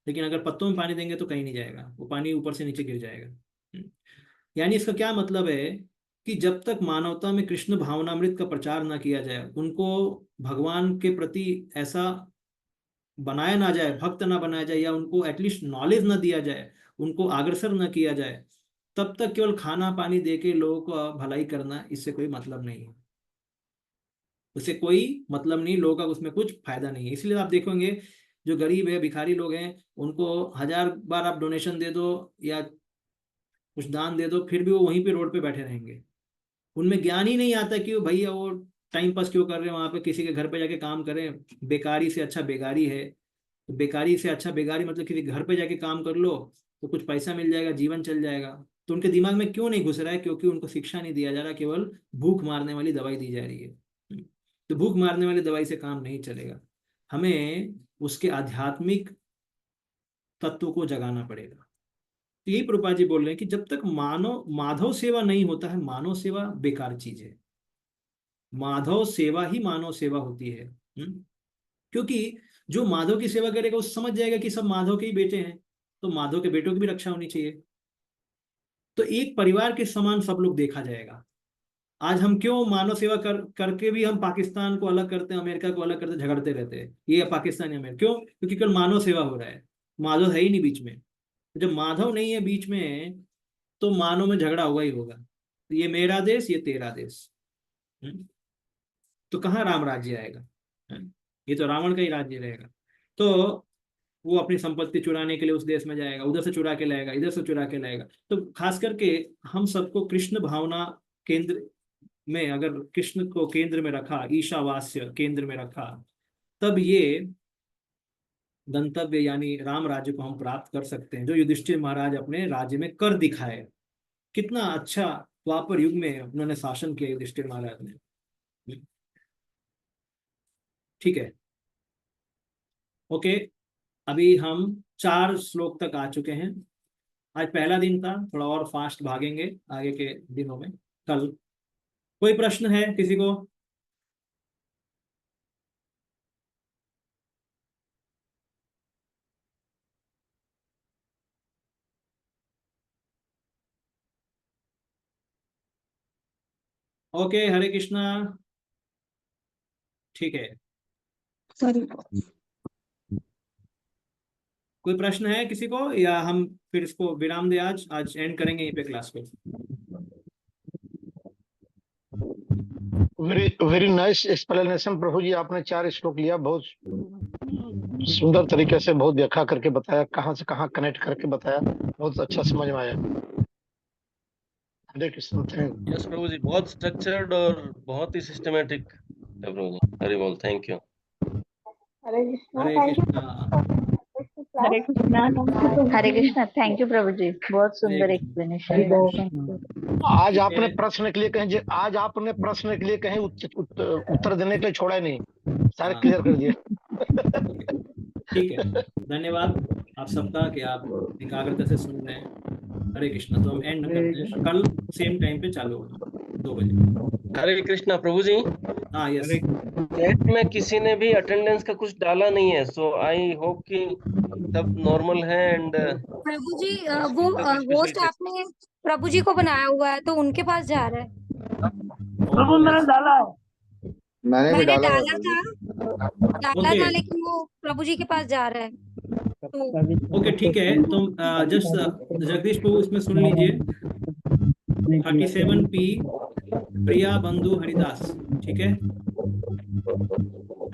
Speaker 3: लेकिन अगर पत्तों में पानी देंगे तो कहीं नहीं जाएगा, वो पानी ऊपर से नीचे गिर जाएगा। यानी इसका क्या मतलब है कि जब तक मानवता में कृष्ण भावनामृत का प्रचार ना किया जाए, उनको भगवान के प्रति ऐसा बनाया ना जाए, भक्त ना बनाया जाए, या उनको एटलीस्ट नॉलेज ना दिया जाए, उनको अग्रसर ना किया जाए, तब तक केवल खाना पानी दे के लोगों को भलाई करना, इससे कोई मतलब नहीं है। उससे कोई मतलब नहीं, लोगों का उसमें कुछ फायदा नहीं है। इसलिए आप देखोगे जो गरीब है, भिखारी लोग हैं, उनको 1000 बार आप डोनेशन दे दो या कुछ दान दे दो, फिर भी वो वहीं पे रोड पे बैठे रहेंगे। उनमें ज्ञान ही नहीं आता कि वो भैया वो टाइम पास क्यों कर रहे हैं वहां पे, किसी के घर पे जाके काम करें। बेकारी से अच्छा बेगारी है, तो बेकारी से अच्छा बेगारी मतलब किसी घर पे जाके काम कर लो तो कुछ पैसा मिल जाएगा, जीवन चल जाएगा। तो उनके दिमाग में क्यों नहीं घुस रहा है? क्योंकि उनको शिक्षा नहीं दिया जा रहा, केवल भूख मारने वाली दवाई दी जा रही है। तो भूख मारने वाली दवाई से काम नहीं चलेगा, हमें उसके आध्यात्मिक तत्व को जगाना पड़ेगा। तो यही प्रभुपाद जी बोल रहे हैं कि जब तक माधव सेवा नहीं होता है, मानव सेवा बेकार चीज है। माधव सेवा ही मानव सेवा होती है। क्योंकि जो माधव की सेवा करेगा वो समझ जाएगा कि सब माधव के ही बेटे हैं, तो माधव के बेटों की भी रक्षा होनी चाहिए। तो एक परिवार के समान सब लोग देखा जाएगा। आज हम क्यों मानव सेवा करके भी हम पाकिस्तान को अलग करते हैं, अमेरिका को अलग करते हैं, झगड़ते रहते हैं, ये पाकिस्तानी अमेरिका क्यों? क्योंकि कल मानव सेवा हो रहा है, माधव है ही नहीं बीच में। जब माधव नहीं है बीच में तो मानव में झगड़ा होगा ही होगा। तो ये मेरा देश, ये तेरा देश, तो कहाँ राम राज्य आएगा? ये तो रावण का ही राज्य रहेगा। तो वो अपनी संपत्ति चुराने के लिए उस देश में जाएगा, उधर से चुरा के लाएगा, इधर से चुरा के लाएगा। तो खास करके हम सबको कृष्ण भावना केंद्र में, अगर कृष्ण को केंद्र में रखा, ईशावास्य केंद्र में रखा, तब ये गंतव्य यानी राम राज्य को हम प्राप्त कर सकते हैं, जो युधिष्ठिर महाराज अपने राज्य में कर दिखाए। कितना अच्छा द्वापर युग में उन्होंने शासन किया युधिष्ठिर महाराज ने। ठीक है, ओके। अभी हम 4 श्लोक तक आ चुके हैं। आज पहला दिन था, थोड़ा और फास्ट भागेंगे आगे के दिनों में। कल कोई प्रश्न है किसी को? ओके, हरे कृष्णा। ठीक है,
Speaker 4: सॉरी।
Speaker 3: कोई प्रश्न है किसी को, या हम फिर इसको विराम दे, आज आज एंड करेंगे यहीं पे क्लास को।
Speaker 6: वेरी वेरी नाइस एक्सप्लेनेशन प्रभु जी, आपने 4 श्लोक लिया, बहुत सुंदर तरीके से बहुत व्याख्या करके बताया, कहाँ से कहाँ कनेक्ट करके बताया, बहुत अच्छा समझ में आया। हरे कृष्ण, थैंक
Speaker 1: यस प्रभु जी, बहुत स्ट्रक्चर्ड और बहुत ही सिस्टमेटिक है प्रभु जी। हरि बोल, thank you.
Speaker 7: Hare Krishna,
Speaker 3: Hare
Speaker 7: thank you.
Speaker 3: Krishna.
Speaker 4: Hare Krishna.
Speaker 13: Hare Krishna, thank you प्रभु जी, बहुत सुंदर
Speaker 3: हरे
Speaker 13: एक्सप्लेनेशन।
Speaker 6: आज आपने प्रश्न के लिए कहीं, आज आपने प्रश्न के लिए कहीं उत्तर देने के लिए छोड़ा ही नहीं, सारे
Speaker 3: हाँ,
Speaker 6: क्लियर कर दिए।
Speaker 3: ठीक है, धन्यवाद आप सबका कि आप एकाग्रता से सुन रहे हैं। हरे कृष्णा। तो हम एंड करते हैं, कल सेम टाइम पे चालू होगा 2 बजे।
Speaker 1: हरे कृष्णा प्रभु जी।
Speaker 3: हाँ, यस।
Speaker 1: चैट में किसी ने भी अटेंडेंस का कुछ डाला नहीं है, सो आई होप कि सब नॉर्मल है। एंड
Speaker 9: प्रभु जी वो होस्ट आपने प्रभु जी को बनाया हुआ है, तो उनके पास जा रहा है।
Speaker 8: प्रभु मैंने डाला है।
Speaker 10: मैंने भी
Speaker 9: मैंने
Speaker 10: डाला
Speaker 9: डाला
Speaker 10: था।
Speaker 9: था लेकिन वो प्रभु जी के पास जा रहा है। तो
Speaker 3: ओके, ठीक है। तो जस्ट जगदीश प्रभु इसमें सुन लीजिए, 37P प्रिया बंधु हरिदास, ठीक है।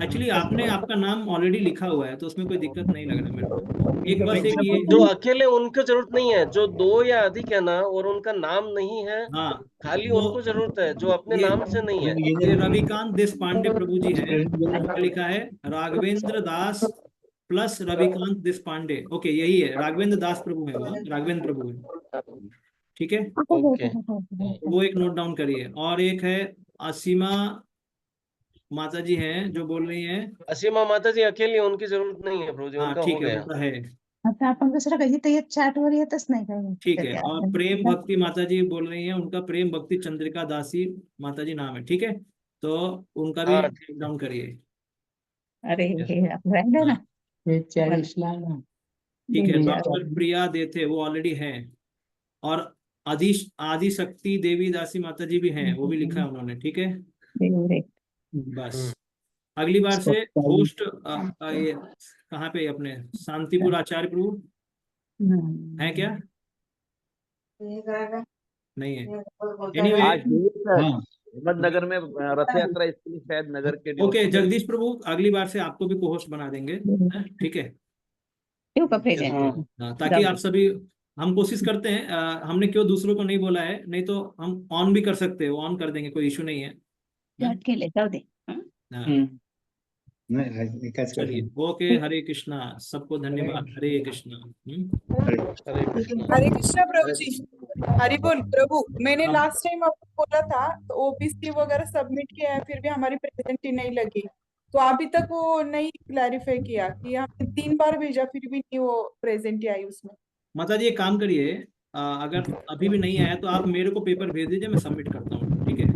Speaker 3: एक्चुअली आपने आपका नाम ऑलरेडी लिखा हुआ है, तो उसमें कोई दिक्कत नहीं लग रहा मेरे को। एक बस एक ये
Speaker 1: जो अकेले उनको जरूरत नहीं है, जो 2 या अधिक है ना और उनका नाम नहीं है,
Speaker 3: हाँ,
Speaker 1: खाली
Speaker 3: तो
Speaker 1: उनको जरूरत है जो अपने
Speaker 3: ये
Speaker 1: नाम से नहीं है।
Speaker 3: ये रविकांत देश पांडे प्रभु जी हैं, उनका लिखा है राघवेंद्र दास प्लस रविकांत देश पांडे। ओके, यही है, राघवेंद्र दास प्रभु है, वहाँ राघवेंद्र प्रभु है, ठीक है।
Speaker 1: ओके,
Speaker 3: वो एक नोट डाउन करिए। और एक है असीमा माता जी हैं जो बोल रही हैं।
Speaker 1: असीमा माता जी अकेली, उनकी जरूरत नहीं है प्रभु जी,
Speaker 3: हाँ,
Speaker 1: उनका हो
Speaker 3: ठीक है,
Speaker 1: गया।
Speaker 3: उनका है,
Speaker 4: आता आपण दुसरं काही तर चॅटवर येतच नाही काही.
Speaker 3: ठीक है। और प्रेम भक्ति माता जी बोल रही हैं, उनका प्रेम भक्ति चंद्रिका दासी माता जी नाम है, ठीक है। तो उनका भी
Speaker 1: हाँ,
Speaker 3: नोट डाउन करिए।
Speaker 4: अरे हे आपलं आहे ना, हे 40 ला ना.
Speaker 3: ठीक है। डॉक्टर प्रिया देथे वो ऑलरेडी हैं, और आदि शक्ति देवी दासी माता जी भी हैं, वो भी लिखा है उन्होंने, ठीक है। बस अगली बार से होस्ट ये कहाँ पे, अपने शांतिपुर आचार्य प्रभु है क्या? नहीं है। एनीवे,
Speaker 14: अहमदनगर में रथ यात्रा, इसके लिए शायद नगर के
Speaker 3: ओके जगदीश प्रभु, अगली बार से आपको भी को होस्ट बना देंगे, ठीक है। ताकि आप सभी, हम कोशिश करते हैं, हमने क्यों दूसरों को नहीं बोला है, नहीं तो हम ऑन भी कर सकते हैं, वो ऑन कर देंगे, कोई इशू नहीं है। चलिए, ओके, हरे कृष्णा, सबको धन्यवाद, हरे कृष्णा।
Speaker 11: हरे कृष्णा प्रभु जी। हरि बोल प्रभु। मैंने लास्ट टाइम आपको बोला था, तो ओबीसी वगैरह सबमिट किया है, फिर भी हमारी प्रेजेंट ही नहीं लगी, तो अभी तक वो नहीं क्लैरिफाई किया कि हमने 3 बार भेजा, फिर भी नहीं वो प्रेजेंट ही आई उसमें।
Speaker 3: माता जी एक काम करिए, अगर अभी भी नहीं आया तो आप मेरे को पेपर भेज दीजिए, मैं सबमिट करता हूँ, ठीक है।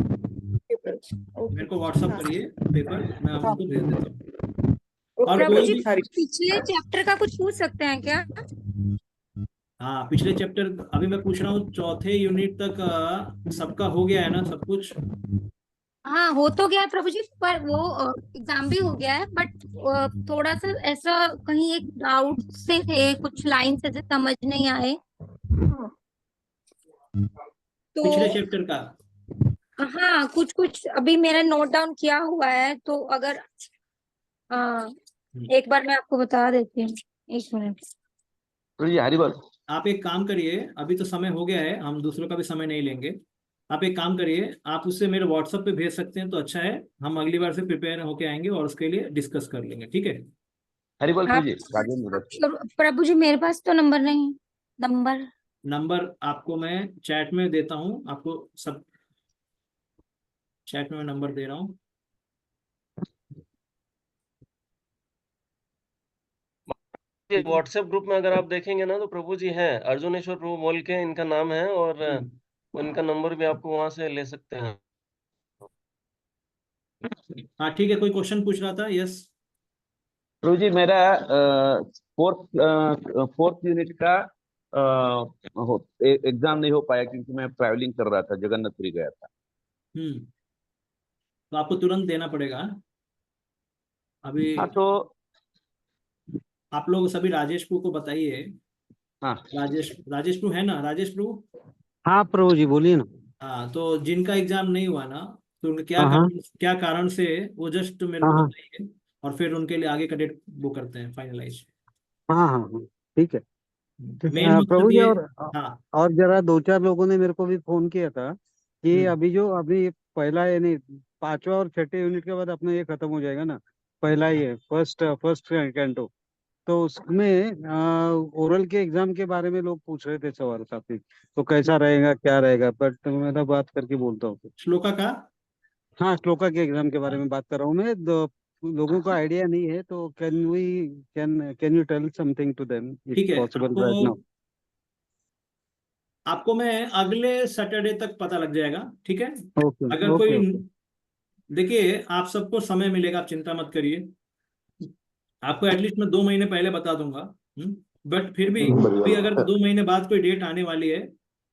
Speaker 3: मेरे को व्हाट्सअप करिए पेपर, मैं आपको भेज देता हूँ। और
Speaker 9: प्रभु जी,
Speaker 3: कोई
Speaker 9: पिछले चैप्टर का कुछ पूछ सकते हैं क्या?
Speaker 3: हाँ, पिछले चैप्टर अभी मैं पूछ रहा हूँ, चौथे यूनिट तक सबका हो गया है ना, सब कुछ?
Speaker 9: हाँ, हो तो गया है प्रभु जी, पर वो एग्जाम भी हो गया है, बट थोड़ा सा ऐसा कहीं एक डाउट से थे, कुछ लाइन से समझ नहीं आए, तो
Speaker 3: पिछले चैप्टर का।
Speaker 9: हाँ कुछ अभी मेरा नोट डाउन किया हुआ है, तो अगर एक बार मैं आपको बता देती हूँ, 1 मिनट।
Speaker 14: हरि बोल।
Speaker 3: आप एक काम करिए, अभी तो समय हो गया है, हम दूसरों का भी समय नहीं लेंगे। आप एक काम करिए, आप उससे मेरे व्हाट्सएप पे भेज सकते हैं तो अच्छा है, हम अगली बार से प्रिपेयर होके आएंगे और उसके लिए डिस्कस कर लेंगे, ठीक है।
Speaker 14: हरि बोल
Speaker 9: प्रभु जी मेरे पास तो नंबर नहीं, नंबर
Speaker 3: आपको मैं चैट में देता हूँ, आपको सब चैट में मैं नंबर दे रहा हूँ।
Speaker 1: व्हाट्सएप ग्रुप में अगर आप देखेंगे ना, तो प्रभु जी हैं, अर्जुनेश्वर प्रभु बोल के इनका नाम है, और उनका नंबर भी आपको वहां से ले सकते हैं।
Speaker 3: हाँ, ठीक है। कोई क्वेश्चन पूछ रहा था? यस
Speaker 14: प्रभु जी, मेरा 4th यूनिट का एग्जाम नहीं हो पाया, क्योंकि मैं ट्रैवलिंग कर रहा था, जगन्नाथपुरी गया था।
Speaker 3: तो आपको तुरंत देना पड़ेगा अभी।
Speaker 14: हाँ तो
Speaker 3: आप लोग सभी राजेश प्रभु को बताइए।
Speaker 15: हाँ
Speaker 3: राजेश प्रभु है ना, राजेश प्रभु?
Speaker 15: हाँ प्रभु जी बोलिए ना।
Speaker 3: हाँ, तो जिनका एग्जाम नहीं हुआ ना, तो उनका
Speaker 15: हाँ
Speaker 3: क्या कारण से, वो जस्ट मेरे
Speaker 15: हाँ
Speaker 3: को
Speaker 15: हाँ
Speaker 3: बताइए, और फिर उनके लिए आगे का डेट वो करते हैं फाइनलाइज।
Speaker 15: हाँ हाँ हाँ, ठीक है।
Speaker 3: मेन मतलब
Speaker 15: प्रभु जी
Speaker 3: ये।
Speaker 15: और
Speaker 3: हाँ
Speaker 15: जरा 2-4 लोगों ने मेरे को भी फोन किया था कि
Speaker 3: हम्म,
Speaker 15: अभी पहला ये नहीं, 5वां और 6ठे यूनिट के बाद अपना ये खत्म हो जाएगा ना। पहला ही है फर्स्ट कैंटो। तो उसमें ओरल के एग्जाम के बारे में लोग पूछ रहे थे सवाल काफी, तो कैसा रहेगा क्या रहेगा, बट मैं बात करके बोलता हूँ।
Speaker 3: श्लोका का।
Speaker 15: हाँ, श्लोका के एग्जाम के बारे में बात कर रहा हूँ मैं। लोगों को आइडिया नहीं है, तो can you tell something to them if
Speaker 3: ठीक है,
Speaker 15: पॉसिबल राइट नाउ।
Speaker 3: आपको मैं अगले सैटरडे तक पता लग जाएगा, ठीक है?
Speaker 15: ओके
Speaker 3: अगर
Speaker 15: ओके
Speaker 3: कोई,
Speaker 15: ओके।
Speaker 3: देखिए आप सबको समय मिलेगा, आप चिंता मत करिए। आपको एटलीस्ट मैं 2 महीने पहले बता दूंगा। बट फिर भी अभी अगर 2 महीने बाद कोई डेट आने वाली है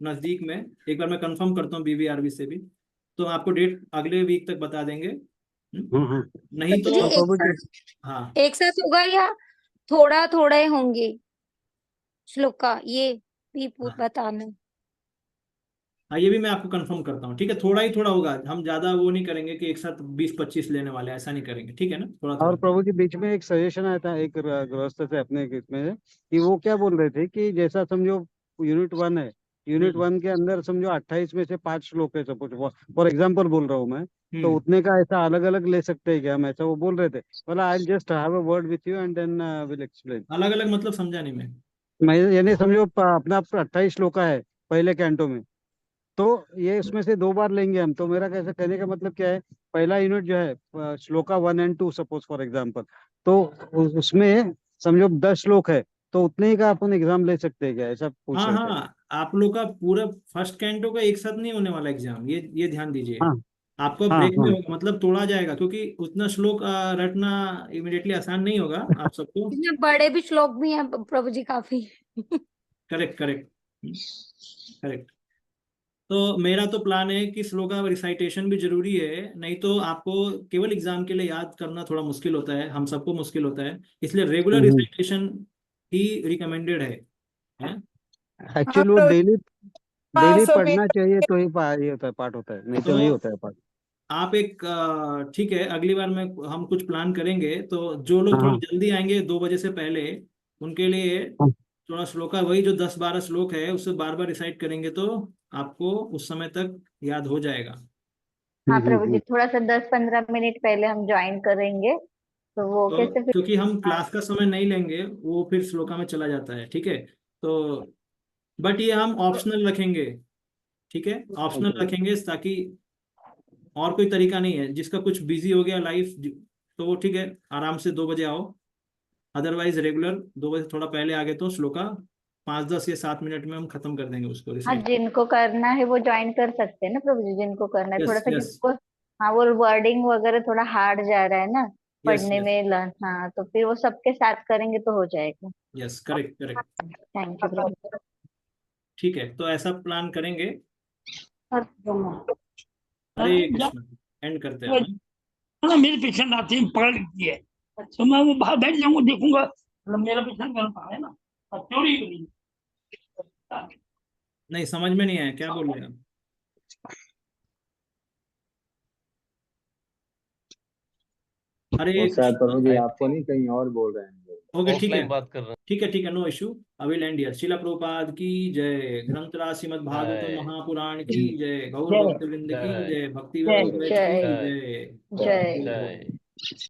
Speaker 3: नजदीक में, एक बार मैं कंफर्म करता हूँ बीवीआरबी से भी, तो आपको डेट अगले वीक तक बता देंगे। नहीं तो हाँ,
Speaker 9: एक साथ होगा या थोड़ा थोड़ा ही होंगे श्लोका, ये भी बताना।
Speaker 3: हाँ ये भी मैं आपको कंफर्म करता हूँ, ठीक है? थोड़ा ही थोड़ा होगा, हम ज्यादा वो नहीं करेंगे कि एक साथ 20-25 लेने वाले, ऐसा नहीं करेंगे, ठीक है ना? थोड़ा
Speaker 15: और
Speaker 3: थोड़ा।
Speaker 15: प्रभु जी बीच में एक सजेशन आया था एक गृहस्थ से अपने इसमें, कि वो क्या बोल रहे थे कि जैसा समझो यूनिट 1 है, यूनिट 1 के अंदर समझो 28 में से 5 श्लोक है सपोज, फॉर एग्जाम्पल बोल रहा हूँ मैं, तो उतने का ऐसा अलग अलग ले सकते हैं क्या हम, ऐसा वो बोल रहे थे। बोला I just have a word with you and then will explain.
Speaker 3: अलग अलग मतलब समझा नहीं मैं।
Speaker 15: मैं यानी समझो अपना 28 श्लोक है पहले कैंटो में, तो ये उसमें से 2 बार लेंगे हम, तो मेरा कैसे कहने का मतलब क्या है, पहला यूनिट जो है shloka 1 and 2 suppose for example, तो उसमें समझो 10 श्लोक है, तो उतने ही का अपन एग्जाम ले सकते हैं क्या, ऐसा पूछ
Speaker 3: हाँ
Speaker 15: रहे थे।
Speaker 3: हाँ, आप लोग का पूरा फर्स्ट कैंटो का एक साथ नहीं होने वाला एग्जाम, ये ध्यान दीजिए।
Speaker 15: हाँ
Speaker 3: आपको
Speaker 15: हाँ
Speaker 3: ब्रेक में
Speaker 15: हाँ
Speaker 3: होगा, मतलब तोड़ा जाएगा, क्योंकि उतना श्लोक रटना इमिडिएटली आसान नहीं होगा आप सबको।
Speaker 9: इसमें बड़े भी श्लोक भी हैं प्रभु जी काफी।
Speaker 3: Correct correct correct. तो मेरा तो प्लान है कि श्लोक का रिसाइटेशन भी जरूरी है, नहीं तो आपको केवल एग्जाम के लिए याद करना थोड़ा मुश्किल होता है, हम सबको मुश्किल होता है, इसलिए रेगुलर
Speaker 15: हम्म।
Speaker 3: रिसाइटेशन ही रिकमेंडेड है?
Speaker 15: एक्चुअली वो डेली पढ़ना चाहिए, तो ही ये होता है, पाठ होता है, नहीं तो नहीं होता है पाठ।
Speaker 3: आप एक ठीक है, अगली बार में हम कुछ प्लान करेंगे, तो जो लोग थोड़ा
Speaker 15: हाँ
Speaker 3: जल्दी आएंगे 2 बजे से पहले, उनके लिए
Speaker 15: हाँ
Speaker 3: थोड़ा श्लोका वही जो 10-12 श्लोक है उससे बार बार रिसाइट करेंगे, तो आपको उस समय तक याद हो जाएगा।
Speaker 13: हाँ प्रभु जी, थोड़ा सा 10-15 मिनट पहले हम ज्वाइन करेंगे, तो वो
Speaker 3: तो
Speaker 13: कैसे फिर।
Speaker 3: क्योंकि हम क्लास का समय नहीं लेंगे, वो फिर श्लोका में चला जाता है, ठीक है? तो बट ये हम ऑप्शनल रखेंगे, ठीक है? ऑप्शनल रखेंगे, ताकि और कोई तरीका नहीं है, जिसका कुछ बिजी हो गया लाइफ, तो वो ठीक है, आराम से 2 बजे आओ, अदरवाइज रेगुलर 2 बजे थोड़ा पहले आ गए तो श्लोका 5-10 या 7 मिनट में हम खत्म कर देंगे उसको
Speaker 13: हाँ,
Speaker 3: रिसाइट।
Speaker 13: जिनको करना है वो ज्वाइन कर सकते हैं ना प्रभु जी, जिनको करना है थोड़ा
Speaker 3: यस
Speaker 13: सा,
Speaker 3: यस
Speaker 13: जिनको हाँ वो वर्डिंग वगैरह थोड़ा हार्ड जा रहा है ना
Speaker 3: यस
Speaker 13: पढ़ने
Speaker 3: यस
Speaker 13: में हाँ, तो फिर वो सबके साथ करेंगे तो हो जाएगा।
Speaker 3: Yes, correct correct.
Speaker 13: Thank you प्रभु।
Speaker 3: ठीक है, तो ऐसा प्लान करेंगे।
Speaker 8: हाँ,
Speaker 3: हरे कृष्ण, एंड करते हैं हम।
Speaker 8: ना मेरे पेशेंट आते हैं, पकड़ लेती है, तो मैं वो बाहर बैठ जाऊंगा, देखूंगा, मतलब मेरा पेशेंट मेरे पास है ना, और चोरी करी।
Speaker 3: नहीं समझ में नहीं आया, क्या बोल रहे हैं आप? हरे
Speaker 10: शायद प्रभु जी
Speaker 3: कृष्ण।
Speaker 10: आपको नहीं, कहीं और बोल रहे हैं।
Speaker 3: ओके ठीक है,
Speaker 1: ऑफलाइन बात कर रहे हैं।
Speaker 3: ठीक है, नो इशू। अभी लैंड हियर। शिला प्रभुपाद की जय, ग्रंथराज श्रीमद् भागवतम महापुराण की जय, गौर भक्तवृंद की जय, भक्ति
Speaker 13: जय
Speaker 3: की
Speaker 13: जय
Speaker 3: जय।
Speaker 13: जय।
Speaker 1: जय।